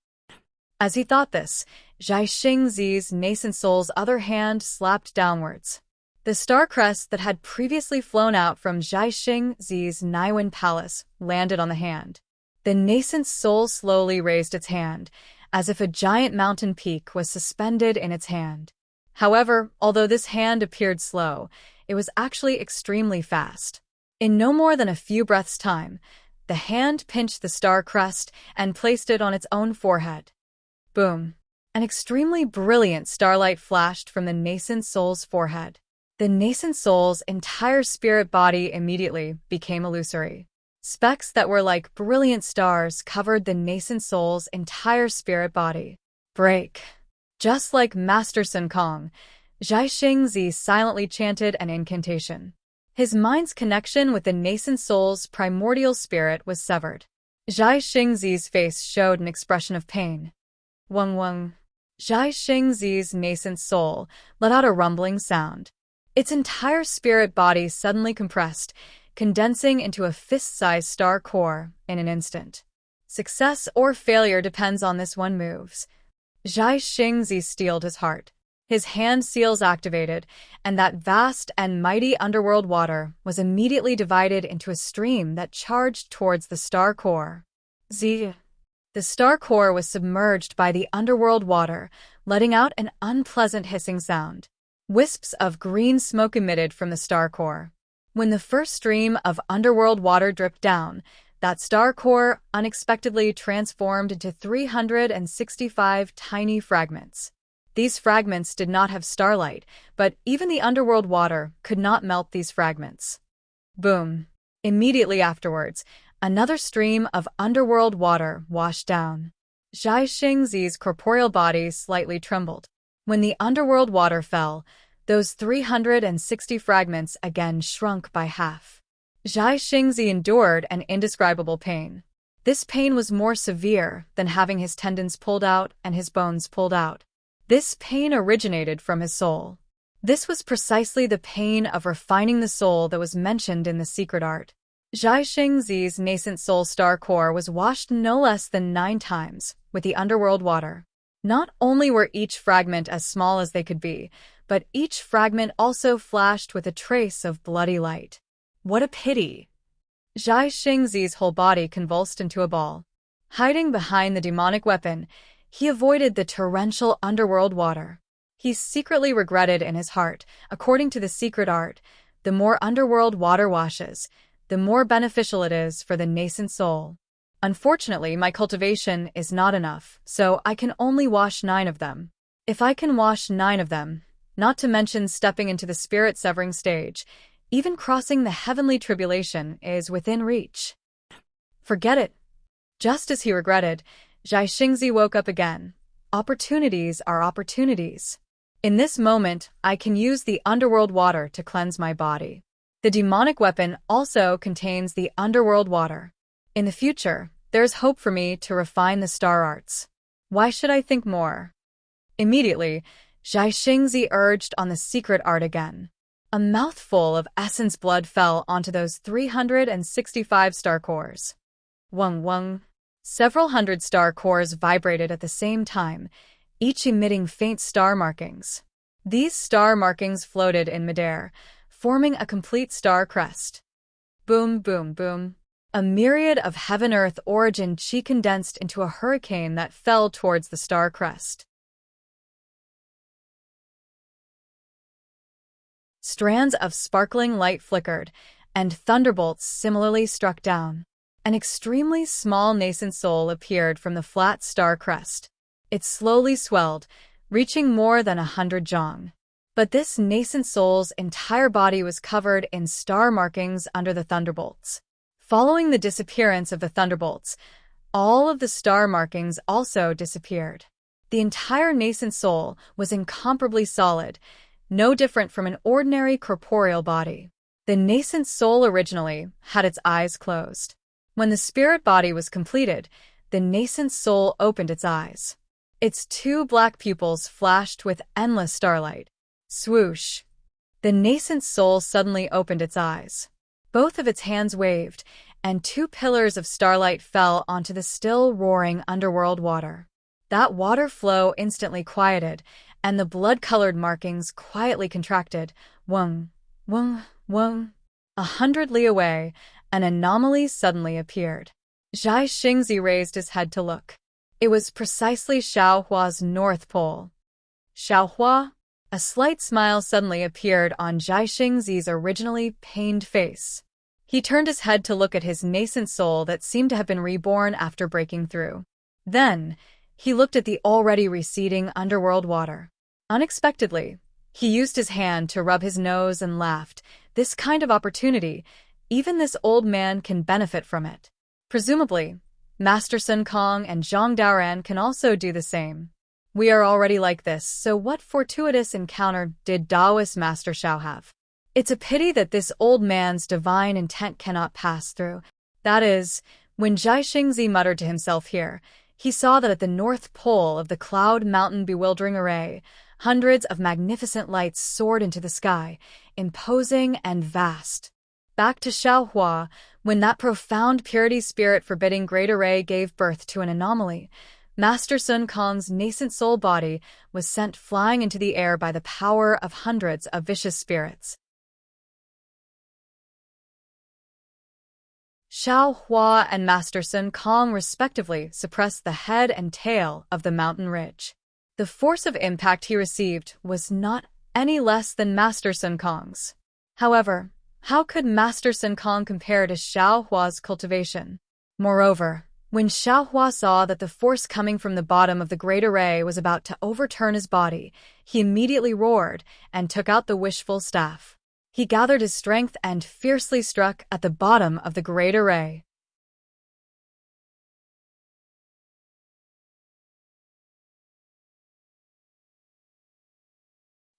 As he thought this, Zhai Xingzi's nascent soul's other hand slapped downwards. The star crest that had previously flown out from Zhai Xingzi's Naiwen palace landed on the hand. The nascent soul slowly raised its hand, as if a giant mountain peak was suspended in its hand. However, although this hand appeared slow, it was actually extremely fast. In no more than a few breaths' time, the hand pinched the star crest and placed it on its own forehead. Boom! An extremely brilliant starlight flashed from the nascent soul's forehead. The nascent soul's entire spirit body immediately became illusory. Specks that were like brilliant stars covered the nascent soul's entire spirit body. Break. Just like Master Sun Kong, Zhai Xingzi silently chanted an incantation. His mind's connection with the nascent soul's primordial spirit was severed. Zhai Xingzi's face showed an expression of pain. Wung wung. Zhai Xingzi's nascent soul let out a rumbling sound. Its entire spirit body suddenly compressed, condensing into a fist-sized star core in an instant. Success or failure depends on this one moves. Zhai Xingzi steeled his heart. His hand seals activated, and that vast and mighty underworld water was immediately divided into a stream that charged towards the star core. Z. The star core was submerged by the underworld water, letting out an unpleasant hissing sound. Wisps of green smoke emitted from the star core. When the first stream of underworld water dripped down, that star core unexpectedly transformed into 365 tiny fragments. These fragments did not have starlight, but even the underworld water could not melt these fragments. Boom! Immediately afterwards, another stream of underworld water washed down. Zhai Xingzi's corporeal body slightly trembled. When the underworld water fell, those 360 fragments again shrunk by half. Zhai Xingzi endured an indescribable pain. This pain was more severe than having his tendons pulled out and his bones pulled out. This pain originated from his soul. This was precisely the pain of refining the soul that was mentioned in the secret art. Zhai Xingzi's nascent soul star core was washed no less than 9 times with the underworld water. Not only were each fragment as small as they could be, but each fragment also flashed with a trace of bloody light. What a pity! Zhai Xingzi's whole body convulsed into a ball. Hiding behind the demonic weapon, he avoided the torrential underworld water. He secretly regretted in his heart, according to the secret art, the more underworld water washes, the more beneficial it is for the nascent soul. Unfortunately, my cultivation is not enough, so I can only wash 9 of them. If I can wash 9 of them, not to mention stepping into the spirit-severing stage, even crossing the heavenly tribulation is within reach. Forget it. Just as he regretted, Zhai Xingzi woke up again. Opportunities are opportunities. In this moment, I can use the underworld water to cleanse my body. The demonic weapon also contains the underworld water. In the future, there is hope for me to refine the star arts. Why should I think more? Immediately, Zhai Xingzi urged on the secret art again. A mouthful of essence blood fell onto those 365 star cores. Wung wung. Several hundred star cores vibrated at the same time, each emitting faint star markings. These star markings floated in midair, forming a complete star crest. Boom, boom, boom. A myriad of heaven-earth origin chi condensed into a hurricane that fell towards the star crest. Strands of sparkling light flickered, and thunderbolts similarly struck down. An extremely small nascent soul appeared from the flat star crest. It slowly swelled, reaching more than 100 zhong. But this nascent soul's entire body was covered in star markings under the thunderbolts. Following the disappearance of the thunderbolts, all of the star markings also disappeared. The entire nascent soul was incomparably solid, no different from an ordinary corporeal body. The nascent soul originally had its eyes closed. When the spirit body was completed, the nascent soul opened its eyes. Its two black pupils flashed with endless starlight. Swoosh! The nascent soul suddenly opened its eyes. Both of its hands waved, and two pillars of starlight fell onto the still roaring underworld water. That water flow instantly quieted, and the blood-colored markings quietly contracted. Wung, wung, wung. 100 li away, an anomaly suddenly appeared. Zhai Xingzi raised his head to look. It was precisely Xiaohua's North Pole. Xiaohua? A slight smile suddenly appeared on Zhai Xingzi's originally pained face. He turned his head to look at his nascent soul that seemed to have been reborn after breaking through. Then, he looked at the already receding underworld water. Unexpectedly, he used his hand to rub his nose and laughed. This kind of opportunity, even this old man can benefit from it. Presumably, Master Sun Kong and Zhang Daoran can also do the same. We are already like this, so what fortuitous encounter did Taoist Master Xiao have? It's a pity that this old man's divine intent cannot pass through. That is, when Zhai Xingzi muttered to himself here, he saw that at the north pole of the Cloud Mountain bewildering array, hundreds of magnificent lights soared into the sky, imposing and vast. Back to Xiaohua, when that profound purity spirit forbidding great array gave birth to an anomaly, Master Sun Kong's nascent soul body was sent flying into the air by the power of hundreds of vicious spirits. Xiaohua and Master Sun Kong respectively suppressed the head and tail of the mountain ridge. The force of impact he received was not any less than Master Sun Kong's. However, how could Master Sun Kong compare to Xiaohua's cultivation? Moreover, when Xiaohua saw that the force coming from the bottom of the great array was about to overturn his body, he immediately roared and took out the wishful staff. He gathered his strength and fiercely struck at the bottom of the great array.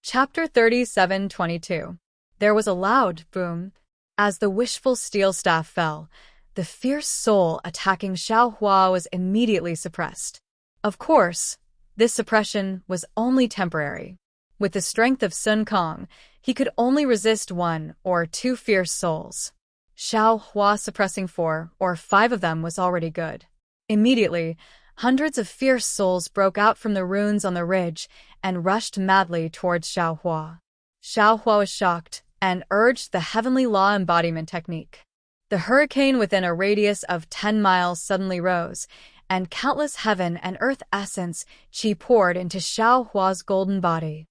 Chapter 37:22. There was a loud boom. As the wishful steel staff fell, the fierce soul attacking Xiaohua was immediately suppressed. Of course, this suppression was only temporary. With the strength of Sun Kong, he could only resist 1 or 2 fierce souls. Xiaohua suppressing 4 or 5 of them was already good. Immediately, hundreds of fierce souls broke out from the ruins on the ridge and rushed madly towards Xiaohua. Xiaohua was shocked and urged the heavenly law embodiment technique. The hurricane within a radius of 10 miles suddenly rose, and countless heaven and earth essence chi poured into Xiaohua's golden body.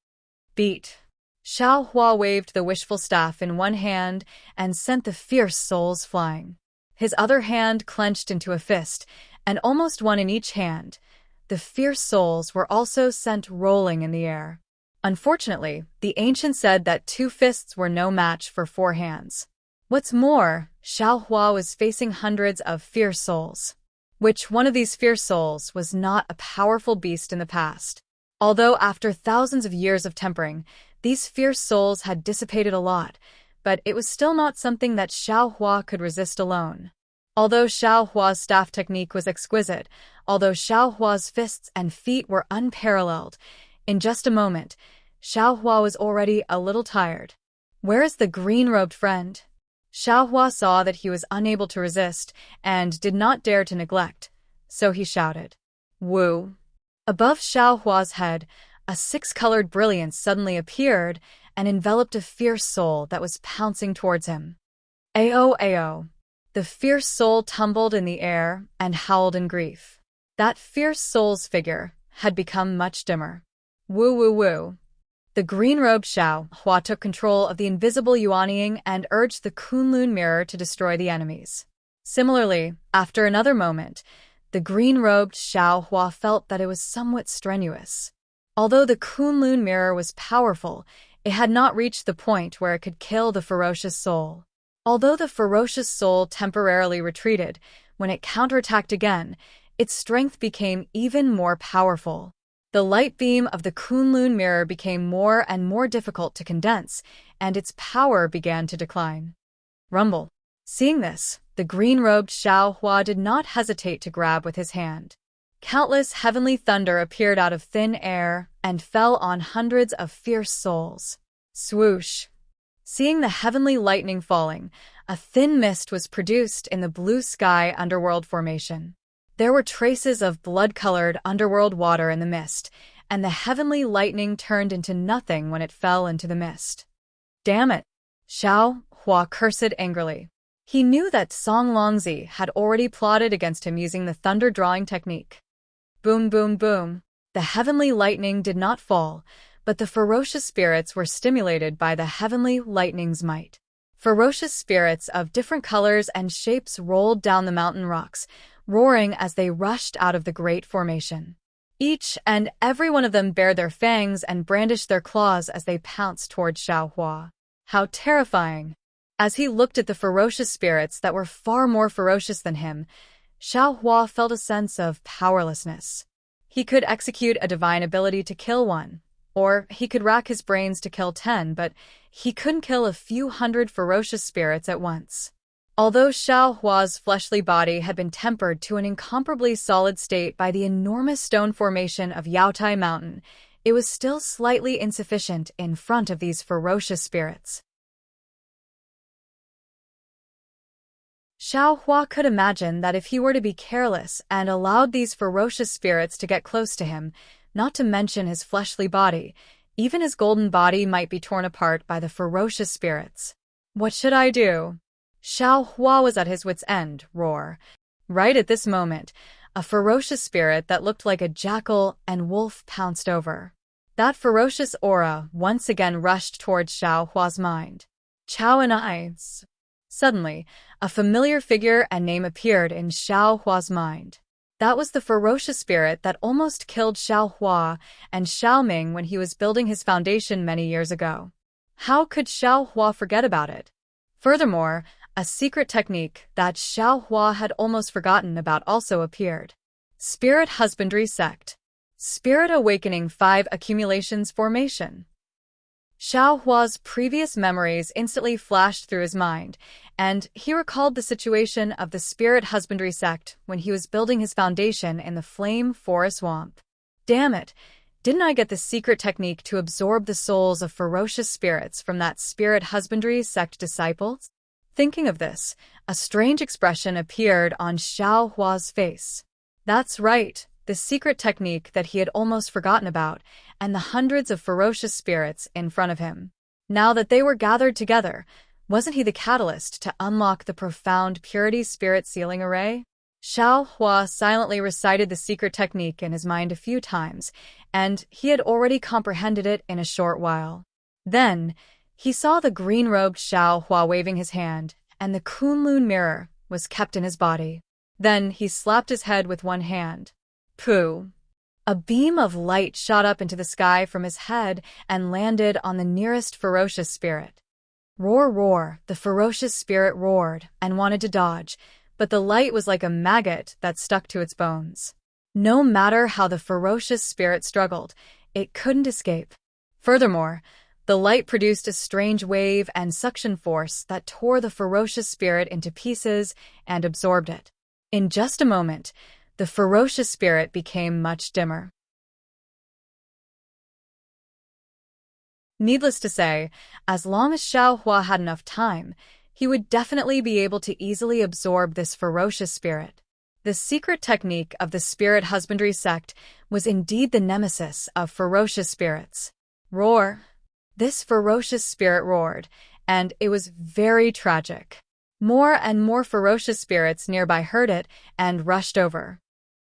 Beat. Xiaohua waved the wishful staff in one hand and sent the fierce souls flying. His other hand clenched into a fist, and almost one in each hand. The fierce souls were also sent rolling in the air. Unfortunately, the ancient said that 2 fists were no match for 4 hands. What's more, Xiaohua was facing hundreds of fierce souls. Which one of these fierce souls was not a powerful beast in the past? Although after thousands of years of tempering, these fierce souls had dissipated a lot, but it was still not something that Xiaohua could resist alone. Although Xiaohua's staff technique was exquisite, although Xiaohua's fists and feet were unparalleled, in just a moment, Xiaohua was already a little tired. "Where is the green-robed friend?" Xiaohua saw that he was unable to resist and did not dare to neglect, so he shouted, "Woo!" Above Xiaohua's head, a six-colored brilliance suddenly appeared and enveloped a fierce soul that was pouncing towards him. "Ao, ao!" The fierce soul tumbled in the air and howled in grief. That fierce soul's figure had become much dimmer. "Woo, woo, woo!" The green-robed Xiaohua took control of the invisible Yuanying and urged the Kunlun mirror to destroy the enemies. Similarly, after another moment, the green-robed Xiaohua felt that it was somewhat strenuous. Although the Kunlun mirror was powerful, it had not reached the point where it could kill the ferocious soul. Although the ferocious soul temporarily retreated, when it counterattacked again, its strength became even more powerful. The light beam of the Kunlun mirror became more and more difficult to condense, and its power began to decline. Rumble. Seeing this, the green-robed Xiaohua did not hesitate to grab with his hand. Countless heavenly thunder appeared out of thin air and fell on hundreds of fierce souls. Swoosh! Seeing the heavenly lightning falling, a thin mist was produced in the blue sky underworld formation. There were traces of blood-colored underworld water in the mist, and the heavenly lightning turned into nothing when it fell into the mist. "Damn it!" Xiaohua cursed angrily. He knew that Song Longzi had already plotted against him using the thunder-drawing technique. Boom, boom, boom. The heavenly lightning did not fall, but the ferocious spirits were stimulated by the heavenly lightning's might. Ferocious spirits of different colors and shapes rolled down the mountain rocks, roaring as they rushed out of the great formation. Each and every one of them bared their fangs and brandished their claws as they pounced toward Xiaohua. How terrifying! As he looked at the ferocious spirits that were far more ferocious than him, Xiaohua felt a sense of powerlessness. He could execute a divine ability to kill one, or he could rack his brains to kill 10, but he couldn't kill a few hundred ferocious spirits at once. Although Xiaohua's fleshly body had been tempered to an incomparably solid state by the enormous stone formation of Yaotai Mountain, it was still slightly insufficient in front of these ferocious spirits. Xiaohua could imagine that if he were to be careless and allowed these ferocious spirits to get close to him, not to mention his fleshly body, even his golden body might be torn apart by the ferocious spirits. "What should I do?" Xiaohua was at his wit's end. Roar. Right at this moment, a ferocious spirit that looked like a jackal and wolf pounced over. That ferocious aura once again rushed towards Xiaohua's mind. Chao and eyes. Suddenly, a familiar figure and name appeared in Xiaohua's mind. That was the ferocious spirit that almost killed Xiaohua and Xiaoming when he was building his foundation many years ago. How could Xiaohua forget about it? Furthermore, a secret technique that Xiaohua had almost forgotten about also appeared. Spirit Husbandry Sect. Spirit Awakening 5 Accumulations Formation. Xiaohua's previous memories instantly flashed through his mind, and he recalled the situation of the Spirit Husbandry Sect when he was building his foundation in the Flame Forest Swamp. Damn it! Didn't I get the secret technique to absorb the souls of ferocious spirits from that Spirit Husbandry Sect disciples? Thinking of this, a strange expression appeared on Xiaohua's face. That's right, the secret technique that he had almost forgotten about, and the hundreds of ferocious spirits in front of him. Now that they were gathered together, wasn't he the catalyst to unlock the profound purity spirit sealing array? Xiaohua silently recited the secret technique in his mind a few times, and he had already comprehended it in a short while. Then, he saw the green-robed Xiaohua waving his hand, and the Kunlun mirror was kept in his body. Then he slapped his head with one hand. Pooh! A beam of light shot up into the sky from his head and landed on the nearest ferocious spirit. Roar, roar! The ferocious spirit roared and wanted to dodge, but the light was like a maggot that stuck to its bones. No matter how the ferocious spirit struggled, it couldn't escape. Furthermore, the light produced a strange wave and suction force that tore the ferocious spirit into pieces and absorbed it. In just a moment, the ferocious spirit became much dimmer. Needless to say, as long as Xiao Hua had enough time, he would definitely be able to easily absorb this ferocious spirit. The secret technique of the spirit husbandry sect was indeed the nemesis of ferocious spirits. Roar! This ferocious spirit roared, and it was very tragic. More and more ferocious spirits nearby heard it and rushed over.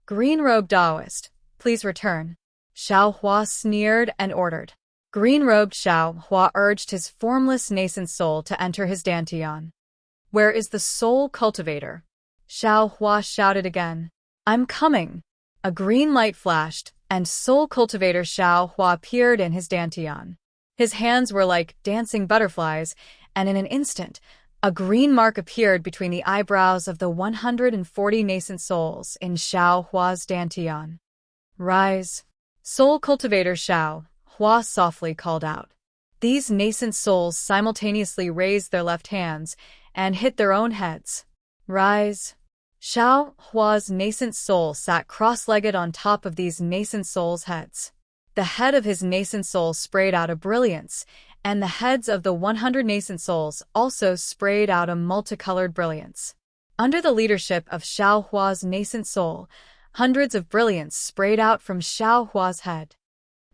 Green-robed Taoist, please return. Xiao Hua sneered and ordered. Green-robed Xiao Hua urged his formless nascent soul to enter his dantian. Where is the soul cultivator? Xiao Hua shouted again. I'm coming. A green light flashed, and soul cultivator Xiao Hua appeared in his dantian. His hands were like dancing butterflies, and in an instant, a green mark appeared between the eyebrows of the 140 nascent souls in Xiao Hua's dantian. Rise. Soul cultivator Xiao Hua softly called out. These nascent souls simultaneously raised their left hands and hit their own heads. Rise. Xiao Hua's nascent soul sat cross-legged on top of these nascent souls' heads. The head of his nascent soul sprayed out a brilliance, and the heads of the 100 nascent souls also sprayed out a multicolored brilliance. Under the leadership of Xiao Hua's nascent soul, hundreds of brilliance sprayed out from Xiao Hua's head.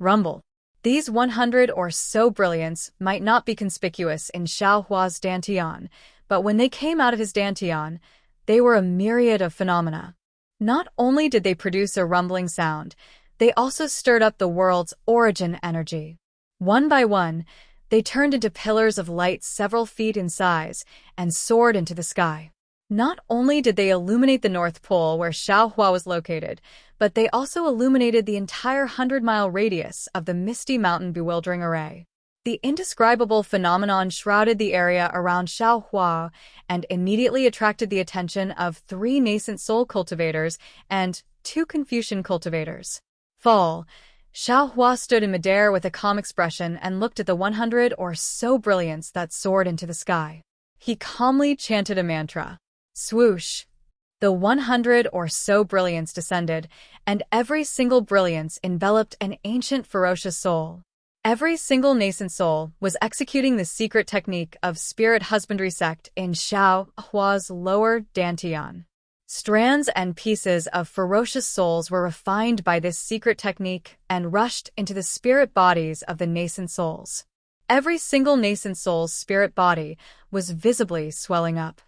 Rumble. These 100 or so brilliance might not be conspicuous in Xiao Hua's dantian, but when they came out of his dantian, they were a myriad of phenomena. Not only did they produce a rumbling sound, they also stirred up the world's origin energy. One by one, they turned into pillars of light several feet in size and soared into the sky. Not only did they illuminate the North Pole where Xiao Hua was located, but they also illuminated the entire 100-mile radius of the misty mountain bewildering array. The indescribable phenomenon shrouded the area around Xiao Hua and immediately attracted the attention of 3 nascent soul cultivators and 2 Confucian cultivators. Fall. Xiao Hua stood in midair with a calm expression and looked at the 100 or so brilliance that soared into the sky. He calmly chanted a mantra. Swoosh! The 100 or so brilliance descended, and every single brilliance enveloped an ancient ferocious soul. Every single nascent soul was executing the secret technique of spirit husbandry sect in Xiao Hua's lower dantian. Strands and pieces of ferocious souls were refined by this secret technique and rushed into the spirit bodies of the nascent souls. Every single nascent soul's spirit body was visibly swelling up.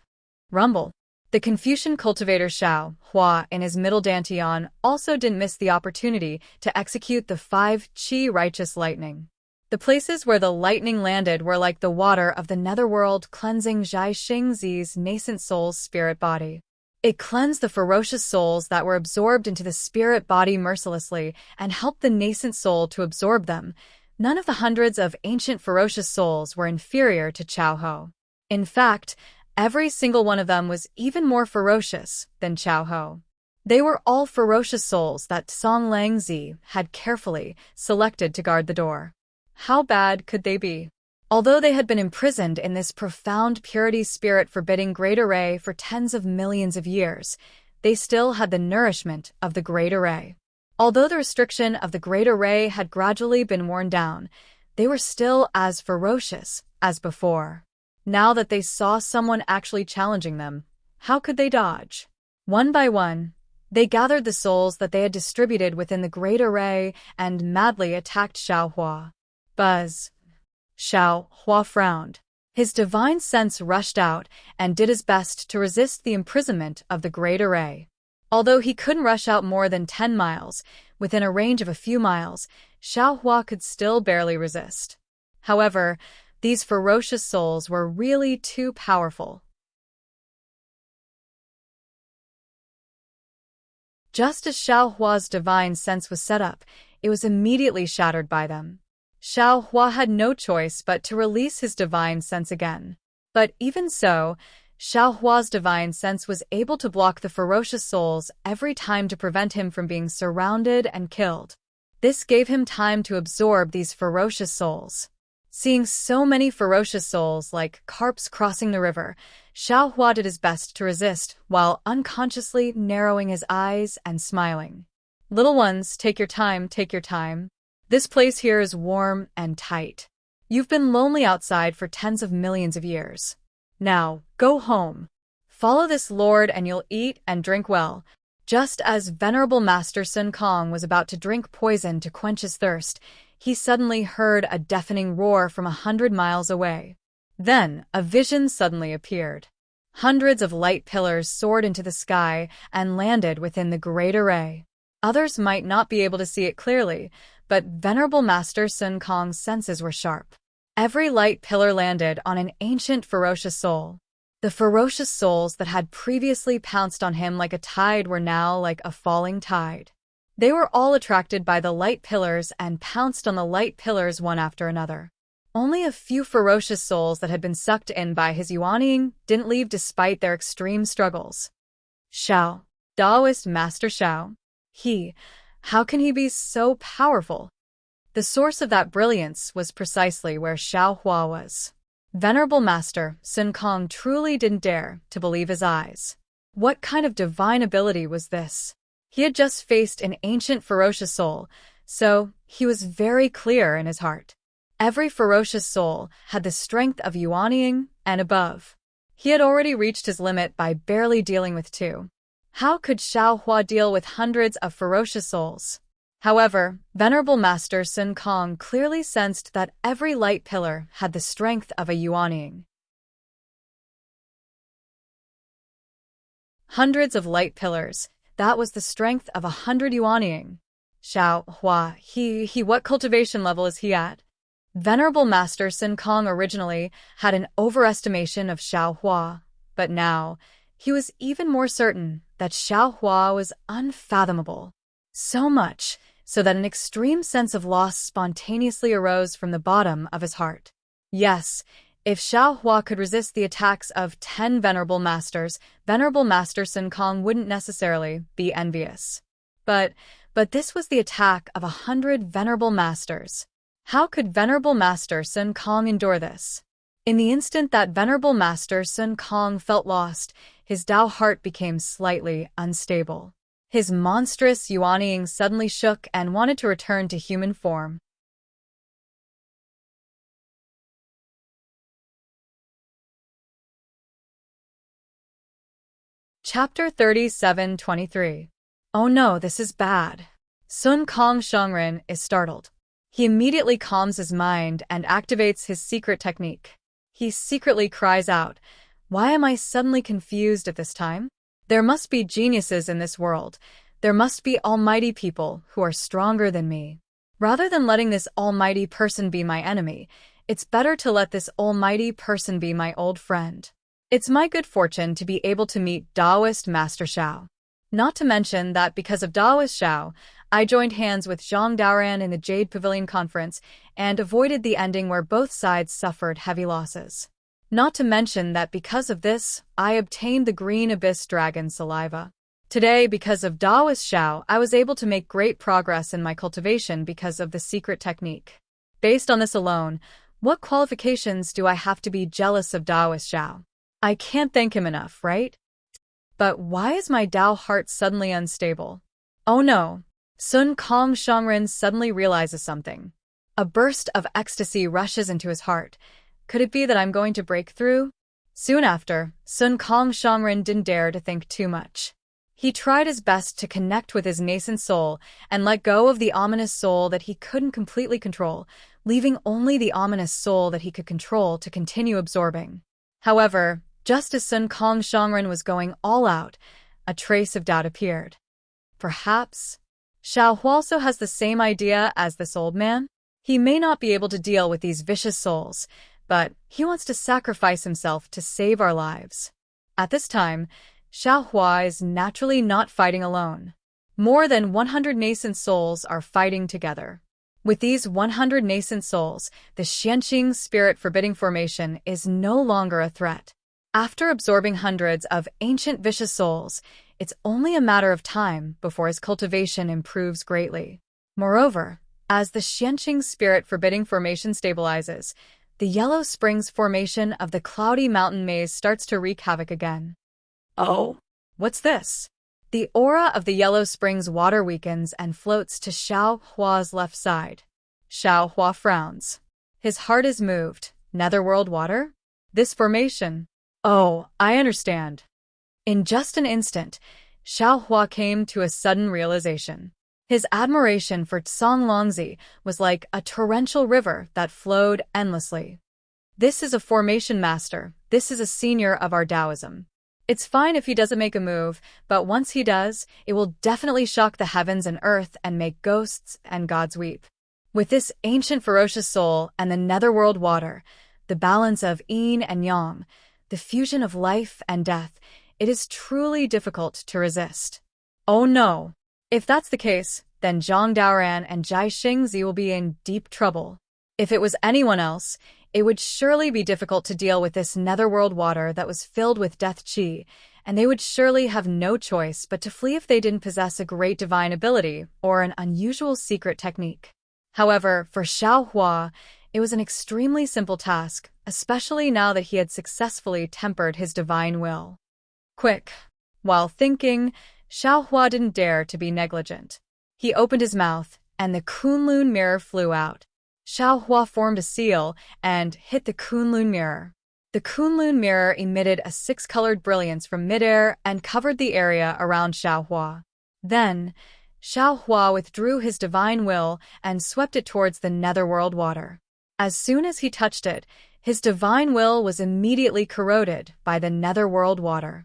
Rumble. The Confucian cultivator Xiao Hua in his middle dantian also didn't miss the opportunity to execute the 5 qi righteous lightning. The places where the lightning landed were like the water of the netherworld cleansing Zhai Xingzi's nascent soul's spirit body. It cleansed the ferocious souls that were absorbed into the spirit body mercilessly and helped the nascent soul to absorb them. None of the hundreds of ancient ferocious souls were inferior to Qiao Ho. In fact, every single one of them was even more ferocious than Qiao Ho. They were all ferocious souls that Song Langzi had carefully selected to guard the door. How bad could they be? Although they had been imprisoned in this profound purity spirit forbidding great array for tens of millions of years, they still had the nourishment of the great array. Although the restriction of the great array had gradually been worn down, they were still as ferocious as before. Now that they saw someone actually challenging them, how could they dodge? One by one, they gathered the souls that they had distributed within the great array and madly attacked Xiao Hua. Buzz. Xiao Hua frowned. His divine sense rushed out and did his best to resist the imprisonment of the great array. Although he couldn't rush out more than 10 miles, within a range of a few miles, Xiao Hua could still barely resist. However, these ferocious souls were really too powerful. Just as Xiao Hua's divine sense was set up, it was immediately shattered by them. Xiao Hua had no choice but to release his divine sense again. But even so, Xiao Hua's divine sense was able to block the ferocious souls every time to prevent him from being surrounded and killed. This gave him time to absorb these ferocious souls. Seeing so many ferocious souls like carps crossing the river, Xiao Hua did his best to resist while unconsciously narrowing his eyes and smiling. Little ones, take your time, take your time. This place here is warm and tight. You've been lonely outside for tens of millions of years. Now, go home. Follow this lord and you'll eat and drink well. Just as Venerable Master Sun Kong was about to drink poison to quench his thirst, he suddenly heard a deafening roar from 100 miles away. Then, a vision suddenly appeared. Hundreds of light pillars soared into the sky and landed within the great array. Others might not be able to see it clearly, but Venerable Master Sun Kong's senses were sharp. Every light pillar landed on an ancient ferocious soul. The ferocious souls that had previously pounced on him like a tide were now like a falling tide. They were all attracted by the light pillars and pounced on the light pillars one after another. Only a few ferocious souls that had been sucked in by his yuanying didn't leave despite their extreme struggles. Xiao, Taoist Master Xiao. How can he be so powerful? The source of that brilliance was precisely where Xiao Hua was. Venerable Master Sun Kong truly didn't dare to believe his eyes. What kind of divine ability was this? He had just faced an ancient ferocious soul, so he was very clear in his heart. Every ferocious soul had the strength of yuanying and above. He had already reached his limit by barely dealing with 2. How could Xiao Hua deal with hundreds of ferocious souls? However, Venerable Master Sun Kong clearly sensed that every light pillar had the strength of a yuanying. Hundreds of light pillars, that was the strength of 100 yuanying. Xiao Hua, what cultivation level is he at? Venerable Master Sun Kong originally had an overestimation of Xiao Hua, but now he was even more certain that Xiao Hua was unfathomable. So much so that an extreme sense of loss spontaneously arose from the bottom of his heart. Yes, if Xiao Hua could resist the attacks of 10 Venerable Masters, Venerable Master Sun Kong wouldn't necessarily be envious. But this was the attack of 100 Venerable Masters. How could Venerable Master Sun Kong endure this? In the instant that Venerable Master Sun Kong felt lost, his Tao heart became slightly unstable. His monstrous yuanying suddenly shook and wanted to return to human form. Chapter 37:23. Oh no, this is bad. Sun Kong Shangren is startled. He immediately calms his mind and activates his secret technique. He secretly cries out, "Why am I suddenly confused at this time? There must be geniuses in this world. There must be almighty people who are stronger than me. Rather than letting this almighty person be my enemy, it's better to let this almighty person be my old friend. It's my good fortune to be able to meet Taoist Master Xiao. Not to mention that because of Taoist Xiao, I joined hands with Zhang Daoran in the Jade Pavilion Conference and avoided the ending where both sides suffered heavy losses. Not to mention that because of this, I obtained the Green Abyss Dragon Saliva. Today, because of Taoist Xiao, I was able to make great progress in my cultivation because of the secret technique. Based on this alone, what qualifications do I have to be jealous of Taoist Xiao? I can't thank him enough, right? But why is my Tao heart suddenly unstable? Oh no! Sun Kong Shangren suddenly realizes something. A burst of ecstasy rushes into his heart. Could it be that I'm going to break through? Soon after, Sun Kong Shangren didn't dare to think too much. He tried his best to connect with his nascent soul and let go of the ominous soul that he couldn't completely control, leaving only the ominous soul that he could control to continue absorbing. However, just as Sun Kong Shangren was going all out, a trace of doubt appeared. Perhaps Xiao Hua also has the same idea as this old man? He may not be able to deal with these vicious souls, but he wants to sacrifice himself to save our lives. At this time, Xiao Hua is naturally not fighting alone. More than 100 nascent souls are fighting together. With these 100 nascent souls, the Xianqing spirit forbidding formation is no longer a threat. After absorbing hundreds of ancient vicious souls, it's only a matter of time before his cultivation improves greatly. Moreover, as the Xianqing spirit forbidding formation stabilizes, the Yellow Springs formation of the cloudy mountain maze starts to wreak havoc again. Oh, What's this? The aura of the Yellow Springs water weakens and floats to Xiao Hua's left side. Xiao Hua frowns. His heart is moved. Netherworld water? This formation. Oh, I understand. In just an instant, Xiao Hua came to a sudden realization. His admiration for Songlongzi was like a torrential river that flowed endlessly. This is a formation master. This is a senior of our Taoism. It's fine if he doesn't make a move, but once he does, it will definitely shock the heavens and earth and make ghosts and gods weep. With this ancient ferocious soul and the netherworld water, the balance of yin and yang, the fusion of life and death, it is truly difficult to resist. Oh no! If that's the case, then Zhang Daoran and Jai Xingzi will be in deep trouble. If it was anyone else, it would surely be difficult to deal with this netherworld water that was filled with death qi, and they would surely have no choice but to flee if they didn't possess a great divine ability or an unusual secret technique. However, for Xiao Hua, it was an extremely simple task, especially now that he had successfully tempered his divine will. Quick! While thinking, Xiao Hua didn't dare to be negligent. He opened his mouth, and the Kunlun mirror flew out. Xiao Hua formed a seal and hit the Kunlun mirror. The Kunlun mirror emitted a six-colored brilliance from midair and covered the area around Xiao Hua. Then, Xiao Hua withdrew his divine will and swept it towards the netherworld water. As soon as he touched it, his divine will was immediately corroded by the netherworld water.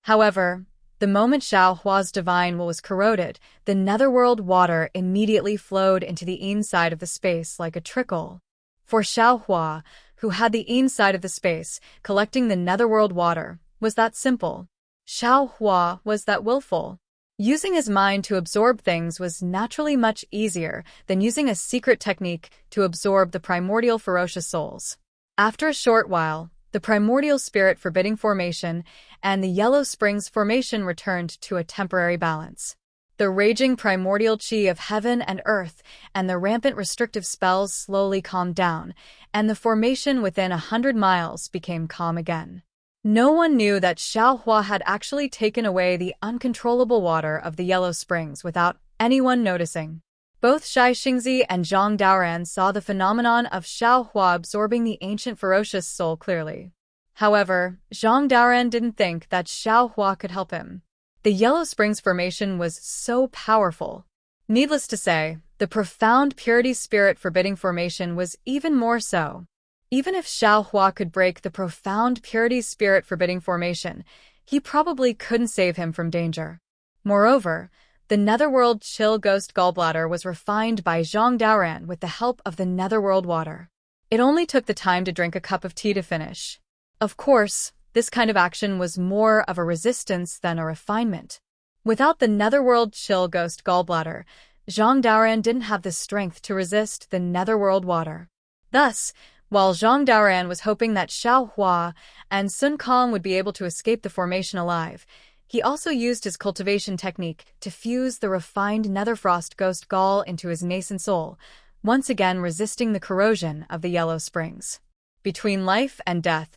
However, the moment Xiao Hua's divine will was corroded, the netherworld water immediately flowed into the inside of the space like a trickle. For Xiao Hua, who had the inside of the space, collecting the netherworld water, was that simple. Xiao Hua was that willful. Using his mind to absorb things was naturally much easier than using a secret technique to absorb the primordial ferocious souls. After a short while, the primordial spirit forbidding formation and the Yellow Springs formation returned to a temporary balance. The raging primordial qi of heaven and earth and the rampant restrictive spells slowly calmed down, and the formation within 100 miles became calm again. No one knew that Xiao Hua had actually taken away the uncontrollable water of the Yellow Springs without anyone noticing. Both Jai Xingzi and Zhang Daoran saw the phenomenon of Xiao Hua absorbing the ancient ferocious soul clearly. However, Zhang Daoran didn't think that Xiao Hua could help him. The Yellow Springs formation was so powerful. Needless to say, the profound purity spirit forbidding formation was even more so. Even if Xiao Hua could break the profound purity spirit forbidding formation, he probably couldn't save him from danger. Moreover, the netherworld chill ghost gallbladder was refined by Zhang Daoran with the help of the netherworld water. It only took the time to drink a cup of tea to finish. Of course, this kind of action was more of a resistance than a refinement. Without the netherworld chill ghost gallbladder, Zhang Daoran didn't have the strength to resist the netherworld water. Thus, while Zhang Daoran was hoping that Xiao Hua and Sun Kong would be able to escape the formation alive, he also used his cultivation technique to fuse the refined netherfrost ghost gall into his nascent soul, once again resisting the corrosion of the Yellow Springs. Between life and death,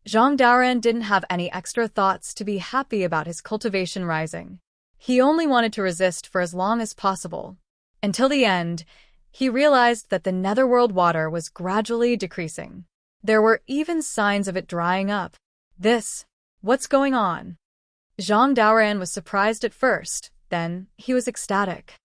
Zhang Daoran didn't have any extra thoughts to be happy about his cultivation rising. He only wanted to resist for as long as possible. Until the end, he realized that the netherworld water was gradually decreasing. There were even signs of it drying up. What's going on? Zhang Daoran was surprised at first, then he was ecstatic.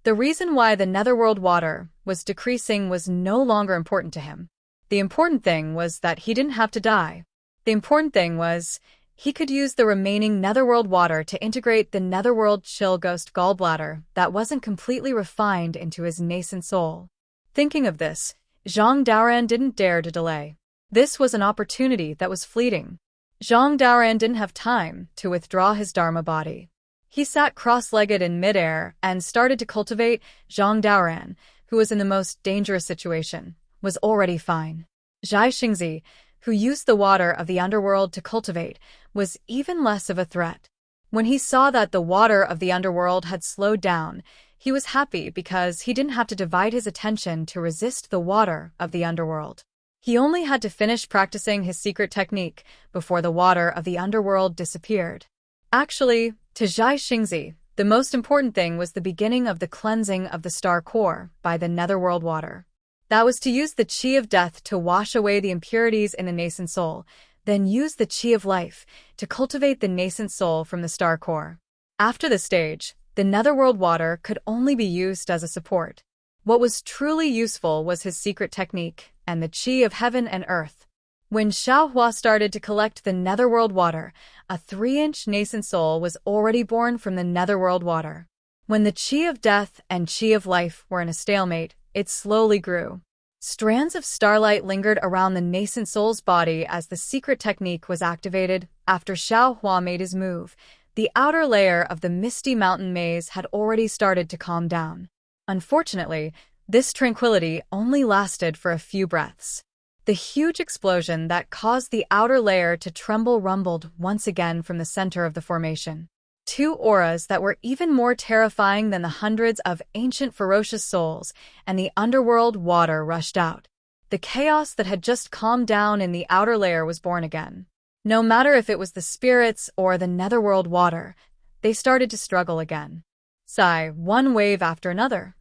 The reason why the netherworld water was decreasing was no longer important to him. The important thing was that he didn't have to die. The important thing was he could use the remaining netherworld water to integrate the netherworld chill ghost gallbladder that wasn't completely refined into his nascent soul. Thinking of this, Zhang Daoran didn't dare to delay. This was an opportunity that was fleeting. Zhang Daoran didn't have time to withdraw his Dharma body. He sat cross-legged in midair and started to cultivate. Zhang Daoran, who was in the most dangerous situation, was already fine. Jai Xingzi, who used the water of the underworld to cultivate, was even less of a threat. When he saw that the water of the underworld had slowed down, he was happy because he didn't have to divide his attention to resist the water of the underworld. He only had to finish practicing his secret technique before the water of the underworld disappeared. Actually, to Zhai Xingzi, the most important thing was the beginning of the cleansing of the star core by the netherworld water. That was to use the qi of death to wash away the impurities in the nascent soul, then use the qi of life to cultivate the nascent soul from the star core. After this stage, the netherworld water could only be used as a support. What was truly useful was his secret technique and the qi of heaven and earth. When Xiaohua started to collect the netherworld water, a 3-inch nascent soul was already born from the netherworld water. When the qi of death and qi of life were in a stalemate, it slowly grew. Strands of starlight lingered around the nascent soul's body as the secret technique was activated. After Xiaohua made his move, the outer layer of the misty mountain maze had already started to calm down. Unfortunately, this tranquility only lasted for a few breaths. The huge explosion that caused the outer layer to tremble rumbled once again from the center of the formation. Two auras that were even more terrifying than the hundreds of ancient ferocious souls and the underworld water rushed out. The chaos that had just calmed down in the outer layer was born again. No matter if it was the spirits or the netherworld water, they started to struggle again. Sigh, one wave after another.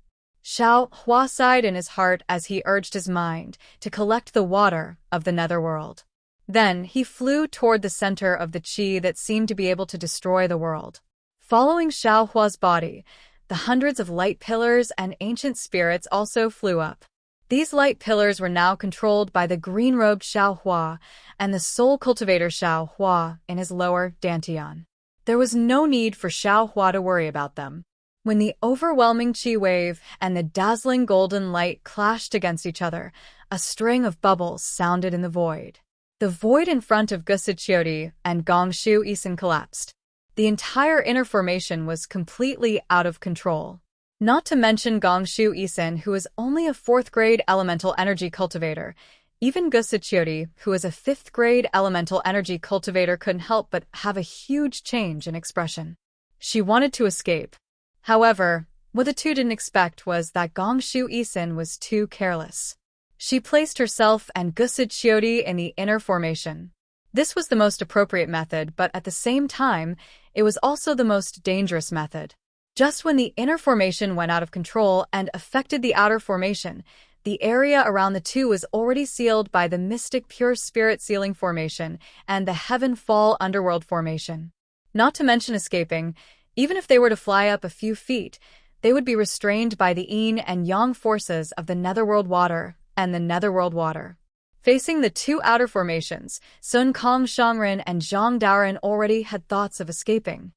Xiaohua sighed in his heart as he urged his mind to collect the water of the netherworld. Then he flew toward the center of the qi that seemed to be able to destroy the world. Following Xiaohua's body, the hundreds of light pillars and ancient spirits also flew up. These light pillars were now controlled by the green-robed Xiaohua and the soul cultivator Xiaohua in his lower dantian. There was no need for Xiaohua to worry about them. When the overwhelming qi wave and the dazzling golden light clashed against each other, a string of bubbles sounded in the void. The void in front of Gusiqiodi and Gongshu Isin collapsed. The entire inner formation was completely out of control. Not to mention Gongshu Isin, who is only a 4th-grade elemental energy cultivator. Even Gusiqiodi, who is a 5th-grade elemental energy cultivator, couldn't help but have a huge change in expression. She wanted to escape. However, what the two didn't expect was that Gongshu Isin was too careless. She placed herself and Gusiqiodi in the inner formation. This was the most appropriate method, but at the same time, it was also the most dangerous method. Just when the inner formation went out of control and affected the outer formation, the area around the two was already sealed by the mystic pure spirit sealing formation and the heaven fall underworld formation. Not to mention escaping, even if they were to fly up a few feet, they would be restrained by the yin and yang forces of the netherworld water and the netherworld water. Facing the two outer formations, Sun Kong Shangren and Zhang Daoren already had thoughts of escaping.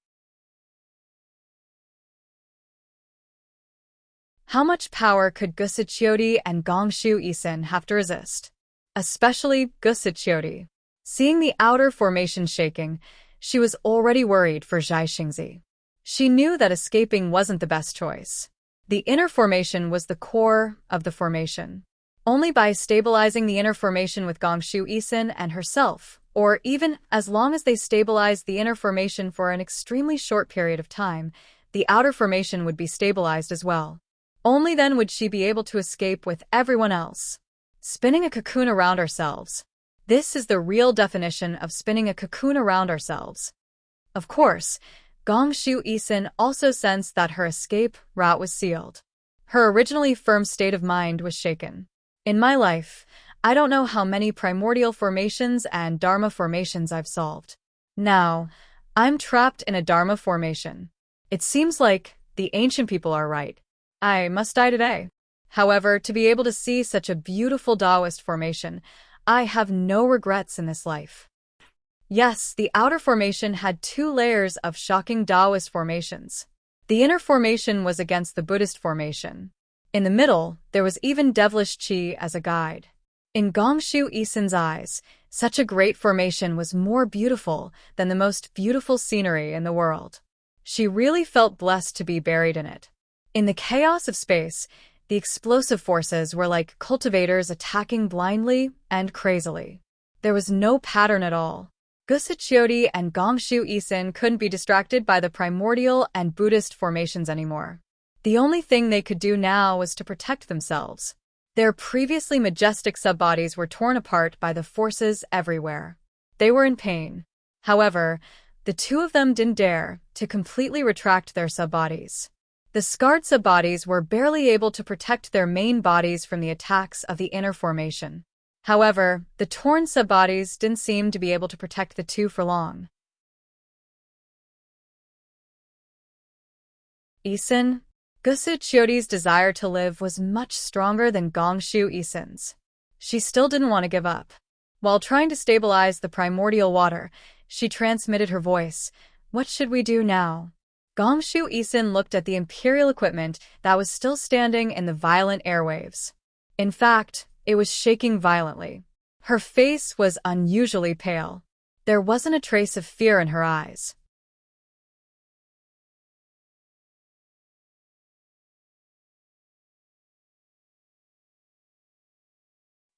How much power could Gusiqiodi and Gongshu Isin have to resist? Especially Gusiqiodi. Seeing the outer formation shaking, she was already worried for Zhai Xingzi. She knew that escaping wasn't the best choice. The inner formation was the core of the formation. Only by stabilizing the inner formation with Gongshu Isin and herself, or even as long as they stabilized the inner formation for an extremely short period of time, the outer formation would be stabilized as well. Only then would she be able to escape with everyone else. Spinning a cocoon around ourselves. This is the real definition of spinning a cocoon around ourselves. Of course, Gongshu Isin also sensed that her escape route was sealed. Her originally firm state of mind was shaken. In my life, I don't know how many primordial formations and dharma formations I've solved. Now, I'm trapped in a dharma formation. It seems like the ancient people are right. I must die today. However, to be able to see such a beautiful Taoist formation, I have no regrets in this life. Yes, the outer formation had 2 layers of shocking Taoist formations. The inner formation was against the Buddhist formation. In the middle, there was even devilish qi as a guide. In Gongshu Isin's eyes, such a great formation was more beautiful than the most beautiful scenery in the world. She really felt blessed to be buried in it. In the chaos of space, the explosive forces were like cultivators attacking blindly and crazily. There was no pattern at all. Gusichiodi and Gongshu Isin couldn't be distracted by the primordial and Buddhist formations anymore. The only thing they could do now was to protect themselves. Their previously majestic subbodies were torn apart by the forces everywhere. They were in pain. However, the two of them didn't dare to completely retract their subbodies. The scarred subbodies were barely able to protect their main bodies from the attacks of the inner formation. However, the torn subbodies didn't seem to be able to protect the two for long. Isin, Gusichiodi's desire to live was much stronger than Gongshu Isin's. She still didn't want to give up. While trying to stabilize the primordial water, she transmitted her voice. What should we do now? Gongshu Isin looked at the imperial equipment that was still standing in the violent airwaves. In fact, it was shaking violently. Her face was unusually pale. There wasn't a trace of fear in her eyes.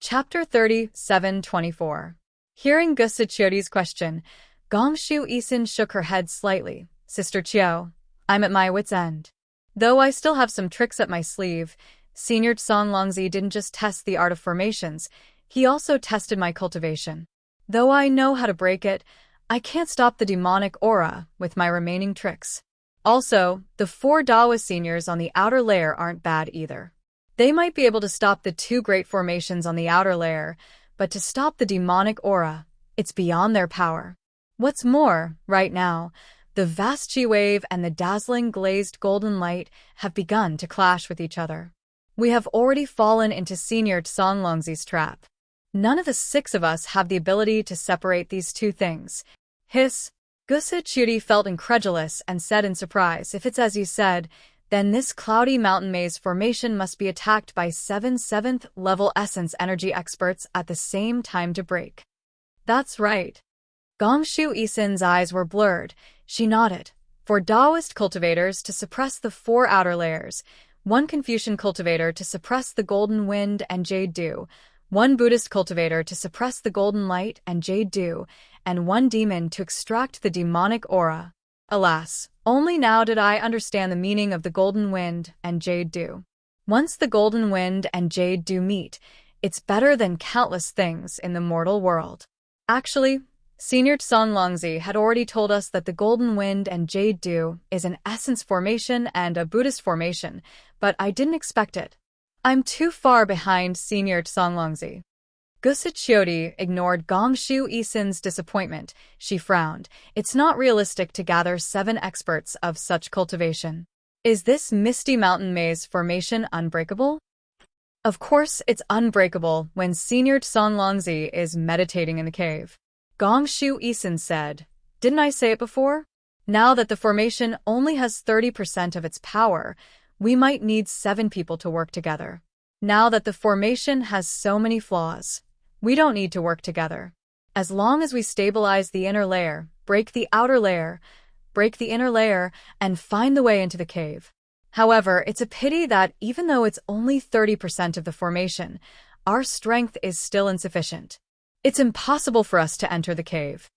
Chapter 37-24. Hearing Gusichiodi's question, Gongshu Isin shook her head slightly. Sister Chiao, I'm at my wit's end. Though I still have some tricks up my sleeve, Senior Songlongzi didn't just test the art of formations, he also tested my cultivation. Though I know how to break it, I can't stop the demonic aura with my remaining tricks. Also, the 4 Daoist seniors on the outer layer aren't bad either. They might be able to stop the 2 great formations on the outer layer, but to stop the demonic aura, it's beyond their power. What's more, right now, the vast chi wave and the dazzling glazed golden light have begun to clash with each other. We have already fallen into Senior Songlongzi's trap. None of the 6 of us have the ability to separate these 2 things. Hiss. Gusichiodi felt incredulous and said in surprise, if it's as you said, then this cloudy mountain maze formation must be attacked by 7 7th level essence energy experts at the same time to break. That's right. Gongshu Isin's eyes were blurred. She nodded. For Daoist cultivators to suppress the 4 outer layers, 1 Confucian cultivator to suppress the golden wind and jade dew, 1 Buddhist cultivator to suppress the golden light and jade dew, and 1 demon to extract the demonic aura. Alas, only now did I understand the meaning of the golden wind and jade dew. Once the golden wind and jade dew meet, it's better than countless things in the mortal world. Actually, Senior Songlongzi had already told us that the golden wind and jade dew is an essence formation and a Buddhist formation, but I didn't expect it. I'm too far behind Senior Songlongzi. Gusichiodi ignored Gongshu Isin's disappointment. She frowned. It's not realistic to gather 7 experts of such cultivation. Is this Misty Mountain Maze formation unbreakable? Of course it's unbreakable when Senior Songlongzi is meditating in the cave. Gongshu Isin said, didn't I say it before? Now that the formation only has 30% of its power, we might need 7 people to work together. Now that the formation has so many flaws, we don't need to work together. As long as we stabilize the inner layer, break the outer layer, break the inner layer, and find the way into the cave. However, it's a pity that even though it's only 30% of the formation, our strength is still insufficient. It's impossible for us to enter the cave.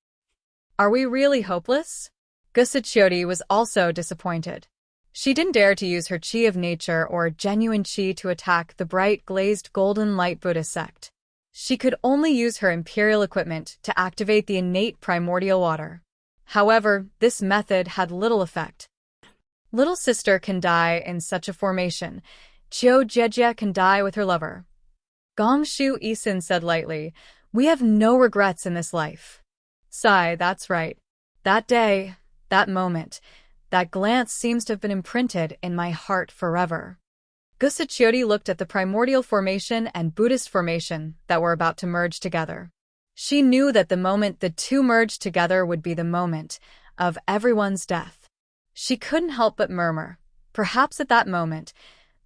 Are we really hopeless? Gusichiodi was also disappointed. She didn't dare to use her chi of nature or genuine chi to attack the bright glazed golden light Buddha sect. She could only use her imperial equipment to activate the innate primordial water. However, this method had little effect. Little sister can die in such a formation. Chiao Jejia can die with her lover. Gongshu Isin said lightly, we have no regrets in this life. Sigh, that's right. That day, that moment, that glance seems to have been imprinted in my heart forever. Gusichiodi looked at the primordial formation and Buddhist formation that were about to merge together. She knew that the moment the 2 merged together would be the moment of everyone's death. She couldn't help but murmur. Perhaps at that moment,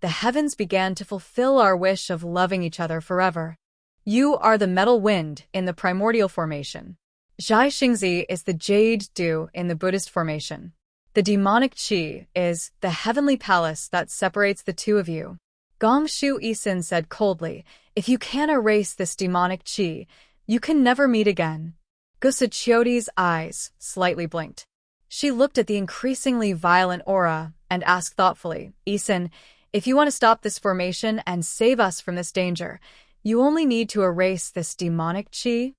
the heavens began to fulfill our wish of loving each other forever. You are the metal wind in the primordial formation. Zhai Xingzi is the jade dew in the Buddhist formation. The demonic chi is the heavenly palace that separates the 2 of you. Gongshu Isin said coldly, if you can't erase this demonic chi, You can never meet again. Gusachioti's eyes slightly blinked. She looked at the increasingly violent aura and asked thoughtfully, Isin, if you want to stop this formation and save us from this danger, you only need to erase this demonic chi?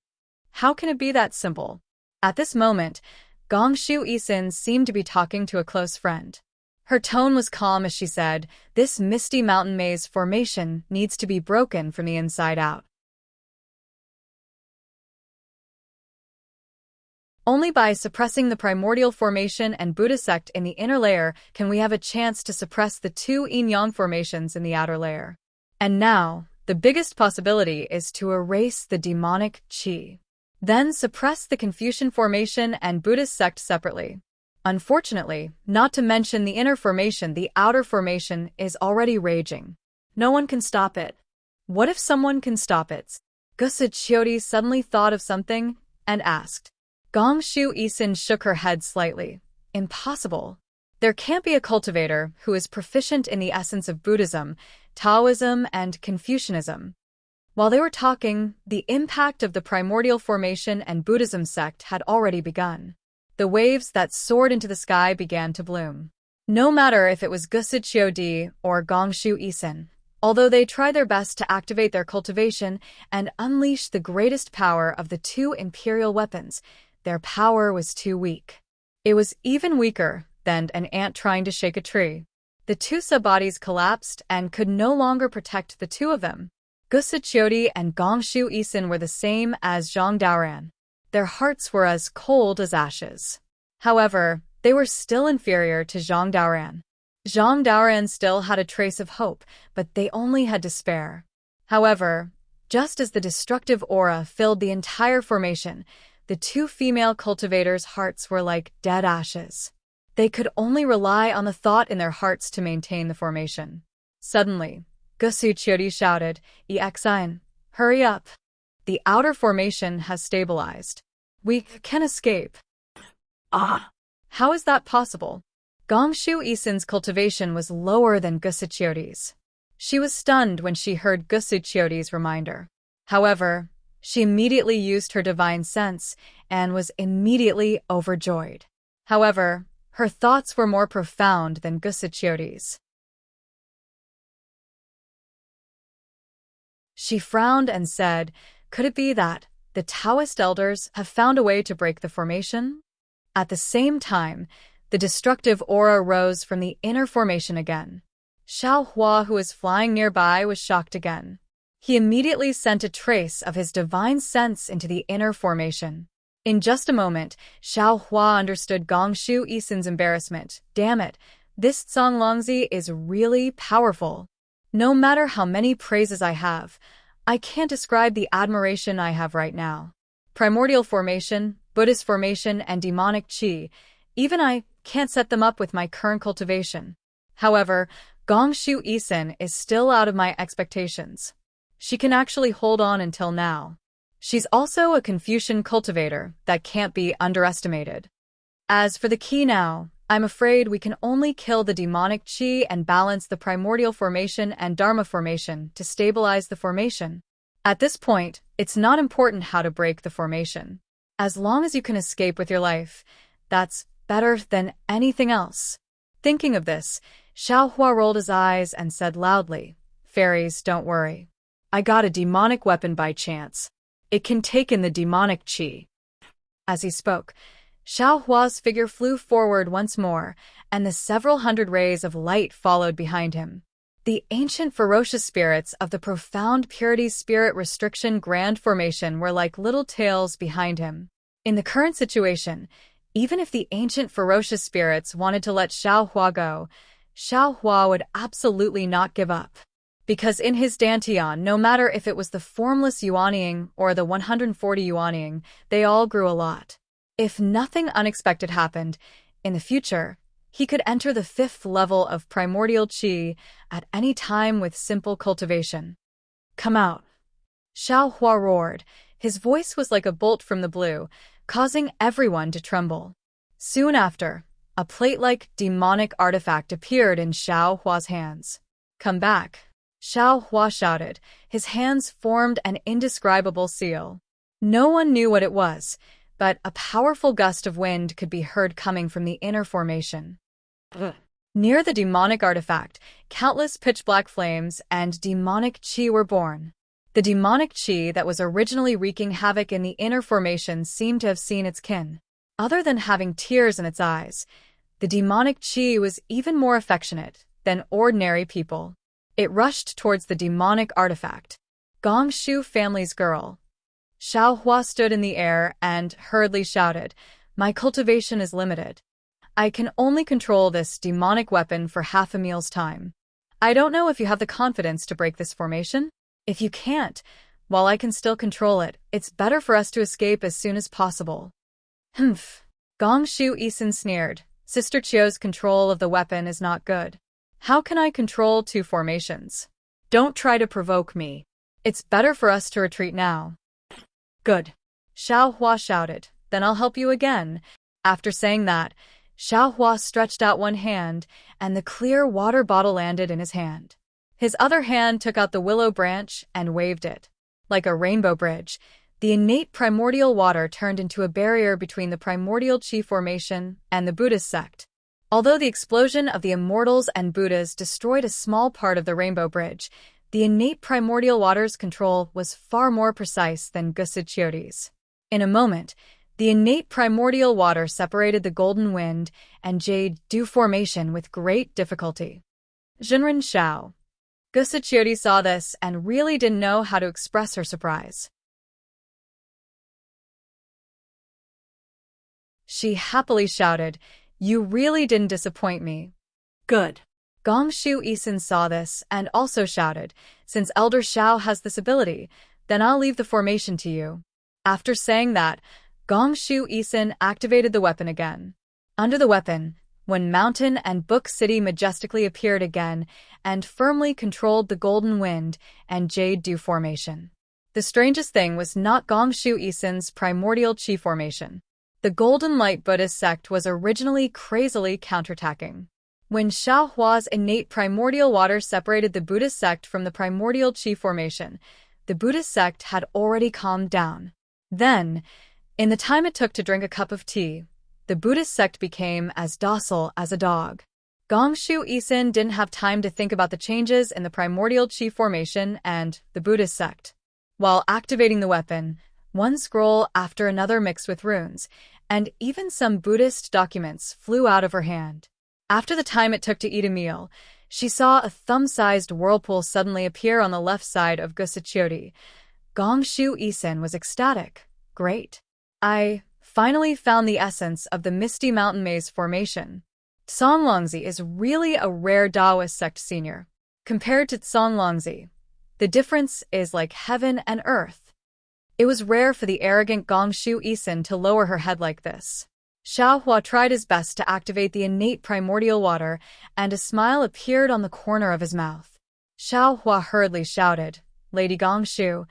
How can it be that simple? At this moment, Gongshu Isin seemed to be talking to a close friend. Her tone was calm as she said, this misty mountain maze formation needs to be broken from the inside out. Only by suppressing the primordial formation and Buddha sect in the inner layer can we have a chance to suppress the two yin-yang formations in the outer layer. And now, the biggest possibility is to erase the demonic chi. Then suppress the Confucian formation and Buddhist sect separately. Unfortunately, not to mention the inner formation, the outer formation is already raging. No one can stop it. What if someone can stop it? Gusachioti suddenly thought of something and asked. Gongshu Isin shook her head slightly. Impossible. There can't be a cultivator who is proficient in the essence of Buddhism, Taoism, and Confucianism. While they were talking, the impact of the primordial formation and Buddhism sect had already begun. The waves that soared into the sky began to bloom. No matter if it was Gusachioti or Gongshu Isin, although they tried their best to activate their cultivation and unleash the greatest power of the two imperial weapons, their power was too weak. It was even weaker than an ant trying to shake a tree. The two sub-bodies collapsed and could no longer protect the two of them. Gusachioti and Gongshu Isin were the same as Zhang Daoran. Their hearts were as cold as ashes. However, they were still inferior to Zhang Daoran. Zhang Daoran still had a trace of hope, but they only had despair. However, just as the destructive aura filled the entire formation, the two female cultivators' hearts were like dead ashes. They could only rely on the thought in their hearts to maintain the formation. Suddenly, Gusachioti shouted, Exine, hurry up. The outer formation has stabilized. We can escape. Ah! How is that possible? Gongshu Isin's cultivation was lower than Gusachioti's. She was stunned when she heard Gusachioti's reminder. However, she immediately used her divine sense and was immediately overjoyed. However, her thoughts were more profound than Gusachioti's. She frowned and said, could it be that the Taoist elders have found a way to break the formation? At the same time, the destructive aura rose from the inner formation again. Xiao Hua, who was flying nearby, was shocked again. He immediately sent a trace of his divine sense into the inner formation. In just a moment, Xiao Hua understood Gongshu Isin's embarrassment. Damn it, this Zonglongzi is really powerful. No matter how many praises I have, I can't describe the admiration I have right now. Primordial formation, Buddhist formation, and demonic chi, even I can't set them up with my current cultivation. However, Gongshu Isin is still out of my expectations. She can actually hold on until now. She's also a Confucian cultivator that can't be underestimated. As for the key now, I'm afraid we can only kill the demonic chi and balance the primordial formation and dharma formation to stabilize the formation. At this point, it's not important how to break the formation. As long as you can escape with your life, that's better than anything else. Thinking of this, Xiao Hua rolled his eyes and said loudly, Fairies, don't worry. I got a demonic weapon by chance. It can take in the demonic chi. As he spoke, Xiao Hua's figure flew forward once more, and the several hundred rays of light followed behind him. The ancient ferocious spirits of the profound purity spirit restriction grand formation were like little tails behind him. In the current situation, even if the ancient ferocious spirits wanted to let Xiao Hua go, Xiao Hua would absolutely not give up. Because in his dantian, no matter if it was the formless Yuanying or the 140 Yuanying, they all grew a lot. If nothing unexpected happened, in the future, he could enter the 5th level of primordial chi at any time with simple cultivation. Come out. Xiao Hua roared. His voice was like a bolt from the blue, causing everyone to tremble. Soon after, a plate-like demonic artifact appeared in Xiao Hua's hands. Come back. Xiao Hua shouted. His hands formed an indescribable seal. No one knew what it was, but a powerful gust of wind could be heard coming from the inner formation. Ugh. Near the demonic artifact, countless pitch-black flames and demonic chi were born. The demonic chi that was originally wreaking havoc in the inner formation seemed to have seen its kin. Other than having tears in its eyes, the demonic chi was even more affectionate than ordinary people. It rushed towards the demonic artifact. Gongshu family's girl. Xiao Hua stood in the air and hurriedly shouted, "My cultivation is limited. I can only control this demonic weapon for half a meal's time. I don't know if you have the confidence to break this formation. If you can't, while I can still control it, it's better for us to escape as soon as possible." Humph. Gongshu Isin sneered. Sister Chio's control of the weapon is not good. How can I control two formations? Don't try to provoke me. It's better for us to retreat now. Good. Xiao Hua shouted. Then I'll help you again. After saying that, Xiao Hua stretched out one hand, and the clear water bottle landed in his hand. His other hand took out the willow branch and waved it. Like a rainbow bridge, the innate primordial water turned into a barrier between the primordial chi formation and the Buddhist sect. Although the explosion of the immortals and Buddhas destroyed a small part of the rainbow bridge, the innate primordial water's control was far more precise than Gusichiodi's. In a moment, the innate primordial water separated the golden wind and jade dew formation with great difficulty. Jinren Xiao. Gusichiodi saw this and really didn't know how to express her surprise. She happily shouted, "You really didn't disappoint me." Good. Gongshu Isin saw this and also shouted, "Since Elder Xiao has this ability, then I'll leave the formation to you." After saying that, Gongshu Isin activated the weapon again. Under the weapon, when Mountain and Book City majestically appeared again and firmly controlled the golden wind and jade dew formation. The strangest thing was not Gongshu Isin's primordial chi formation. The Golden Light Buddhist sect was originally crazily counterattacking. When Xiao Hua's innate primordial water separated the Buddhist sect from the primordial chi formation, the Buddhist sect had already calmed down. Then, in the time it took to drink a cup of tea, the Buddhist sect became as docile as a dog. Gongshu Isin didn't have time to think about the changes in the primordial chi formation and the Buddhist sect. While activating the weapon, one scroll after another mixed with runes, and even some Buddhist documents flew out of her hand. After the time it took to eat a meal, she saw a thumb-sized whirlpool suddenly appear on the left side of Gusichiodi. Gongshu Isin was ecstatic. Great. I finally found the essence of the Misty Mountain Maze formation. Songlongzi is really a rare Taoist sect senior. Compared to Songlongzi, the difference is like heaven and earth. It was rare for the arrogant Gongshu Isin to lower her head like this. Xiao Hua tried his best to activate the innate primordial water, and a smile appeared on the corner of his mouth. Xiao Hua hurriedly shouted, "Lady Gongshu,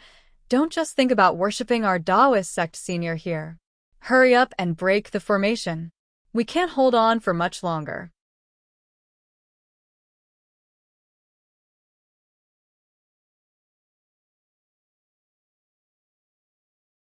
don't just think about worshipping our Taoist sect senior here. Hurry up and break the formation. We can't hold on for much longer."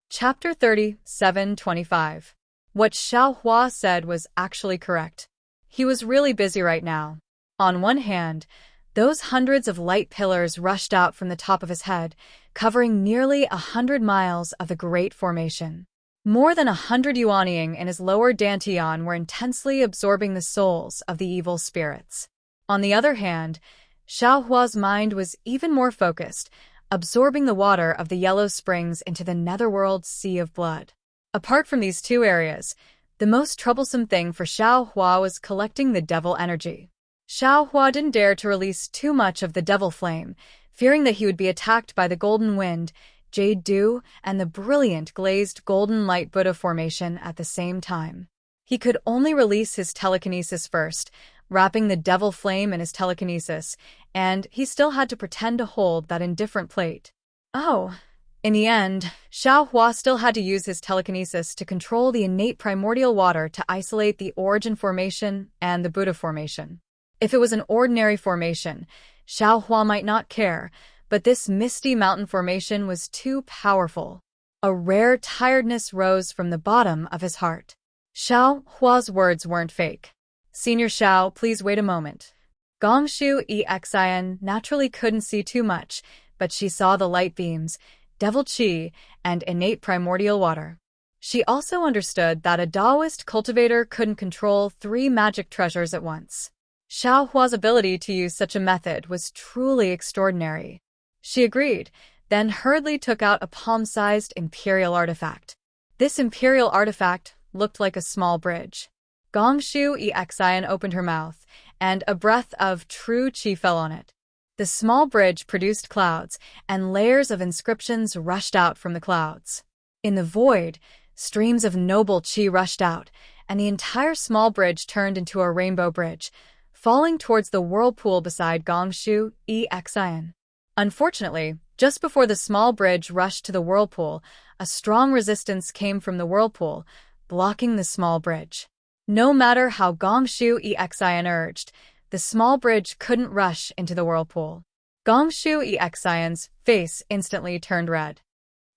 Chapter 37:25. What Xiao Hua said was actually correct. He was really busy right now. On one hand, those hundreds of light pillars rushed out from the top of his head, covering nearly 100 miles of the Great Formation. More than 100 Yuanying in his lower dantian were intensely absorbing the souls of the evil spirits. On the other hand, Xiao Hua's mind was even more focused, absorbing the water of the yellow springs into the netherworld sea of blood. Apart from these two areas, the most troublesome thing for Xiao Hua was collecting the devil energy. Xiao Hua didn't dare to release too much of the devil flame, fearing that he would be attacked by the golden wind, jade dew, and the brilliant glazed golden light Buddha formation at the same time. He could only release his telekinesis first, wrapping the devil flame in his telekinesis, and he still had to pretend to hold that indifferent plate. Oh. In the end, Xiao Hua still had to use his telekinesis to control the innate primordial water to isolate the origin formation and the Buddha formation. If it was an ordinary formation, Xiao Hua might not care, but this misty mountain formation was too powerful. A rare tiredness rose from the bottom of his heart. Xiao Hua's words weren't fake. Senior Xiao, please wait a moment. Gongshu Exin naturally couldn't see too much, but she saw the light beams, devil qi, and innate primordial water. She also understood that a Taoist cultivator couldn't control 3 magic treasures at once. Xiao Hua's ability to use such a method was truly extraordinary. She agreed, then hurriedly took out a palm-sized imperial artifact. This imperial artifact looked like a small bridge. Gongshu Exin opened her mouth, and a breath of true qi fell on it. The small bridge produced clouds, and layers of inscriptions rushed out from the clouds. In the void, streams of noble qi rushed out, and the entire small bridge turned into a rainbow bridge, falling towards the whirlpool beside Gongshu Exin. Unfortunately, just before the small bridge rushed to the whirlpool, a strong resistance came from the whirlpool, blocking the small bridge. No matter how Gongshu Exin urged, the small bridge couldn't rush into the whirlpool. Gongshu Exin's face instantly turned red.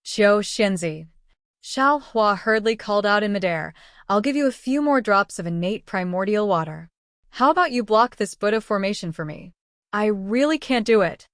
Qiu Xinzi. Xiao Hua hurriedly called out in midair, I'll give you a few more drops of innate primordial water. How about you block this Buddha formation for me? I really can't do it.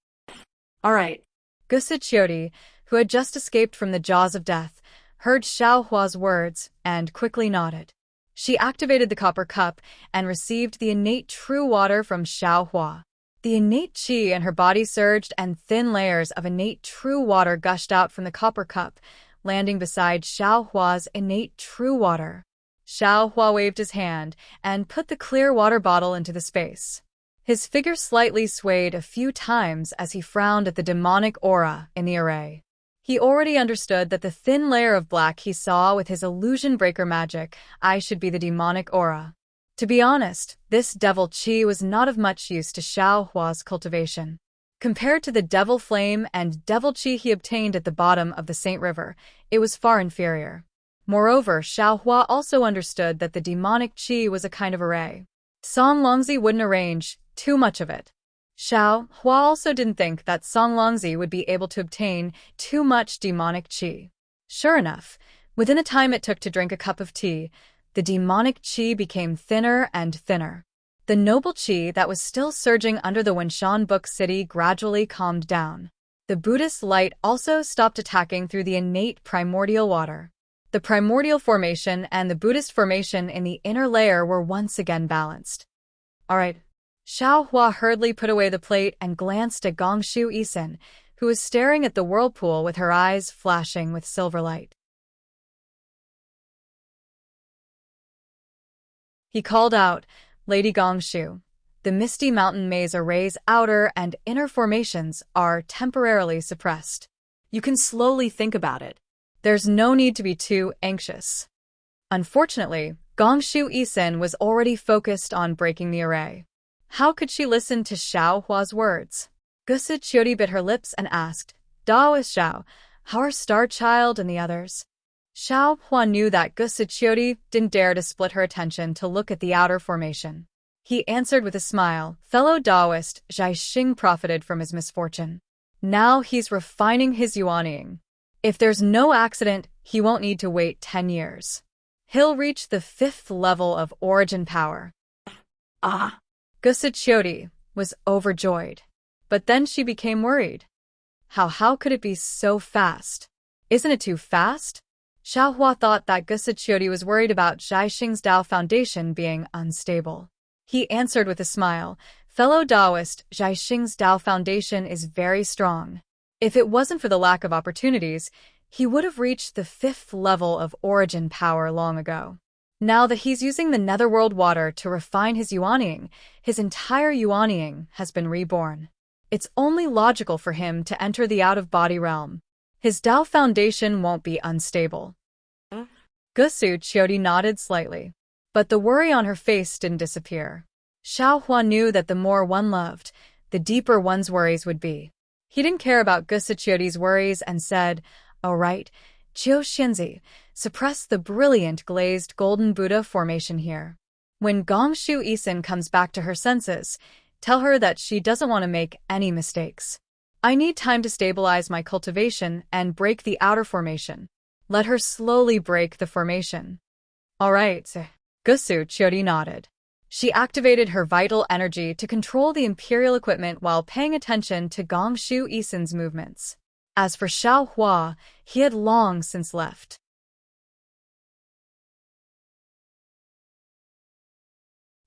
All right. Gusa Chiodi, who had just escaped from the jaws of death, heard Xiao Hua's words and quickly nodded. She activated the copper cup and received the innate true water from Xiao Hua. The innate qi in her body surged and thin layers of innate true water gushed out from the copper cup, landing beside Xiao Hua's innate true water. Xiao Hua waved his hand and put the clear water bottle into the space. His figure slightly swayed a few times as he frowned at the demonic aura in the array. He already understood that the thin layer of black he saw with his illusion breaker magic, I should be the demonic aura. To be honest, this devil qi was not of much use to Xiao Hua's cultivation. Compared to the devil flame and devil qi he obtained at the bottom of the Saint River, it was far inferior. Moreover, Xiao Hua also understood that the demonic qi was a kind of array. Song Longzi wouldn't arrange too much of it. Xiao Hua also didn't think that Song Longzi would be able to obtain too much demonic qi. Sure enough, within the time it took to drink a cup of tea, the demonic qi became thinner and thinner. The noble qi that was still surging under the Wenshan Book City gradually calmed down. The Buddhist light also stopped attacking through the innate primordial water. The primordial formation and the Buddhist formation in the inner layer were once again balanced. All right. Xiao Hua hurriedly put away the plate and glanced at Gongshu Isin, who was staring at the whirlpool with her eyes flashing with silver light. He called out, Lady Gongshu, the Misty Mountain Maze Array's outer and inner formations are temporarily suppressed. You can slowly think about it. There's no need to be too anxious. Unfortunately, Gongshu Isin was already focused on breaking the array. How could she listen to Xiao Hua's words? Gusa Chiodi bit her lips and asked, Daoist Xiao, how are Star Child and the others? Xiao Hua knew that Gusa Chiodi didn't dare to split her attention to look at the outer formation. He answered with a smile, fellow Daoist Zhai Xing profited from his misfortune. Now he's refining his yuanying. If there's no accident, he won't need to wait 10 years. He'll reach the 5th level of origin power. Ah. Gusa Chiodi was overjoyed. But then she became worried. How could it be so fast? Isn't it too fast? Xiao Hua thought that Gusa Chiodi was worried about Zhai Xing's Dao foundation being unstable. He answered with a smile, fellow Daoist, Zhai Xing's Dao foundation is very strong. If it wasn't for the lack of opportunities, he would have reached the 5th level of origin power long ago. Now that he's using the netherworld water to refine his yuanying, his entire yuanying has been reborn. It's only logical for him to enter the out-of-body realm. His Dao foundation won't be unstable. Gusu Chiodi nodded slightly. But the worry on her face didn't disappear. Xiao Hua knew that the more one loved, the deeper one's worries would be. He didn't care about Gusa Chiodi's worries and said, all right, Qiu Xinzi, suppress the brilliant glazed golden Buddha formation here. When Gongshu Isin comes back to her senses, tell her that she doesn't want to make any mistakes. I need time to stabilize my cultivation and break the outer formation. let her slowly break the formation. All right, Gusu Chiori nodded. She activated her vital energy to control the Imperial equipment while paying attention to Gongshu Isen's movements. As for Xiao Hua, he had long since left.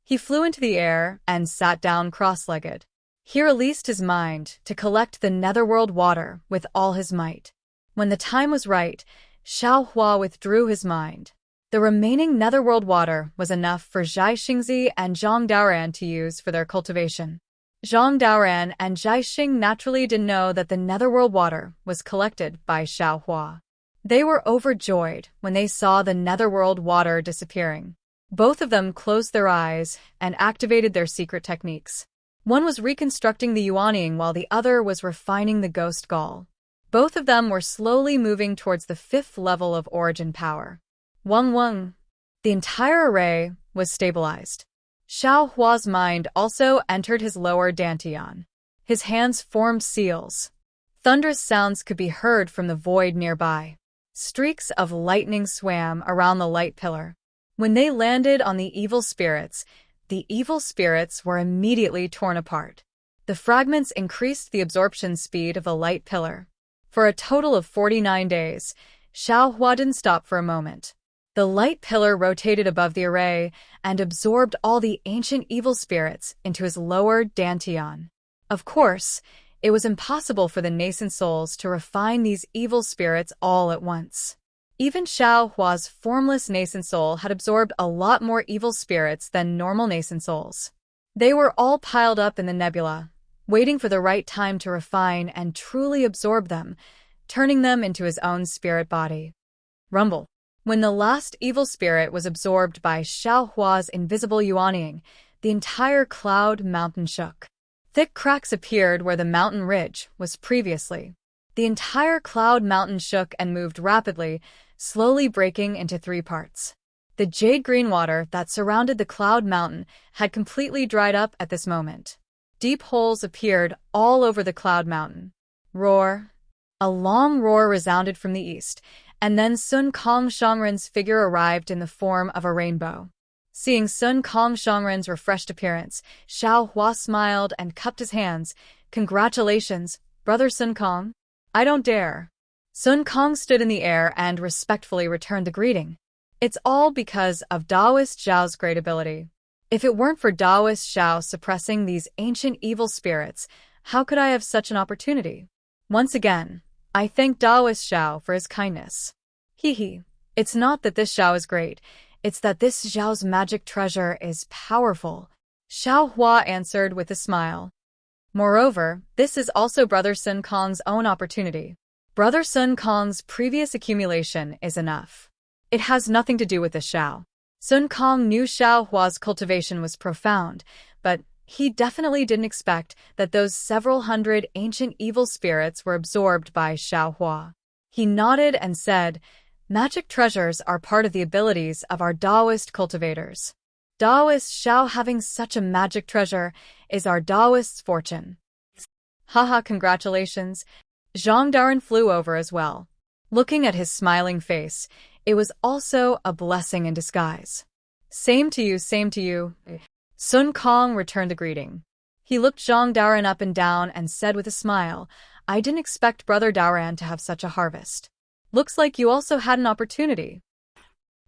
He flew into the air and sat down cross-legged. He released his mind to collect the netherworld water with all his might. When the time was right, Xiao Hua withdrew his mind. The remaining netherworld water was enough for Zhai Xingzi and Zhang Daoran to use for their cultivation. Zhang Daoran and Zhai Xing naturally didn't know that the netherworld water was collected by Xiao Hua. They were overjoyed when they saw the netherworld water disappearing. Both of them closed their eyes and activated their secret techniques. One was reconstructing the Yuanying while the other was refining the Ghost Gall. Both of them were slowly moving towards the 5th level of origin power. Weng. The entire array was stabilized. Xiao Hua's mind also entered his lower dantian. His hands formed seals. Thunderous sounds could be heard from the void nearby. Streaks of lightning swam around the light pillar. When they landed on the evil spirits were immediately torn apart. The fragments increased the absorption speed of the light pillar. For a total of 49 days, Xiao Hua didn't stop for a moment. The light pillar rotated above the array and absorbed all the ancient evil spirits into his lower dantian. Of course, it was impossible for the nascent souls to refine these evil spirits all at once. Even Xiao Hua's formless nascent soul had absorbed a lot more evil spirits than normal nascent souls. They were all piled up in the nebula, waiting for the right time to refine and truly absorb them, turning them into his own spirit body. Rumble. When the last evil spirit was absorbed by Xiao Hua's invisible Yuanying, the entire cloud mountain shook. Thick cracks appeared where the mountain ridge was previously. The entire cloud mountain shook and moved rapidly, slowly breaking into 3 parts. The jade-green water that surrounded the cloud mountain had completely dried up at this moment. Deep holes appeared all over the cloud mountain. Roar. A long roar resounded from the east, and then Sun Kong Shangren's figure arrived in the form of a rainbow. Seeing Sun Kong Shangren's refreshed appearance, Xiao Hua smiled and cupped his hands. Congratulations, brother Sun Kong. I don't dare. Sun Kong stood in the air and respectfully returned the greeting. It's all because of Daoist Zhao's great ability. If it weren't for Daoist Zhao suppressing these ancient evil spirits, how could I have such an opportunity? Once again, I thank Daoist Zhao for his kindness. Hee. It's not that this Zhao is great, it's that this Zhao's magic treasure is powerful. Xiao Hua answered with a smile. Moreover, this is also Brother Sun Kong's own opportunity. Brother Sun Kong's previous accumulation is enough. It has nothing to do with the Xiao. Sun Kong knew Xiao Hua's cultivation was profound, but he definitely didn't expect that those several hundred ancient evil spirits were absorbed by Xiao Hua. He nodded and said, "Magic treasures are part of the abilities of our Daoist cultivators. Daoist Xiao having such a magic treasure is our Daoist's fortune." Haha, congratulations. Zhang Daoran flew over as well. Looking at his smiling face, it was also a blessing in disguise. Same to you. Sun Kong returned the greeting. He looked Zhang Daoran up and down and said with a smile, "I didn't expect Brother Daoran to have such a harvest. Looks like you also had an opportunity."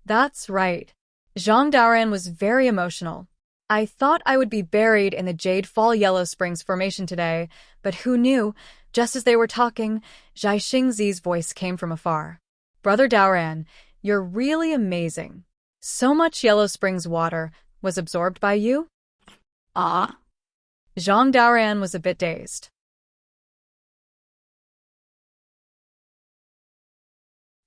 That's right. Zhang Daoran was very emotional. I thought I would be buried in the Jade Fall Yellow Springs formation today, but who knew? Just as they were talking, Zhai Xingzi's voice came from afar. "Brother Daoran, you're really amazing. So much Yellow Springs water was absorbed by you?" Ah. Zhang Daoran was a bit dazed.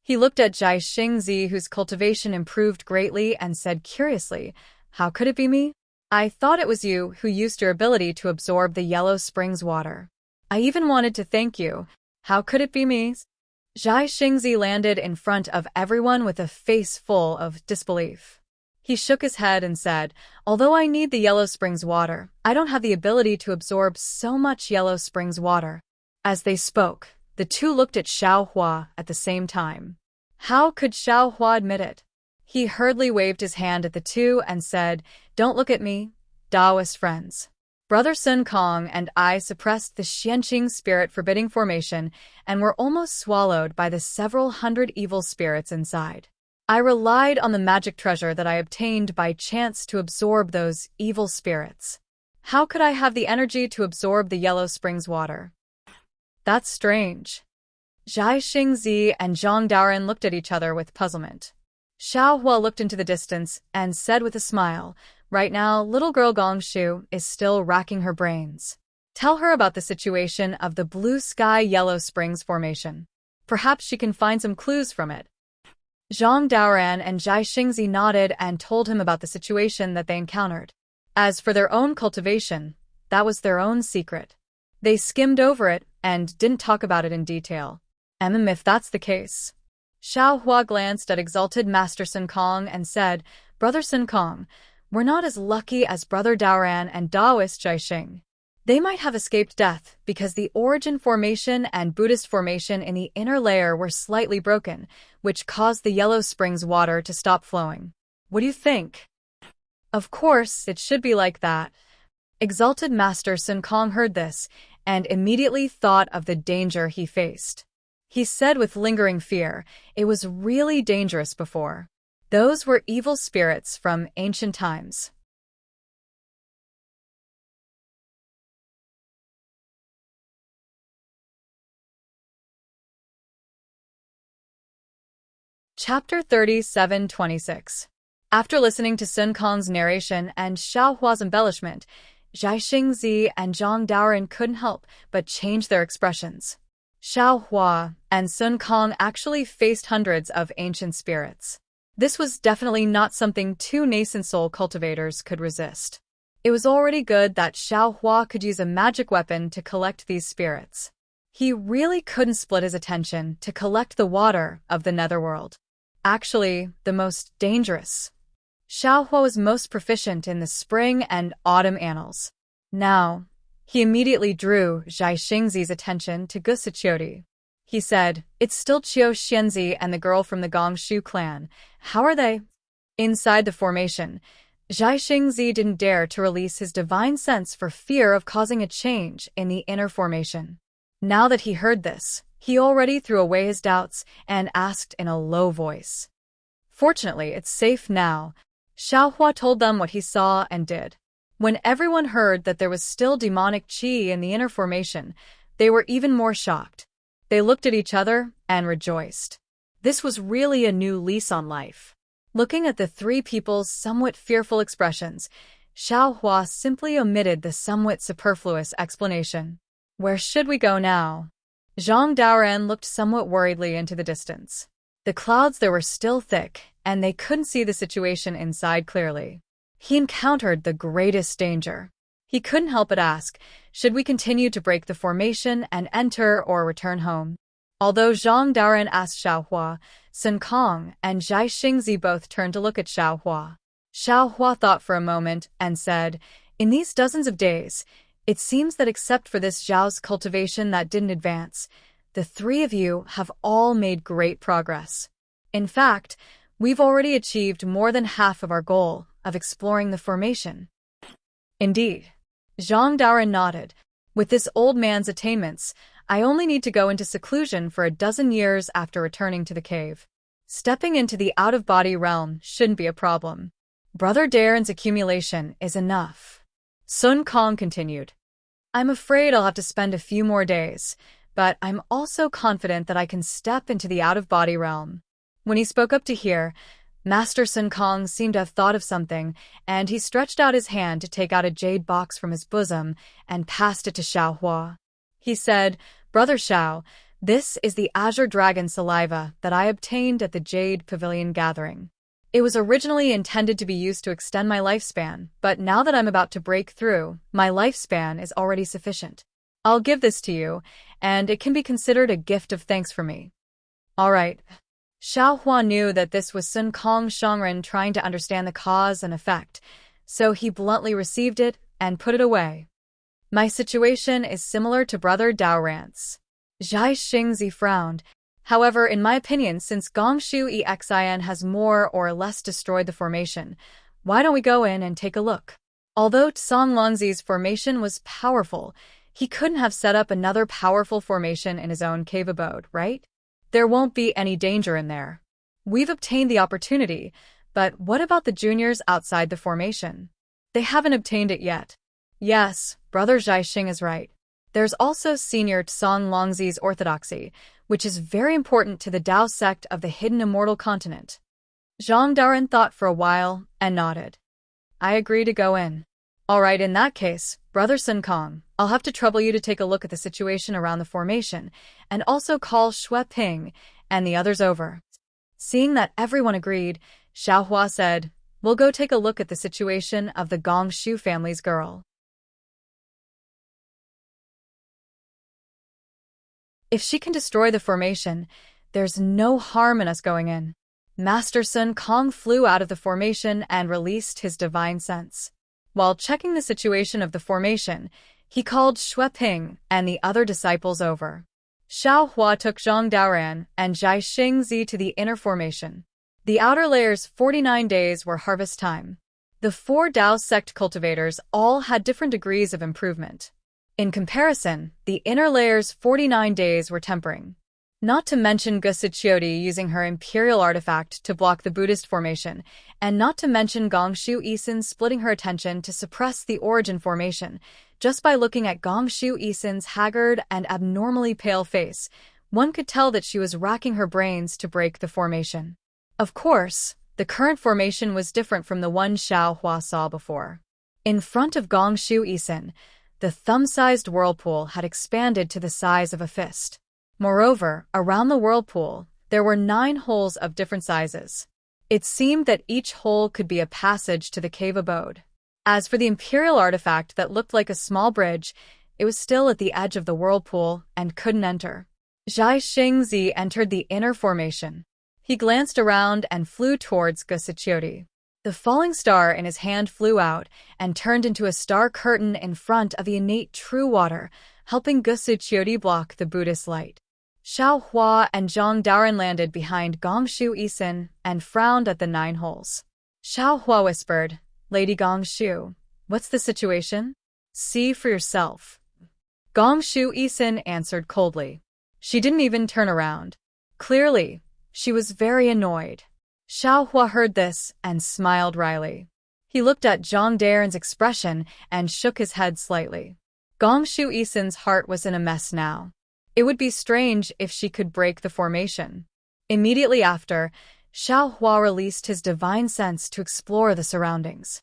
He looked at Zhai Xingzi, whose cultivation improved greatly, and said curiously, "How could it be me? I thought it was you who used your ability to absorb the Yellow Springs water. I even wanted to thank you. How could it be me?" Zhai Xingzi landed in front of everyone with a face full of disbelief. He shook his head and said, "Although I need the Yellow Springs water, I don't have the ability to absorb so much Yellow Springs water." As they spoke, the two looked at Xiao Hua at the same time. How could Xiao Hua admit it? He hurriedly waved his hand at the two and said, "Don't look at me, Taoist friends. Brother Sun Kong and I suppressed the Xianqing spirit forbidding formation and were almost swallowed by the several hundred evil spirits inside. I relied on the magic treasure that I obtained by chance to absorb those evil spirits. How could I have the energy to absorb the Yellow Springs water? That's strange." Zhai Xingzi and Zhang Daoren looked at each other with puzzlement. Xiao Hua looked into the distance and said with a smile, "Right now, little girl Gongshu is still racking her brains. Tell her about the situation of the Blue Sky Yellow Springs formation. Perhaps she can find some clues from it." Zhang Daoren and Zhai Xingzi nodded and told him about the situation that they encountered. As for their own cultivation, that was their own secret. They skimmed over it and didn't talk about it in detail. If that's the case. Xiao Hua glanced at exalted Master Sun Kong and said, "Brother Sun Kong, we're not as lucky as Brother Daoran and Taoist Jiaxing. They might have escaped death because the origin formation and Buddhist formation in the inner layer were slightly broken, which caused the Yellow Springs water to stop flowing. What do you think?" "Of course, it should be like that." Exalted Master Sun Kong heard this and immediately thought of the danger he faced. He said with lingering fear, "It was really dangerous before. Those were evil spirits from ancient times." Chapter 37-26. After listening to Sun Kong's narration and Xiao Hua's embellishment, Zhai Xingzi and Zhang Daoren couldn't help but change their expressions. Xiao Hua and Sun Kong actually faced hundreds of ancient spirits. This was definitely not something two nascent soul cultivators could resist. It was already good that Xiao Hua could use a magic weapon to collect these spirits. He really couldn't split his attention to collect the water of the netherworld. Actually, the most dangerous. Xiao Hua was most proficient in the spring and autumn annals. Now, he immediately drew Zhai Xingzi's attention to Gusiqioti. He said, "It's still Qiu Xianzi and the girl from the Gongshu clan. How are they?" Inside the formation, Zhai Xingzi didn't dare to release his divine sense for fear of causing a change in the inner formation. Now that he heard this, he already threw away his doubts and asked in a low voice. "Fortunately, it's safe now." Xiao Hua told them what he saw and did. When everyone heard that there was still demonic qi in the inner formation, they were even more shocked. They looked at each other and rejoiced. This was really a new lease on life. Looking at the three people's somewhat fearful expressions, Xiao Hua simply omitted the somewhat superfluous explanation. "Where should we go now?" Zhang Daoren looked somewhat worriedly into the distance. The clouds there were still thick, and they couldn't see the situation inside clearly. He encountered the greatest danger. He couldn't help but ask, should we continue to break the formation and enter or return home? Although Zhang Daoren asked Xiao Hua, Sun Kong and Zhai Xingzi both turned to look at Xiao Hua. Xiao Hua thought for a moment and said, "In these dozens of days, it seems that except for this Zhao's cultivation that didn't advance, the three of you have all made great progress. In fact, we've already achieved more than half of our goal of exploring the formation." "Indeed." Zhang Daoren nodded. "With this old man's attainments, I only need to go into seclusion for a dozen years after returning to the cave. Stepping into the out-of-body realm shouldn't be a problem. Brother Darren's accumulation is enough." Sun Kong continued. "I'm afraid I'll have to spend a few more days, but I'm also confident that I can step into the out-of-body realm." When he spoke up to hear, Master Sun Kong seemed to have thought of something, and he stretched out his hand to take out a jade box from his bosom and passed it to Xiao Hua. He said, "Brother Xiao, this is the azure dragon saliva that I obtained at the Jade Pavilion gathering. It was originally intended to be used to extend my lifespan, but now that I'm about to break through, my lifespan is already sufficient. I'll give this to you, and it can be considered a gift of thanks for me." "All right." Xiao Hua knew that this was Sun Kong Shangren trying to understand the cause and effect, so he bluntly received it and put it away. "My situation is similar to Brother Daoran's." Zhai Xingzi frowned. However, in my opinion, since Gongshu Exin has more or less destroyed the formation, why don't we go in and take a look? Although Tsang Longzi's formation was powerful, he couldn't have set up another powerful formation in his own cave abode, right? There won't be any danger in there. We've obtained the opportunity, but what about the juniors outside the formation? They haven't obtained it yet. Yes, Brother Zhaixing is right. There's also Senior Tsang Longzi's orthodoxy, which is very important to the Dao sect of the hidden immortal continent. Zhang Daoren thought for a while and nodded. I agree to go in. All right, in that case, Brother Sun Kong, I'll have to trouble you to take a look at the situation around the formation, and also call Shui Ping and the others over. Seeing that everyone agreed, Xiao Hua said, we'll go take a look at the situation of the Gong Shu family's girl. If she can destroy the formation, there's no harm in us going in. Master Sun Kong flew out of the formation and released his divine sense. While checking the situation of the formation, he called Shui Ping and the other disciples over. Xiao Hua took Zhang Daoran and Zhaixing Zi to the inner formation. The outer layer's 49 days were harvest time. The 4 Dao sect cultivators all had different degrees of improvement. In comparison, the inner layer's 49 days were tempering. Not to mention Gusichiodi using her imperial artifact to block the Buddhist formation, and not to mention Gongshu Isin splitting her attention to suppress the origin formation. Just by looking at Gongshu Isin's haggard and abnormally pale face, one could tell that she was racking her brains to break the formation. Of course, the current formation was different from the one Xiao Hua saw before. In front of Gongshu Isin, the thumb-sized whirlpool had expanded to the size of a fist. Moreover, around the whirlpool, there were 9 holes of different sizes. It seemed that each hole could be a passage to the cave abode. As for the imperial artifact that looked like a small bridge, it was still at the edge of the whirlpool and couldn't enter. Zhaixing Zi entered the inner formation. He glanced around and flew towards Gusichiodi. The falling star in his hand flew out and turned into a star curtain in front of the innate true water, helping Gusichiodi block the Buddhist light. Xiao Hua and Zhang Daoren landed behind Gongshu Isin and frowned at the 9 holes. Xiao Hua whispered, Lady Gongshu, what's the situation? See for yourself. Gongshu Isin answered coldly. She didn't even turn around. Clearly, she was very annoyed. Xiao Hua heard this and smiled wryly. He looked at Zhang Daoren's expression and shook his head slightly. Gongshu Isin's heart was in a mess now. It would be strange if she could break the formation. Immediately after, Xiao Hua released his divine sense to explore the surroundings.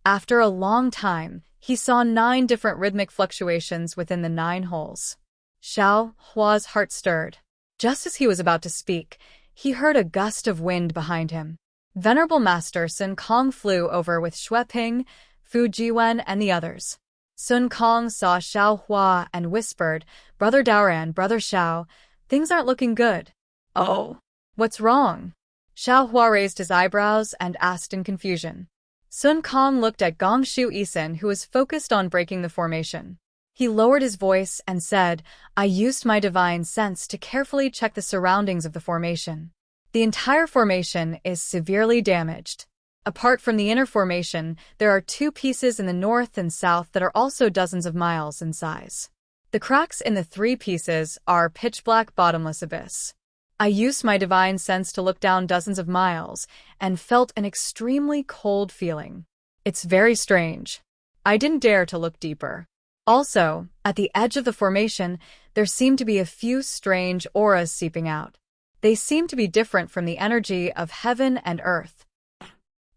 After a long time, he saw 9 different rhythmic fluctuations within the 9 holes. Xiao Hua's heart stirred. Just as he was about to speak, he heard a gust of wind behind him. Venerable Master Sun Kong flew over with Shui Ping, Fu Jiwen, and the others. Sun Kong saw Xiao Hua and whispered, Brother Daoran, Brother Xiao, things aren't looking good. Oh, what's wrong? Xiao Hua raised his eyebrows and asked in confusion. Sun Kong looked at Gongshu Isin, who was focused on breaking the formation. He lowered his voice and said, I used my divine sense to carefully check the surroundings of the formation. The entire formation is severely damaged. Apart from the inner formation, there are 2 pieces in the north and south that are also dozens of miles in size. The cracks in the 3 pieces are pitch-black bottomless abyss. I used my divine sense to look down dozens of miles and felt an extremely cold feeling. It's very strange. I didn't dare to look deeper. Also, at the edge of the formation, there seemed to be a few strange auras seeping out. They seemed to be different from the energy of heaven and earth.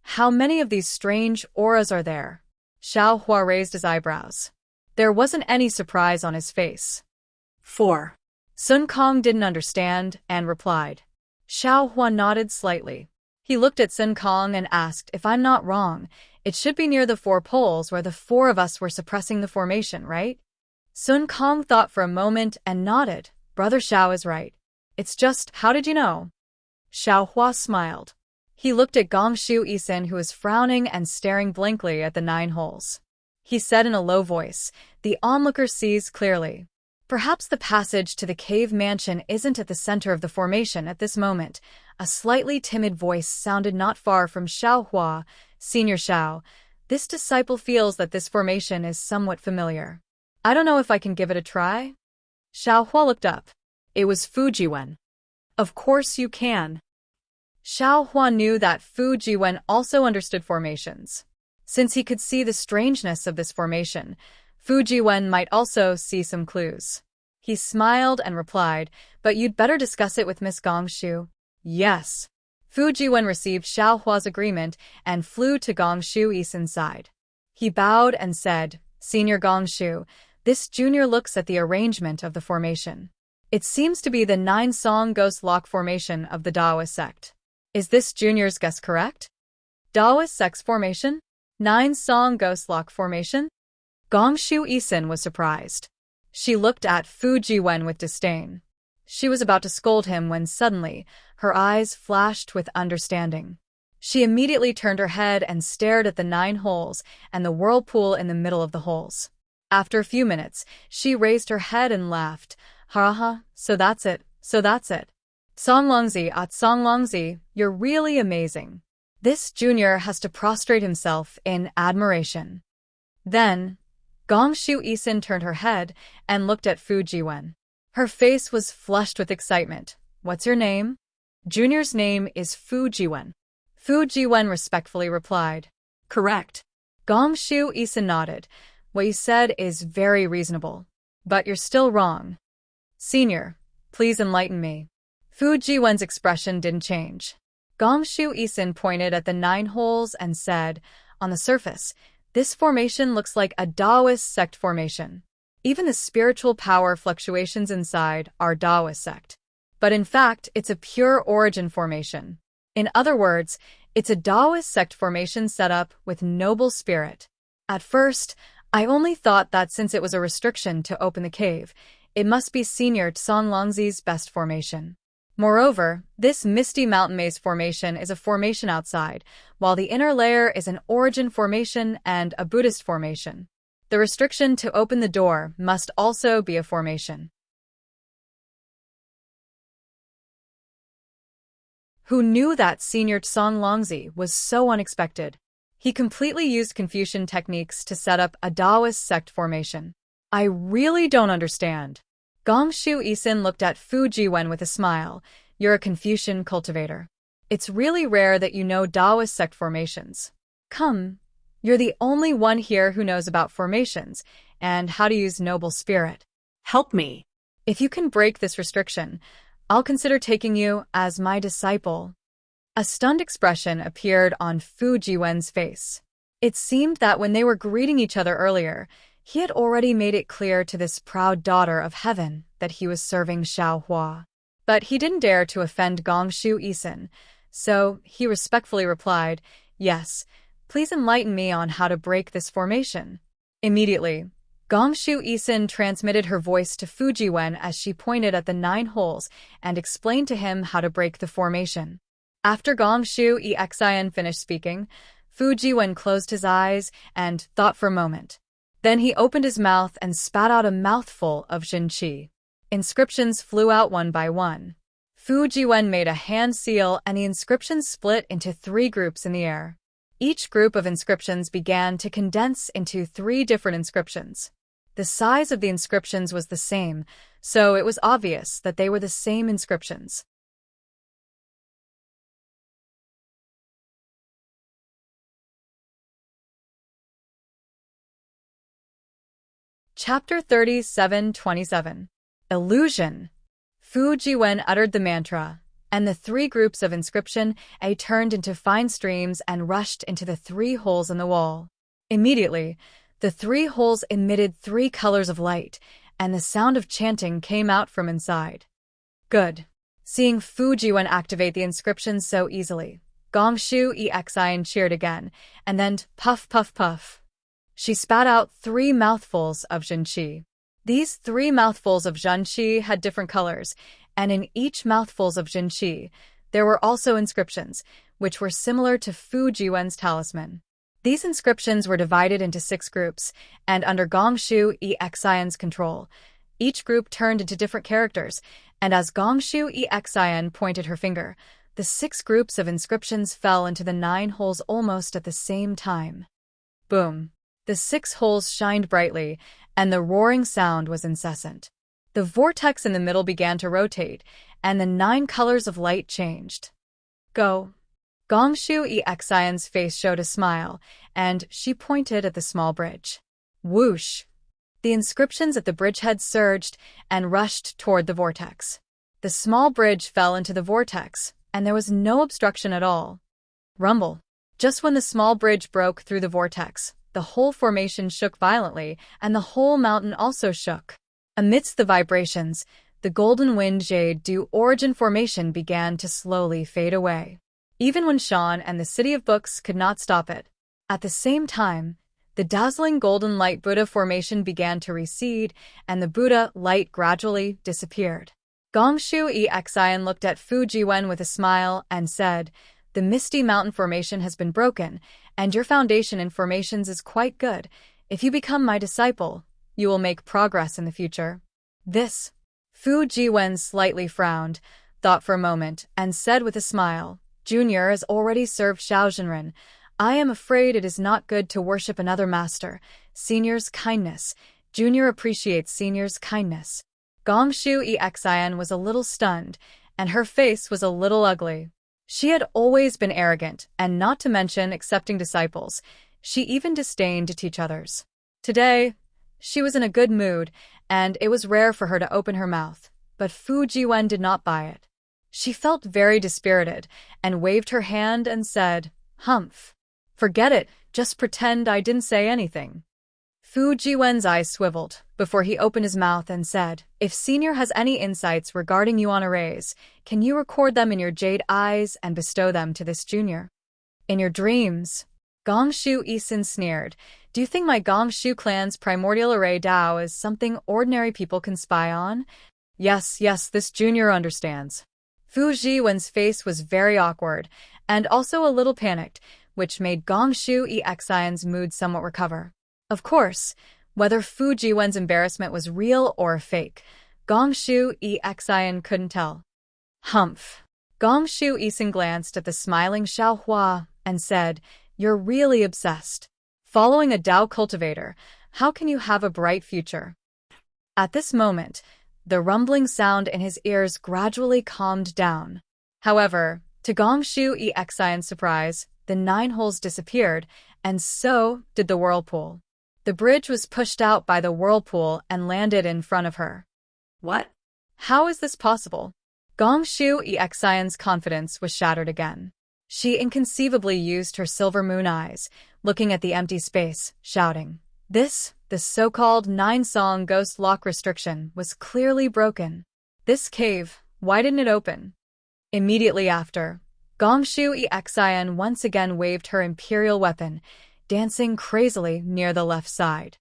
How many of these strange auras are there? Xiao Hua raised his eyebrows. There wasn't any surprise on his face. 4. Sun Kong didn't understand and replied. Xiao Hua nodded slightly. He looked at Sun Kong and asked, if I'm not wrong, it should be near the 4 poles where the 4 of us were suppressing the formation, right? Sun Kong thought for a moment and nodded. Brother Xiao is right. It's just, how did you know? Xiao Hua smiled. He looked at Gongshu Isin, who was frowning and staring blankly at the 9 holes. he said in a low voice. The onlooker sees clearly. Perhaps the passage to the cave mansion isn't at the center of the formation at this moment. A slightly timid voice sounded not far from Xiao Hua. Senior Xiao, this disciple feels that this formation is somewhat familiar. I don't know if I can give it a try? Xiao Hua looked up. It was Fu Jiwen. Of course you can. Xiao Hua knew that Fu Jiwen also understood formations. Since he could see the strangeness of this formation, Fu Jiwen might also see some clues. He smiled and replied, but you'd better discuss it with Miss Gongshu. Yes. Fu Jiwen received Xiao Hua's agreement and flew to Gongshu Isen's side. He bowed and said, Senior Gongshu, this junior looks at the arrangement of the formation. It seems to be the 9-song ghost lock formation of the Daoist sect. Is this junior's guess correct? Daoist sect's formation? 9-song ghost lock formation? Gongshu Isen was surprised. She looked at Fu Jiwen with disdain. She was about to scold him when suddenly, her eyes flashed with understanding. She immediately turned her head and stared at the 9 holes and the whirlpool in the middle of the holes. After a few minutes, she raised her head and laughed. Ha, so that's it. Songlongzi at Songlongzi, you're really amazing. This junior has to prostrate himself in admiration. Then, Gongshu Isen turned her head and looked at Fu Jiwen. Her face was flushed with excitement. What's your name? Junior's name is Fu Jiwen. Fu Jiwen respectfully replied. Correct. Gongshu Isen nodded. What you said is very reasonable. But you're still wrong. Senior, please enlighten me. Fu Jiwen's expression didn't change. Gongshu Isen pointed at the 9 holes and said, on the surface, this formation looks like a Daoist sect formation. Even the spiritual power fluctuations inside are Daoist sect. But in fact, it's a pure origin formation. In other words, it's a Daoist sect formation set up with noble spirit. At first, I only thought that since it was a restriction to open the cave, it must be Senior Songlongzi's best formation. Moreover, this misty mountain maze formation is a formation outside, while the inner layer is an origin formation and a Buddhist formation. The restriction to open the door must also be a formation. Who knew that Senior Songlongzi was so unexpected? He completely used Confucian techniques to set up a Daoist sect formation. I really don't understand. Gongshu Isen looked at Fu Jiwen with a smile. You're a Confucian cultivator. It's really rare that you know Daoist sect formations. Come, you're the only one here who knows about formations and how to use noble spirit. Help me. If you can break this restriction, I'll consider taking you as my disciple. A stunned expression appeared on Fu Jiwen's face. It seemed that when they were greeting each other earlier, he had already made it clear to this proud daughter of heaven that he was serving Xiao Hua. But he didn't dare to offend Gongshu Isen, so he respectfully replied, Yes, please enlighten me on how to break this formation. Immediately, Gongshu Isen transmitted her voice to Fu Jiwen as she pointed at the 9 holes and explained to him how to break the formation. After Gongshu Isen finished speaking, Fu Jiwen closed his eyes and thought for a moment. Then he opened his mouth and spat out a mouthful of Jinqi. Inscriptions flew out one by one. Fu Jiwen made a hand seal and the inscriptions split into 3 groups in the air. Each group of inscriptions began to condense into 3 different inscriptions. The size of the inscriptions was the same, so it was obvious that they were the same inscriptions. Chapter 37:27. Illusion. Fu Jiwen uttered the mantra, and the 3 groups of inscription turned into fine streams and rushed into the 3 holes in the wall. Immediately, the 3 holes emitted 3 colors of light, and the sound of chanting came out from inside. Good. Seeing Fu Jiwen activate the inscriptions so easily, Gongshu Isen cheered again, and then puff puff puff. She spat out 3 mouthfuls of Jinqi. These 3 mouthfuls of Jinqi had different colors, and in each mouthfuls of Jinqi, there were also inscriptions, which were similar to Fu Jiwen's talisman. These inscriptions were divided into 6 groups, and under Gongshu Exion's control, each group turned into different characters, and as Gongshu Exion pointed her finger, the 6 groups of inscriptions fell into the 9 holes almost at the same time. Boom! The 6 holes shined brightly, and the roaring sound was incessant. The vortex in the middle began to rotate, and the 9 colors of light changed. Go! Gongshu Exion's face showed a smile, and she pointed at the small bridge. Whoosh! The inscriptions at the bridgehead surged and rushed toward the vortex. The small bridge fell into the vortex, and there was no obstruction at all. Rumble! Just when the small bridge broke through the vortex, the whole formation shook violently, and the whole mountain also shook. Amidst the vibrations, the golden wind jade dew origin formation began to slowly fade away. Even when Sean and the City of Books could not stop it. At the same time, the dazzling golden light Buddha formation began to recede, and the Buddha light gradually disappeared. Gongshu Exion looked at Fu Jiwen with a smile and said, "The misty mountain formation has been broken, and your foundation in formations is quite good. If you become my disciple, you will make progress in the future." This. Fu Jiwen slightly frowned, thought for a moment, and said with a smile, "Junior has already served Xiaozhenren. I am afraid it is not good to worship another master. Senior's kindness. Junior appreciates Senior's kindness." Gongshu Exion was a little stunned, and her face was a little ugly. She had always been arrogant, and not to mention accepting disciples. She even disdained to teach others. Today, she was in a good mood, and it was rare for her to open her mouth, but Fu Jiwen did not buy it. She felt very dispirited and waved her hand and said, "Humph. Forget it, just pretend I didn't say anything." Fu Jiwen's eyes swiveled before he opened his mouth and said, "If Senior has any insights regarding you on arrays, can you record them in your jade eyes and bestow them to this junior?" "In your dreams." Gongshu Isin sneered. "Do you think my Gongshu clan's primordial array Dao is something ordinary people can spy on?" Yes, this junior understands." Fu Jiwen's face was very awkward, and also a little panicked, which made Gongshu Exion's mood somewhat recover. Of course, whether Fu Jiwen's embarrassment was real or fake, Gongshu Exion couldn't tell. Humph. Gongshu Isin glanced at the smiling Xiaohua and said, "You're really obsessed. Following a Dao cultivator, how can you have a bright future?" At this moment, the rumbling sound in his ears gradually calmed down. However, to Gongshu Exion's surprise, the 9 holes disappeared, and so did the whirlpool. The bridge was pushed out by the whirlpool and landed in front of her. What? How is this possible? Gongshu Exion's confidence was shattered again. She inconceivably used her silver moon eyes, looking at the empty space, shouting, The so-called 9-song ghost lock restriction was clearly broken. This cave, why didn't it open? Immediately after, Gongshu Exion once again waved her imperial weapon, dancing crazily near the left side.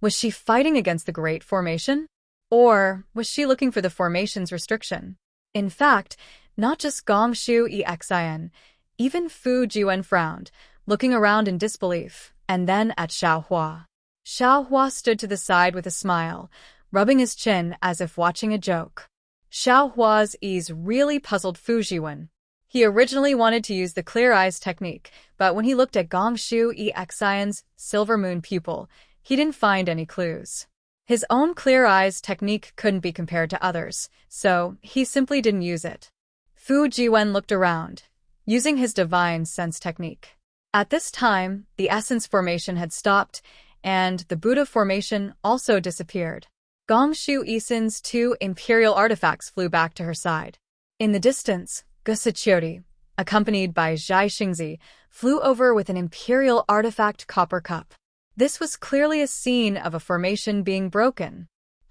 Was she fighting against the Great Formation? Or was she looking for the formation's restriction? In fact, not just Gongshu Exion, even Fu Jiwen frowned, looking around in disbelief, and then at Xiaohua. Xiaohua stood to the side with a smile, rubbing his chin as if watching a joke. Xiaohua's ease really puzzled Fu Jiwen. He originally wanted to use the clear eyes technique, but when he looked at Gongshu Exion's silver moon pupil, he didn't find any clues. His own clear eyes technique couldn't be compared to others, so he simply didn't use it. Fu Jiwen looked around, using his divine sense technique. At this time, the essence formation had stopped, and the Buddha formation also disappeared. Gongshu Isin's 2 imperial artifacts flew back to her side. In the distance, Gusachiori, accompanied by Zhai Xingzi, flew over with an imperial artifact copper cup. This was clearly a scene of a formation being broken.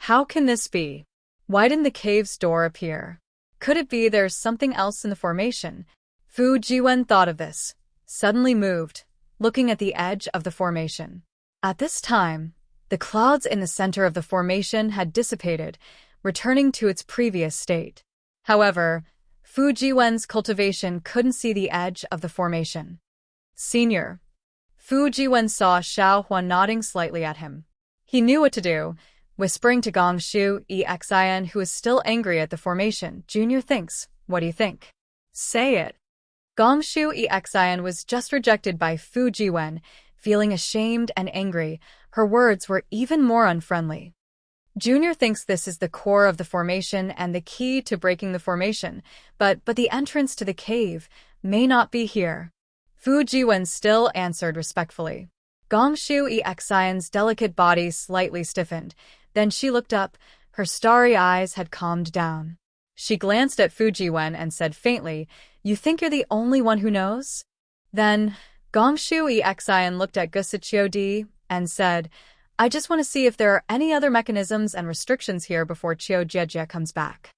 How can this be? Why didn't the cave's door appear? Could it be there's something else in the formation? Fu Jiwen thought of this, suddenly moved, looking at the edge of the formation. At this time, the clouds in the center of the formation had dissipated, returning to its previous state. However, Fu Jiwen's cultivation couldn't see the edge of the formation. Senior. Fu Jiwen saw Xiao Hua nodding slightly at him. He knew what to do, whispering to Gong Shu Exian, who was still angry at the formation. Junior thinks, what do you think? Say it. Gong Shu Exian was just rejected by Fu Jiwen, feeling ashamed and angry. Her words were even more unfriendly. Junior thinks this is the core of the formation and the key to breaking the formation, but the entrance to the cave may not be here. Fu Jiwen still answered respectfully. Gong Shu Exian's delicate body slightly stiffened. Then she looked up. Her starry eyes had calmed down. She glanced at Fu Jiwen and said faintly, "You think you're the only one who knows?" Then Gong Shu Exian looked at Gusichiodi and said, "I just want to see if there are any other mechanisms and restrictions here before Qiu Jiejie comes back."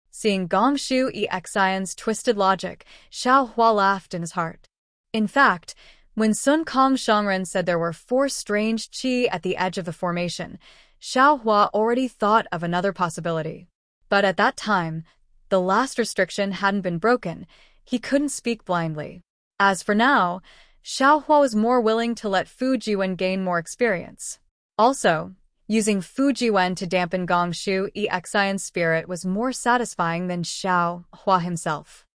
Seeing Gong Shu Exian's twisted logic, Xiao Hua laughed in his heart. In fact, when Sun Kong Shangren said there were 4 strange qi at the edge of the formation, Xiao Hua already thought of another possibility. But at that time, the last restriction hadn't been broken. He couldn't speak blindly. As for now, Xiao Hua was more willing to let Fu Jiwen gain more experience. Also, using Fu Jiwen to dampen Gong Shu Exian's spirit was more satisfying than Xiao Hua himself.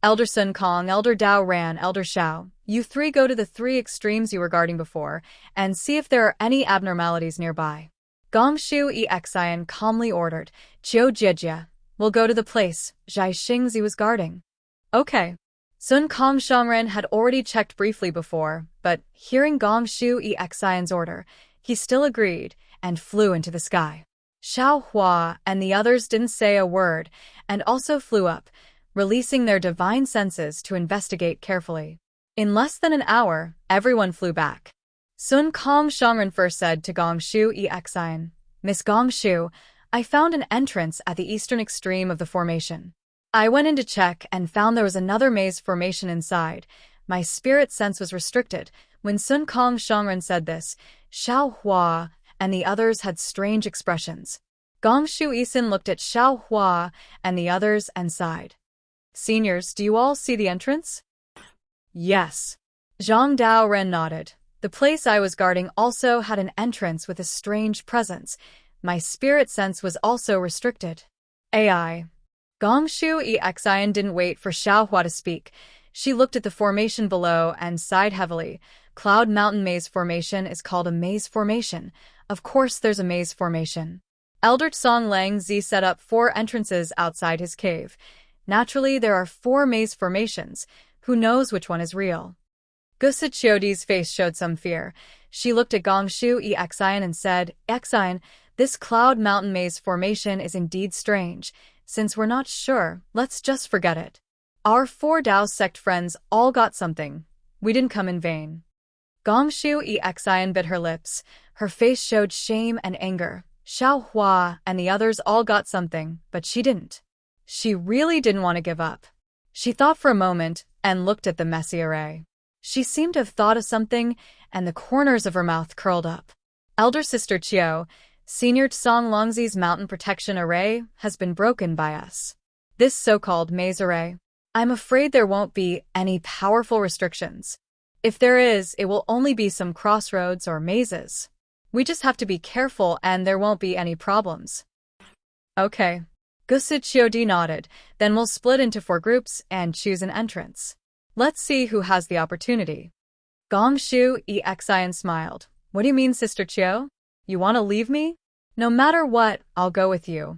Elder Sun Kong, Elder Dao Ran, Elder Xiao, you 3 go to the 3 extremes you were guarding before, and see if there are any abnormalities nearby. Gong Shu Exian calmly ordered. Qiu Jiejie, we'll go to the place Zhai Xingzi was guarding. Okay. Sun Kong Shangren had already checked briefly before, but hearing Gong Shu Exian's order, he still agreed and flew into the sky. Xiao Hua and the others didn't say a word and also flew up, releasing their divine senses to investigate carefully. In less than an hour, everyone flew back. Sun Kong Shangren first said to Gong Shu Exian, "Miss Gong Shu, I found an entrance at the eastern extreme of the formation. I went in to check and found there was another maze formation inside. My spirit sense was restricted." When Sun Kong Shangren said this, Xiao Hua and the others had strange expressions. Gong Shu Isin looked at Xiao Hua and the others and sighed. "Seniors, do you all see the entrance?" "Yes." Zhang Dao Ren nodded. "The place I was guarding also had an entrance with a strange presence. My spirit sense was also restricted." AI. Gong Shu Exian didn't wait for Xiao Hua to speak. She looked at the formation below and sighed heavily. Cloud Mountain Maze Formation is called a maze formation. Of course there's a maze formation. Elder Song Lang Zi set up 4 entrances outside his cave. Naturally, there are 4 maze formations. Who knows which one is real? Gusa Chiodi's face showed some fear. She looked at Gong Shu Exian and said, "Exian, this Cloud Mountain Maze formation is indeed strange. Since we're not sure, let's just forget it. Our 4 Dao sect friends all got something. We didn't come in vain." Gong Shu Exian bit her lips. Her face showed shame and anger. Xiao Hua and the others all got something, but she didn't. She really didn't want to give up. She thought for a moment and looked at the messy array. She seemed to have thought of something, and the corners of her mouth curled up. "Elder Sister Qiu, Senior Tsong Longzi's mountain protection array has been broken by us. This so-called maze array. I'm afraid there won't be any powerful restrictions. If there is, it will only be some crossroads or mazes. We just have to be careful and there won't be any problems." "Okay." Gusa Chiodi nodded. "Then we'll split into 4 groups and choose an entrance. Let's see who has the opportunity." Gong Shu Exian smiled. "What do you mean, Sister Qiu? You want to leave me? No matter what, I'll go with you."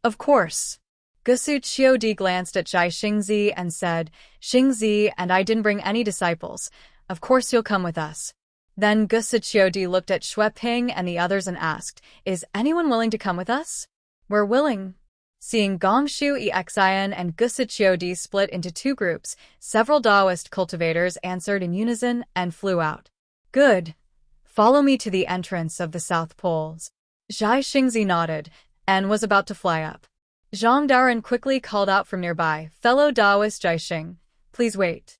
"Of course." Gusu Chiodi glanced at Zhai Xingzi and said, "Xingzi and I didn't bring any disciples. Of course you'll come with us." Then Gusu Chiodi looked at Xue Ping and the others and asked, "Is anyone willing to come with us?" "We're willing." Seeing Gong Shu Exian and Gusa Chiodi split into 2 groups, several Daoist cultivators answered in unison and flew out. "Good. Follow me to the entrance of the South Poles." Zhai Xingzi nodded and was about to fly up. Zhang Daoren quickly called out from nearby, "Fellow Daoist Zhai Xing, please wait."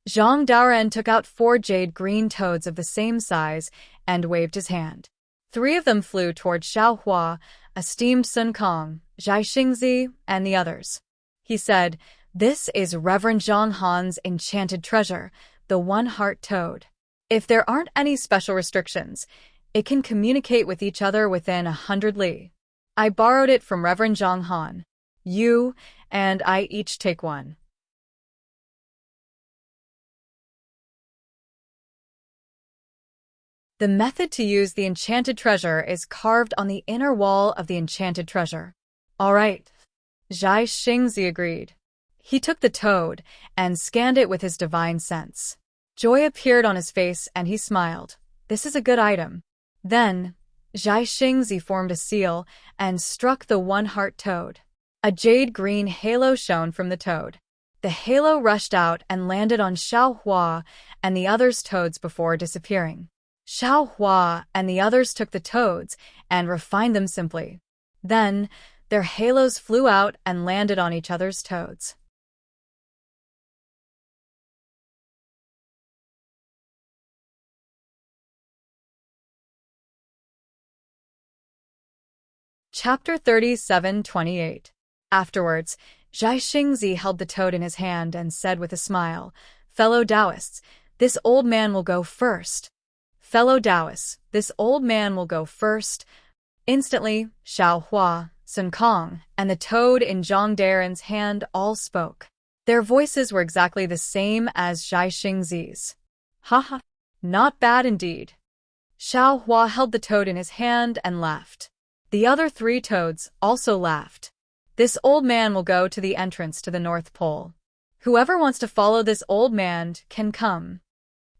Zhang Daoren took out 4 jade green toads of the same size and waved his hand. 3 of them flew toward Xiao Hua, esteemed Sun Kong, Zhai Xingzi, and the others. He said, "This is Reverend Zhang Han's enchanted treasure, the one-heart toad. If there aren't any special restrictions, it can communicate with each other within 100 li. I borrowed it from Reverend Zhang Han. You and I each take one." The method to use the enchanted treasure is carved on the inner wall of the enchanted treasure. All right. Zhai Xingzi agreed. He took the toad and scanned it with his divine sense. Joy appeared on his face and he smiled. This is a good item. Then, Zhai Xingzi formed a seal and struck the one-heart toad. A jade-green halo shone from the toad. The halo rushed out and landed on Xiao Hua and the others' toads before disappearing. Xiao Hua and the others took the toads and refined them simply. Then, their halos flew out and landed on each other's toads. Chapter 37:28. Afterwards, Zhai Xingzi held the toad in his hand and said with a smile, "Fellow Taoists, this old man will go first. Fellow Taoists, this old man will go first." Instantly, Xiao Hua, Sun Kong, and the toad in Zhang Daren's hand all spoke. Their voices were exactly the same as Zhai Xingzi's. "Haha, not bad indeed." Xiao Hua held the toad in his hand and laughed. The other three toads also laughed. "This old man will go to the entrance to the North Pole. Whoever wants to follow this old man can come."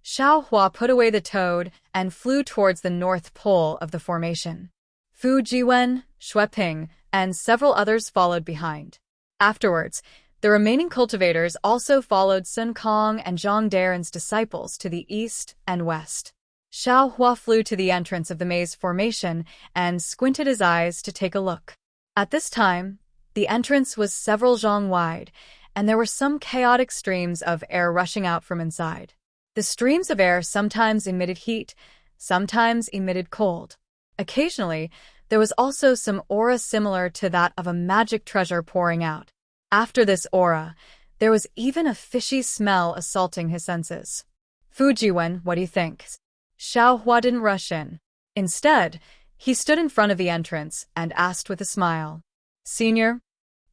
Xiao Hua put away the toad and flew towards the North Pole of the formation. Fu Jiwen, Xueping, and several others followed behind. Afterwards, the remaining cultivators also followed Sun Kong and Zhang Daren's disciples to the east and west. Xiao Hua flew to the entrance of the maze formation and squinted his eyes to take a look. At this time, the entrance was several zhang wide, and there were some chaotic streams of air rushing out from inside. The streams of air sometimes emitted heat, sometimes emitted cold. Occasionally, there was also some aura similar to that of a magic treasure pouring out. After this aura, there was even a fishy smell assaulting his senses. "Fu Jiwen, what do you think?" Xiao Hua didn't rush in. Instead, he stood in front of the entrance and asked with a smile, "Senior?"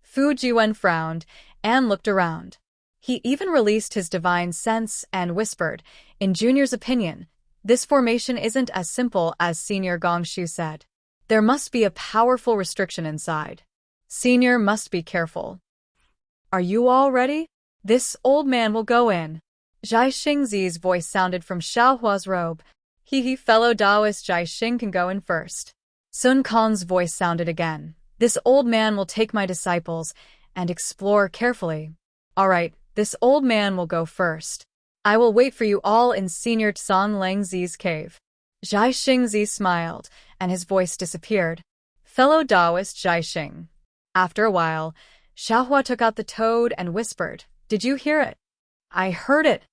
Fu Jiwen frowned and looked around. He even released his divine sense and whispered, "In Junior's opinion, this formation isn't as simple as Senior Gongshu said. There must be a powerful restriction inside. Senior must be careful." "Are you all ready? This old man will go in." Zhai Xingzi's voice sounded from Xiao Hua's robe. Fellow Taoist Zhai Xing can go in first." Sun Kong's voice sounded again. "This old man will take my disciples and explore carefully." "All right. This old man will go first. I will wait for you all in Senior Tsang Lengzi's cave." Zhai Xingzi smiled, and his voice disappeared. "Fellow Taoist Zhai Xing." After a while, Xiao Hua took out the toad and whispered, "Did you hear it?" "I heard it."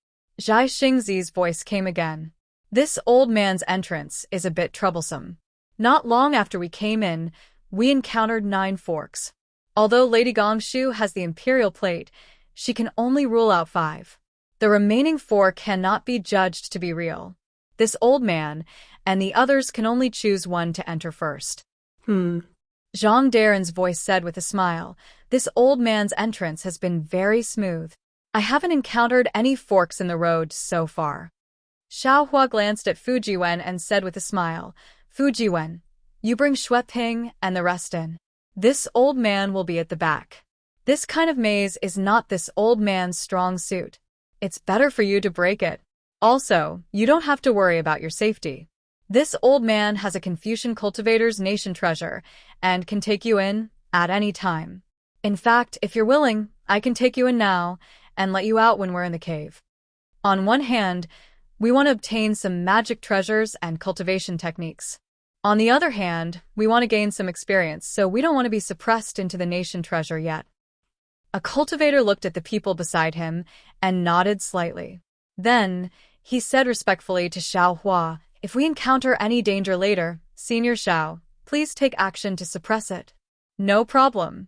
Zhai Xingzi's voice came again. "This old man's entrance is a bit troublesome. Not long after we came in, we encountered 9 forks. Although Lady Gongshu has the imperial plate, she can only rule out 5. The remaining 4 cannot be judged to be real. This old man and the others can only choose one to enter first." Zhang Daren's voice said with a smile, "This old man's entrance has been very smooth. I haven't encountered any forks in the road so far." Xiao Hua glanced at Fu Jiwen and said with a smile, "Fu Jiwen, you bring Xueping and the rest in. This old man will be at the back. This kind of maze is not this old man's strong suit. It's better for you to break it. Also, you don't have to worry about your safety. This old man has a Confucian cultivator's nation treasure and can take you in at any time. In fact, if you're willing, I can take you in now and let you out when we're in the cave. On one hand, we want to obtain some magic treasures and cultivation techniques. On the other hand, we want to gain some experience, so we don't want to be suppressed into the nation treasure yet." A cultivator looked at the people beside him and nodded slightly. Then, he said respectfully to Xiao Hua, "If we encounter any danger later, Senior Xiao, Please take action to suppress it. No problem.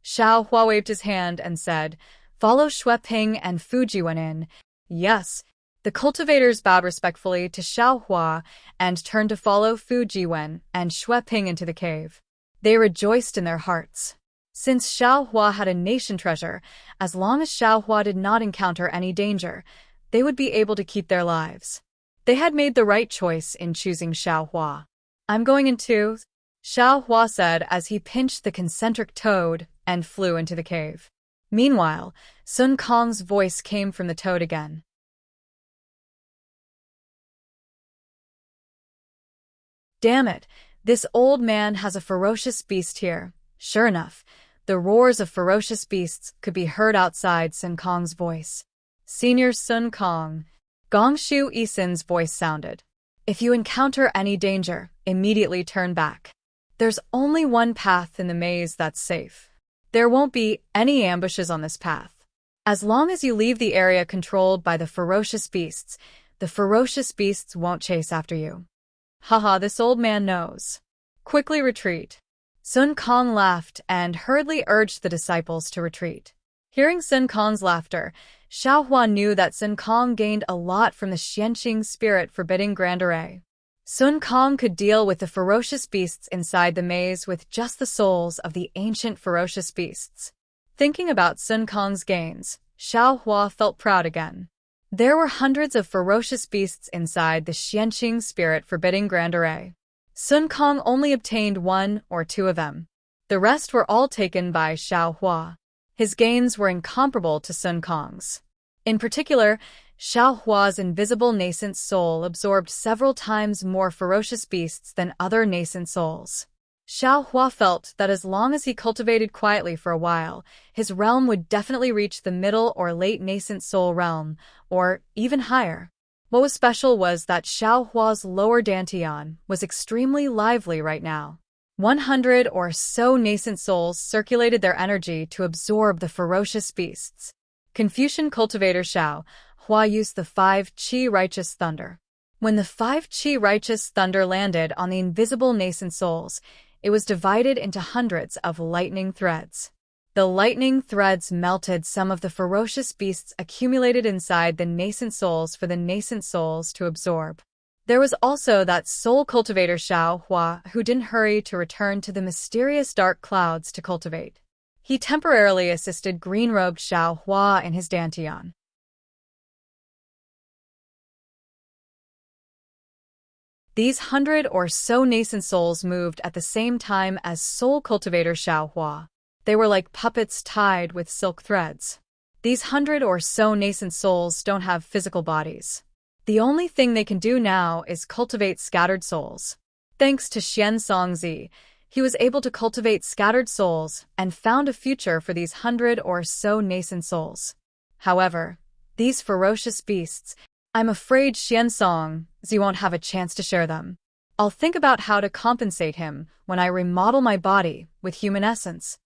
Xiao Hua waved his hand and said, Follow Shui Ping and Fuji Wen in. Yes. The cultivators bowed respectfully to Xiao Hua and turned to follow Fuji Wen and Shui Ping into the cave. They rejoiced in their hearts. Since Xiao Hua had a nation treasure, as long as Xiao Hua did not encounter any danger, they would be able to keep their lives. They had made the right choice in choosing Xiao Hua. I'm going in too, Xiao Hua said as he pinched the concentric toad and flew into the cave. Meanwhile, Sun Kong's voice came from the toad again. Damn it, this old man has a ferocious beast here. Sure enough, the roars of ferocious beasts could be heard outside Sun Kong's voice. Senior Sun Kong, Gongshu Isin's voice sounded. If you encounter any danger, immediately turn back. There's only one path in the maze that's safe. There won't be any ambushes on this path. As long as you leave the area controlled by the ferocious beasts won't chase after you. Haha, this old man knows. Quickly retreat. Sun Kong laughed and hurriedly urged the disciples to retreat. Hearing Sun Kong's laughter, Xiao Hua knew that Sun Kong gained a lot from the Xianqing spirit forbidding Grand Array. Sun Kong could deal with the ferocious beasts inside the maze with just the souls of the ancient ferocious beasts. Thinking about Sun Kong's gains, Xiao Hua felt proud again. There were hundreds of ferocious beasts inside the Xianqing spirit forbidding Grand Array. Sun Kong only obtained 1 or 2 of them. The rest were all taken by Xiao Hua. His gains were incomparable to Sun Kong's. In particular, Xiao Hua's invisible nascent soul absorbed several times more ferocious beasts than other nascent souls. Xiao Hua felt that as long as he cultivated quietly for a while, his realm would definitely reach the middle or late nascent soul realm, or even higher. What was special was that Xiao Hua's lower dantian was extremely lively right now. 100 or so nascent souls circulated their energy to absorb the ferocious beasts. Confucian cultivator Xiao Hua used the 5 Qi Righteous Thunder. When the 5 Qi Righteous Thunder landed on the invisible nascent souls, it was divided into hundreds of lightning threads. The lightning threads melted some of the ferocious beasts accumulated inside the nascent souls for the nascent souls to absorb. There was also that soul cultivator Xiao Hua who didn't hurry to return to the mysterious dark clouds to cultivate. He temporarily assisted green-robed Xiao Hua in his dantian. These 100 or so nascent souls moved at the same time as soul cultivator Xiao Hua. They were like puppets tied with silk threads. These 100 or so nascent souls don't have physical bodies. The only thing they can do now is cultivate scattered souls. Thanks to Xian Songzi, he was able to cultivate scattered souls and found a future for these 100 or so nascent souls. However, these ferocious beasts, I'm afraid Xian Songzi won't have a chance to share them. I'll think about how to compensate him when I remodel my body with human essence.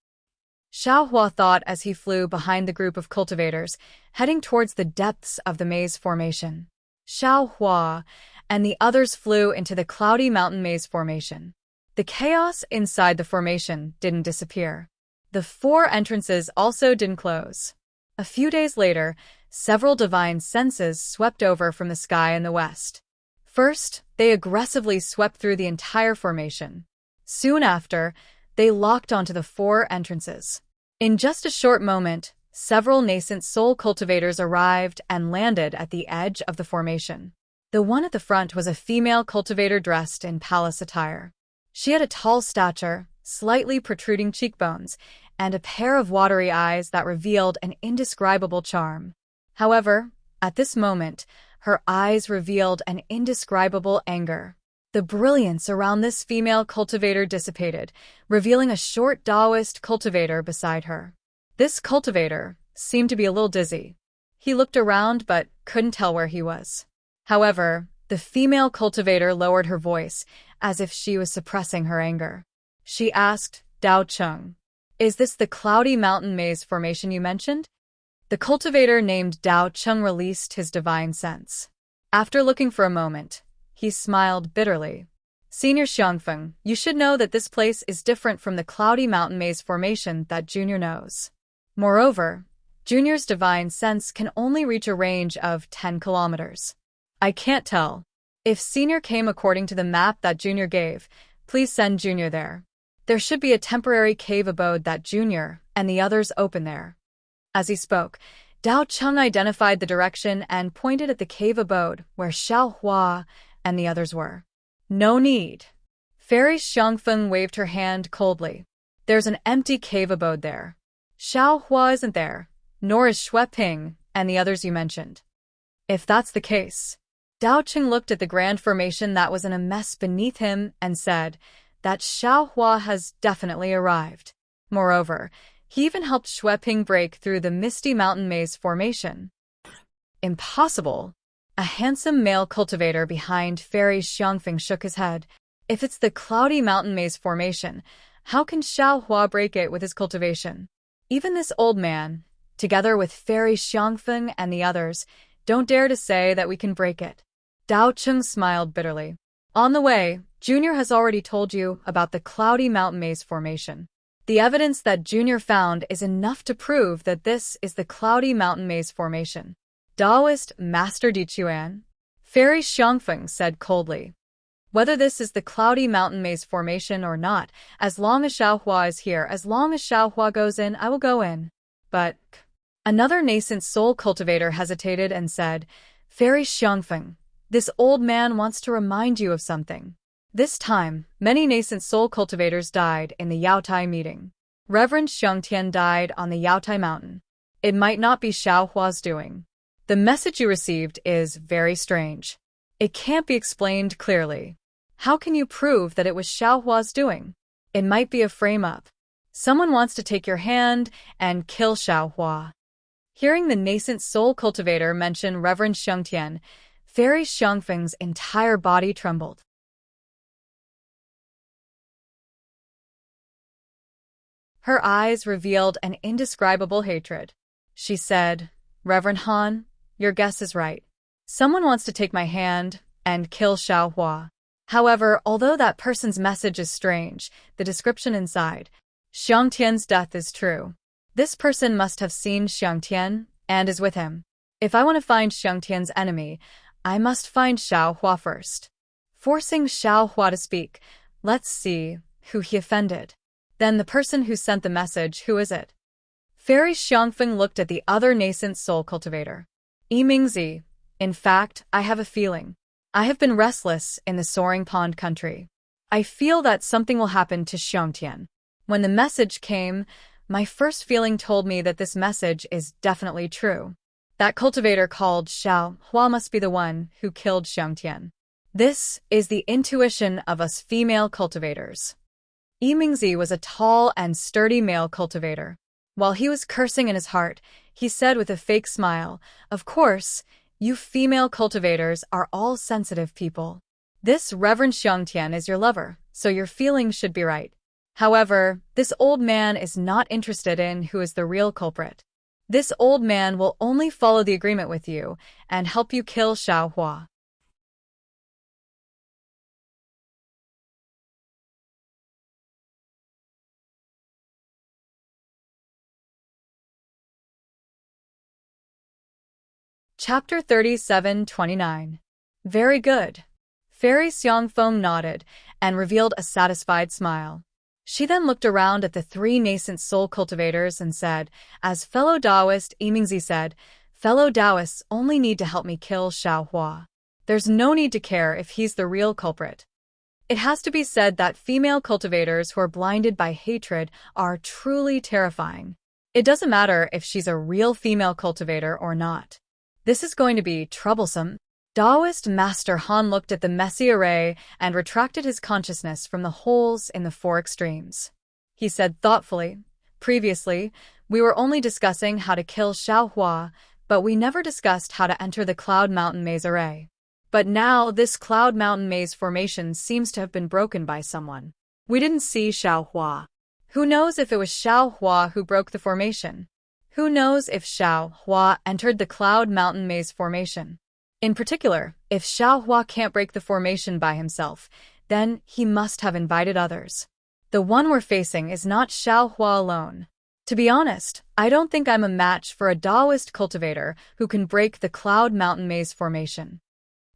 Xiao Hua thought as he flew behind the group of cultivators, heading towards the depths of the maze formation. Xiao Hua and the others flew into the cloudy mountain maze formation. The chaos inside the formation didn't disappear. The 4 entrances also didn't close. A few days later, several divine senses swept over from the sky in the west. First, they aggressively swept through the entire formation. Soon after, they locked onto the 4 entrances. In just a short moment, several nascent soul cultivators arrived and landed at the edge of the formation. The one at the front was a female cultivator dressed in palace attire. She had a tall stature, slightly protruding cheekbones, and a pair of watery eyes that revealed an indescribable charm. However, at this moment, her eyes revealed an indescribable anger. The brilliance around this female cultivator dissipated, revealing a short Taoist cultivator beside her. This cultivator seemed to be a little dizzy. He looked around but couldn't tell where he was. However, the female cultivator lowered her voice, as if she was suppressing her anger. She asked, Dao Cheng, "Is this the cloudy mountain maze formation you mentioned?" The cultivator named Dao Cheng released his divine sense. After looking for a moment, he smiled bitterly. Senior Xiangfeng, you should know that this place is different from the cloudy mountain maze formation that Junior knows. Moreover, Junior's divine sense can only reach a range of 10 kilometers. I can't tell. If Senior came according to the map that Junior gave, please send Junior there. There should be a temporary cave abode that Junior and the others open there. As he spoke, Dao Cheng identified the direction and pointed at the cave abode where Xiao Hua and the others were. No need. Fairy Xiangfeng waved her hand coldly. There's an empty cave abode there. Xiao Hua isn't there, nor is Xue Ping and the others you mentioned. If that's the case, Dao Cheng looked at the grand formation that was in a mess beneath him and said that Xiao Hua has definitely arrived. Moreover, he even helped Xue Ping break through the misty mountain maze formation. Impossible. A handsome male cultivator behind Fairy Xiangfeng shook his head. If it's the cloudy mountain maze formation, how can Xiao Hua break it with his cultivation? Even this old man, together with Fairy Xiangfeng and the others, don't dare to say that we can break it. Dao Cheng smiled bitterly. On the way, Junior has already told you about the cloudy mountain maze formation. The evidence that Junior found is enough to prove that this is the cloudy mountain maze formation. Daoist Master Dichuan, Fairy Xiangfeng said coldly. Whether this is the cloudy mountain maze formation or not, as long as Xiao Hua is here, as long as Xiao Hua goes in, I will go in. But another nascent soul cultivator hesitated and said, Fairy Xiangfeng, this old man wants to remind you of something. This time, many nascent soul cultivators died in the Yaotai meeting. Reverend Xiangtian died on the Yaotai mountain. It might not be Xiao Hua's doing. The message you received is very strange. It can't be explained clearly. How can you prove that it was Xiao Hua's doing? It might be a frame-up. Someone wants to take your hand and kill Xiao Hua. Hearing the nascent soul cultivator mention Reverend Xiangtian, Fairy Xiangfeng's entire body trembled. Her eyes revealed an indescribable hatred. She said, Reverend Han, your guess is right. Someone wants to take my hand and kill Xiao Hua. However, although that person's message is strange, the description inside, Xiangtian's death is true. This person must have seen Xiangtian and is with him. If I want to find Xiangtian's enemy, I must find Xiao Hua first. Forcing Xiao Hua to speak, let's see who he offended. Then the person who sent the message, who is it? Fairy Xiangfeng looked at the other nascent soul cultivator. Yimingzi, in fact, I have a feeling. I have been restless in the Soaring Pond country. I feel that something will happen to Xiangtian. When the message came, my first feeling told me that this message is definitely true. That cultivator called Xiao Hua must be the one who killed Xiangtian. This is the intuition of us female cultivators. Yimingzi was a tall and sturdy male cultivator. While he was cursing in his heart, he said with a fake smile, Of course, you female cultivators are all sensitive people. This Reverend Xiangtian is your lover, so your feelings should be right. However, this old man is not interested in who is the real culprit. This old man will only follow the agreement with you and help you kill Xiao Hua. Chapter 37-29. Very good. Fairy Xiangfeng nodded and revealed a satisfied smile. She then looked around at the three nascent soul cultivators and said, as fellow Taoist Yimingzi said, fellow Taoists only need to help me kill Xiao Hua. There's no need to care if he's the real culprit. It has to be said that female cultivators who are blinded by hatred are truly terrifying. It doesn't matter if she's a real female cultivator or not. This is going to be troublesome. Taoist Master Han looked at the messy array and retracted his consciousness from the holes in the four extremes. He said thoughtfully, previously, we were only discussing how to kill Xiao Hua, but we never discussed how to enter the Cloud Mountain Maze array. But now this Cloud Mountain Maze formation seems to have been broken by someone. We didn't see Xiao Hua. Who knows if it was Xiao Hua who broke the formation? Who knows if Xiao Hua entered the Cloud Mountain Maze formation? In particular, if Xiao Hua can't break the formation by himself, then he must have invited others. The one we're facing is not Xiaohua alone. To be honest, I don't think I'm a match for a Taoist cultivator who can break the Cloud Mountain Maze formation.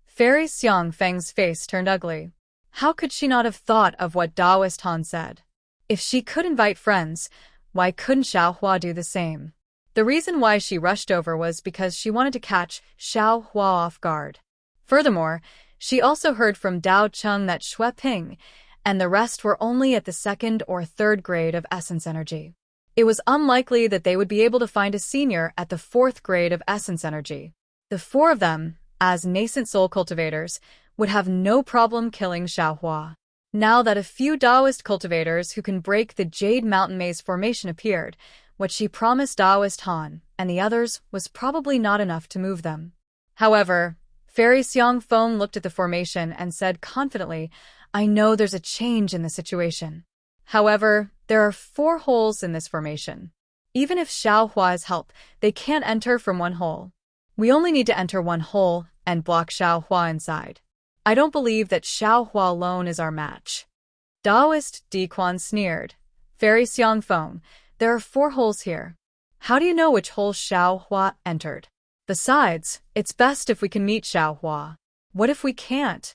Fairy Xiang Feng's face turned ugly. How could she not have thought of what Taoist Han said? If she could invite friends, why couldn't Xiaohua do the same? The reason why she rushed over was because she wanted to catch Xiaohua off guard. Furthermore, she also heard from Dao Cheng that Xue Ping and the rest were only at the 2nd or 3rd grade of Essence Energy. It was unlikely that they would be able to find a senior at the 4th grade of Essence Energy. The 4 of them, as nascent soul cultivators, would have no problem killing Xiaohua. Now that a few Taoist cultivators who can break the Jade Mountain Maze formation appeared, what she promised Taoist Han and the others was probably not enough to move them. However, Fairy Xiang Feng looked at the formation and said confidently, "I know there's a change in the situation. However, there are 4 holes in this formation. Even if Xiaohua's help, they can't enter from one hole. We only need to enter one hole and block Xiaohua inside. I don't believe that Xiaohua alone is our match." Taoist Di Quan sneered. "Fairy Xiang Feng, there are 4 holes here. How do you know which hole Xiaohua entered? Besides, it's best if we can meet Xiaohua. What if we can't?"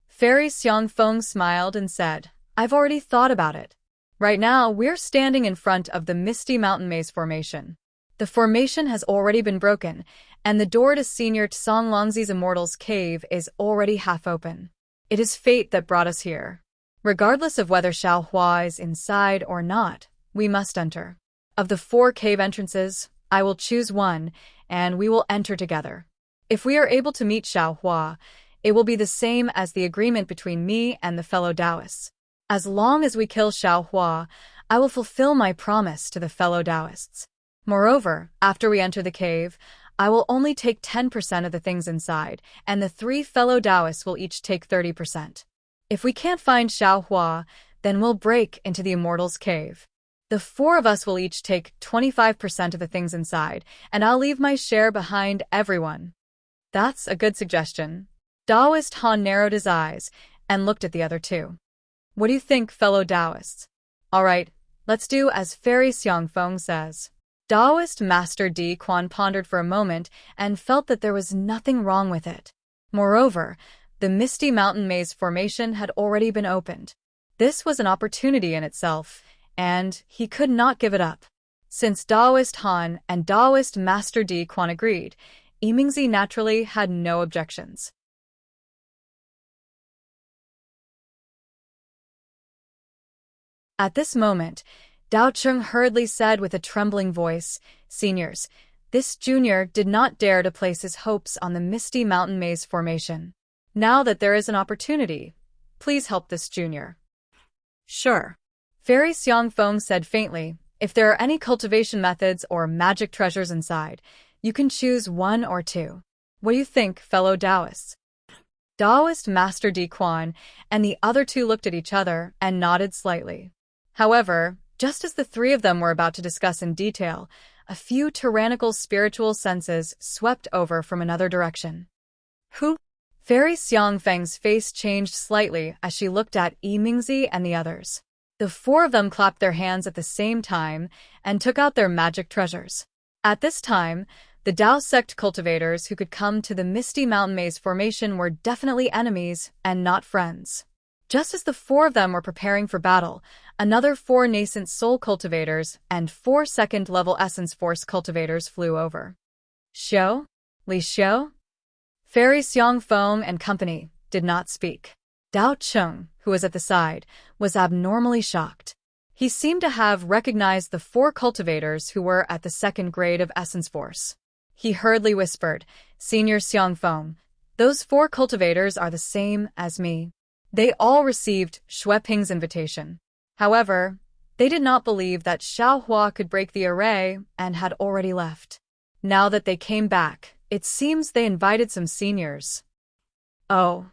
Fairy Xiang Feng smiled and said, "I've already thought about it. Right now, we're standing in front of the Misty Mountain Maze formation. The formation has already been broken, and the door to Senior Tsang Longzi's Immortal's Cave is already half open. It is fate that brought us here. Regardless of whether Xiaohua is inside or not, we must enter. Of the 4 cave entrances, I will choose one, and we will enter together. If we are able to meet Xiaohua, it will be the same as the agreement between me and the fellow Taoists. As long as we kill Xiaohua, I will fulfill my promise to the fellow Taoists. Moreover, after we enter the cave, I will only take 10% of the things inside, and the 3 fellow Taoists will each take 30%. If we can't find Xiaohua, then we'll break into the Immortal's Cave. The 4 of us will each take 25% of the things inside, and I'll leave my share behind everyone." "That's a good suggestion." Taoist Han narrowed his eyes and looked at the other 2. "What do you think, fellow Taoists?" "All right, let's do as Fairy Xiang Feng says." Taoist Master Di Quan pondered for a moment and felt that there was nothing wrong with it. Moreover, the Misty Mountain Maze formation had already been opened. This was an opportunity in itself, and he could not give it up. Since Taoist Han and Taoist Master Di Quan agreed, Yimingzi naturally had no objections. At this moment, Dao Cheng hurriedly said with a trembling voice, "Seniors, this junior did not dare to place his hopes on the Misty Mountain Maze formation. Now that there is an opportunity, please help this junior." "Sure." Fairy Xiang Feng said faintly, "If there are any cultivation methods or magic treasures inside, you can choose 1 or 2. What do you think, fellow Taoists?" Taoist Master Di Quan and the other 2 looked at each other and nodded slightly. However, just as the 3 of them were about to discuss in detail, a few tyrannical spiritual senses swept over from another direction. "Who?" Fairy Xiang Feng's face changed slightly as she looked at Yimingzi and the others. The 4 of them clapped their hands at the same time and took out their magic treasures. At this time, the Dao sect cultivators who could come to the Misty Mountain Maze formation were definitely enemies and not friends. Just as the 4 of them were preparing for battle, another 4 nascent soul cultivators and 4 second-level essence force cultivators flew over. "Xiao? Li Xiao?" Fairy Xiang Feng and company did not speak. Dao Cheng, who was at the side, was abnormally shocked. He seemed to have recognized the 4 cultivators who were at the 2nd grade of Essence Force. He hurriedly whispered, "Senior Xiang Feng, those 4 cultivators are the same as me. They all received Xue Ping's invitation. However, they did not believe that Xiaohua could break the array and had already left. Now that they came back, it seems they invited some seniors." "Oh."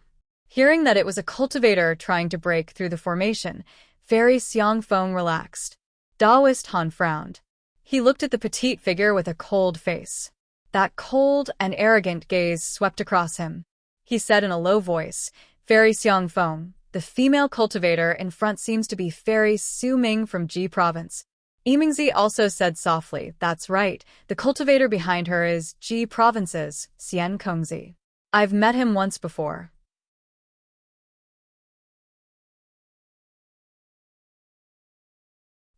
Hearing that it was a cultivator trying to break through the formation, Fairy Xiang Feng relaxed. Taoist Han frowned. He looked at the petite figure with a cold face. That cold and arrogant gaze swept across him. He said in a low voice, "Fairy Xiang Feng, The female cultivator in front seems to be Fairy Su Ming from Ji Province. Yimingzi also said softly, that's right, the cultivator behind her is Ji Province's Xian Kongzi. I've met him once before.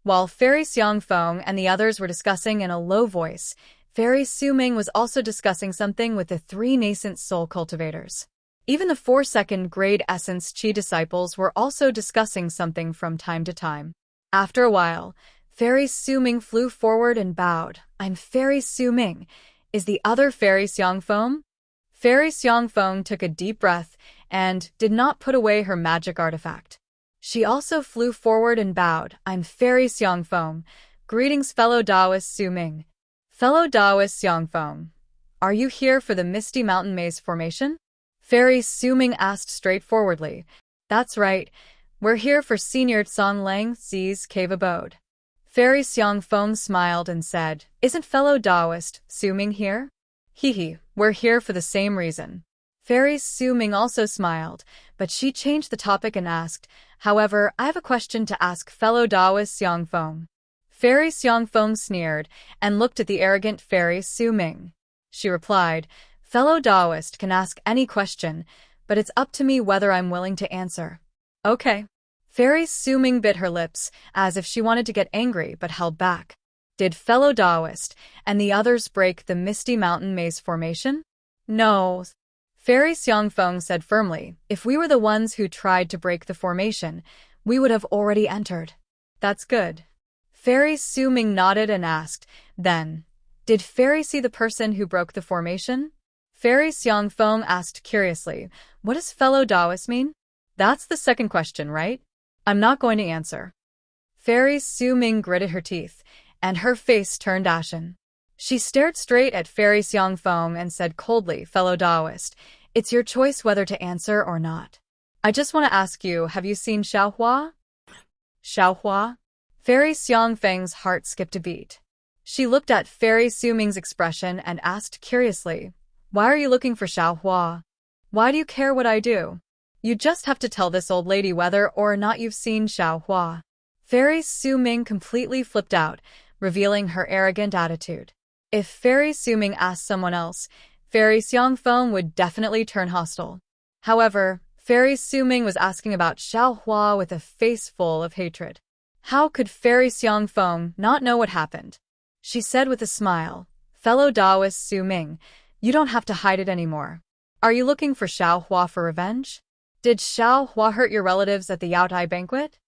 While Fairy Xiangfeng and the others were discussing in a low voice, Fairy Su Ming was also discussing something with the 3 nascent soul cultivators. Even the 4 second-grade Essence Qi disciples were also discussing something from time to time. After a while, Fairy Su Ming flew forward and bowed. I'm Fairy Su Ming. Is the other Fairy Xiangfeng? Fairy Xiangfeng took a deep breath and did not put away her magic artifact. She also flew forward and bowed. I'm Fairy Xiangfeng. Greetings, fellow Taoist Su Ming. Fellow Taoist Xiangfeng, are you here for the Misty Mountain Maze formation? Fairy Su Ming asked straightforwardly. That's right. We're here for Senior Tsang Lang Zi's cave abode. Fairy Xiangfeng smiled and said, isn't fellow Taoist Su Ming here? Hee, we're here for the same reason. Fairy Su Ming also smiled, but she changed the topic and asked, however, I have a question to ask fellow Taoist Xiangfeng. Fairy Xiangfeng sneered and looked at the arrogant Fairy Su Ming. She replied, fellow Taoist can ask any question, but it's up to me whether I'm willing to answer. Okay. Fairy Su Ming bit her lips, as if she wanted to get angry but held back. Did fellow Taoist and the others break the Misty Mountain Maze formation? No. Fairy Xiangfeng said firmly, if we were the ones who tried to break the formation, we would have already entered. That's good. Fairy Su Ming nodded and asked, then, did Fairy see the person who broke the formation? Fairy Xiangfeng asked curiously, what does fellow Taoist mean? That's the second question, right? I'm not going to answer. Fairy Su Ming gritted her teeth, and her face turned ashen. She stared straight at Fairy Xiangfeng and said coldly, fellow Taoist, it's your choice whether to answer or not. I just want to ask you, have you seen Xiaohua? Xiaohua? Fairy Xiangfeng's heart skipped a beat. She looked at Fairy Su Ming's expression and asked curiously, why are you looking for Xiaohua? Why do you care what I do? You just have to tell this old lady whether or not you've seen Xiaohua. Fairy Su Ming completely flipped out, revealing her arrogant attitude. If Fairy Su Ming asked someone else, Fairy Xiangfeng would definitely turn hostile. However, Fairy Su Ming was asking about Xiaohua with a face full of hatred. How could Fairy Xiangfeng not know what happened? She said with a smile, fellow Taoist Su Ming, you don't have to hide it anymore. Are you looking for Xiaohua for revenge? Did Xiaohua hurt your relatives at the Yaotai banquet?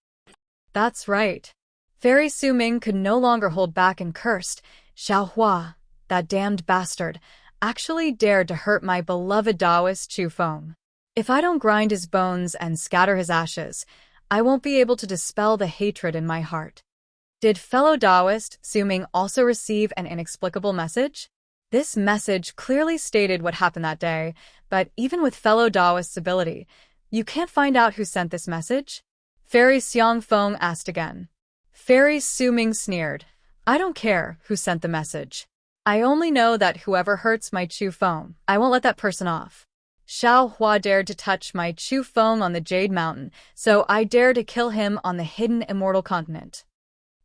That's right. Fairy Su Ming could no longer hold back and cursed, Xiaohua, that damned bastard, actually dared to hurt my beloved Taoist Chu Feng. If I don't grind his bones and scatter his ashes, I won't be able to dispel the hatred in my heart. Did fellow Taoist Su Ming also receive an inexplicable message? This message clearly stated what happened that day, but even with fellow Taoist's ability, you can't find out who sent this message? Fairy Xiangfeng asked again. Fairy Su Ming sneered. I don't care who sent the message. I only know that whoever hurts my Chu Feng, I won't let that person off. Xiaohua dared to touch my Chu Feng on the Jade Mountain, so I dare to kill him on the hidden immortal continent.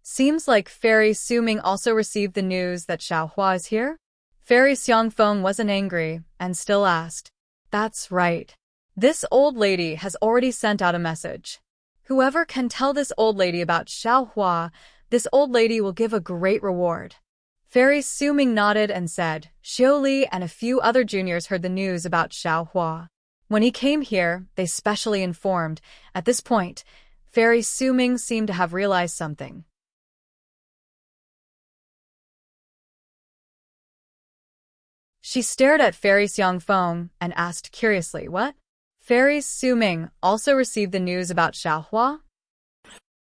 Seems like Fairy Su Ming also received the news that Xiaohua is here? Fairy Xiangfeng wasn't angry and still asked. That's right. This old lady has already sent out a message. Whoever can tell this old lady about Xiaohua, this old lady will give a great reward. Fairy Su Ming nodded and said, Xiao Li and a few other juniors heard the news about Xiaohua. When he came here, they specially informed. At this point, Fairy Su Ming seemed to have realized something. She stared at Fairy Xiangfeng and asked curiously, what? Fairy Su Ming also received the news about Xiaohua?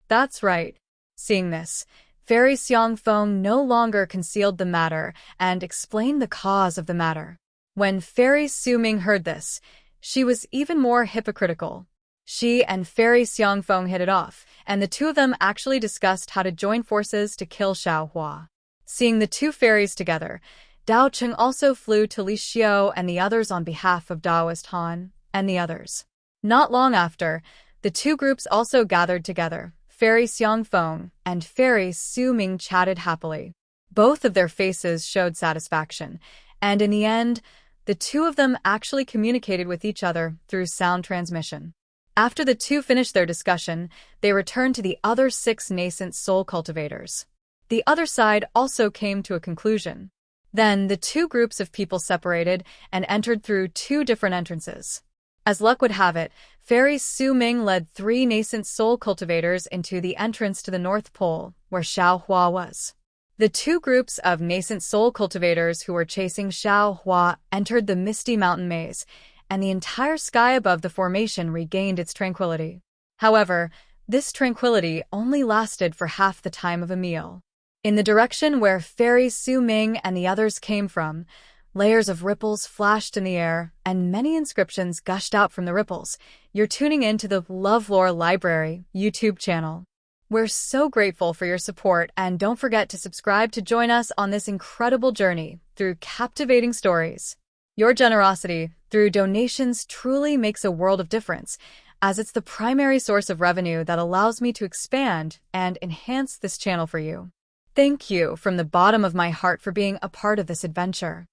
That's right. Seeing this, Fairy Xiangfeng no longer concealed the matter and explained the cause of the matter. When Fairy Su Ming heard this, she was even more hypocritical. She and Fairy Xiangfeng hit it off, and the two of them actually discussed how to join forces to kill Xiaohua. Seeing the two fairies together, Dao Cheng also flew to Li Xiao and the others on behalf of Taoist Han and the others. Not long after, The two groups also gathered together. Fairy Xiangfeng and Fairy Su Ming chatted happily. Both of their faces showed satisfaction, and in the end, the two of them actually communicated with each other through sound transmission. After the two finished their discussion, they returned to the other 6 nascent soul cultivators. The other side also came to a conclusion. Then the two groups of people separated and entered through 2 different entrances. As luck would have it, Fairy Su Ming led 3 nascent soul cultivators into the entrance to the North Pole, where Xiao Hua was. The 2 groups of nascent soul cultivators who were chasing Xiao Hua entered the misty mountain maze, and the entire sky above the formation regained its tranquility. However, this tranquility only lasted for half the time of a meal. In the direction where Fairy Su Ming and the others came from, layers of ripples flashed in the air, and many inscriptions gushed out from the ripples. You're tuning in to the LoveLore Library YouTube channel. We're so grateful for your support, and don't forget to subscribe to join us on this incredible journey through captivating stories. Your generosity through donations truly makes a world of difference, as it's the primary source of revenue that allows me to expand and enhance this channel for you. Thank you from the bottom of my heart for being a part of this adventure.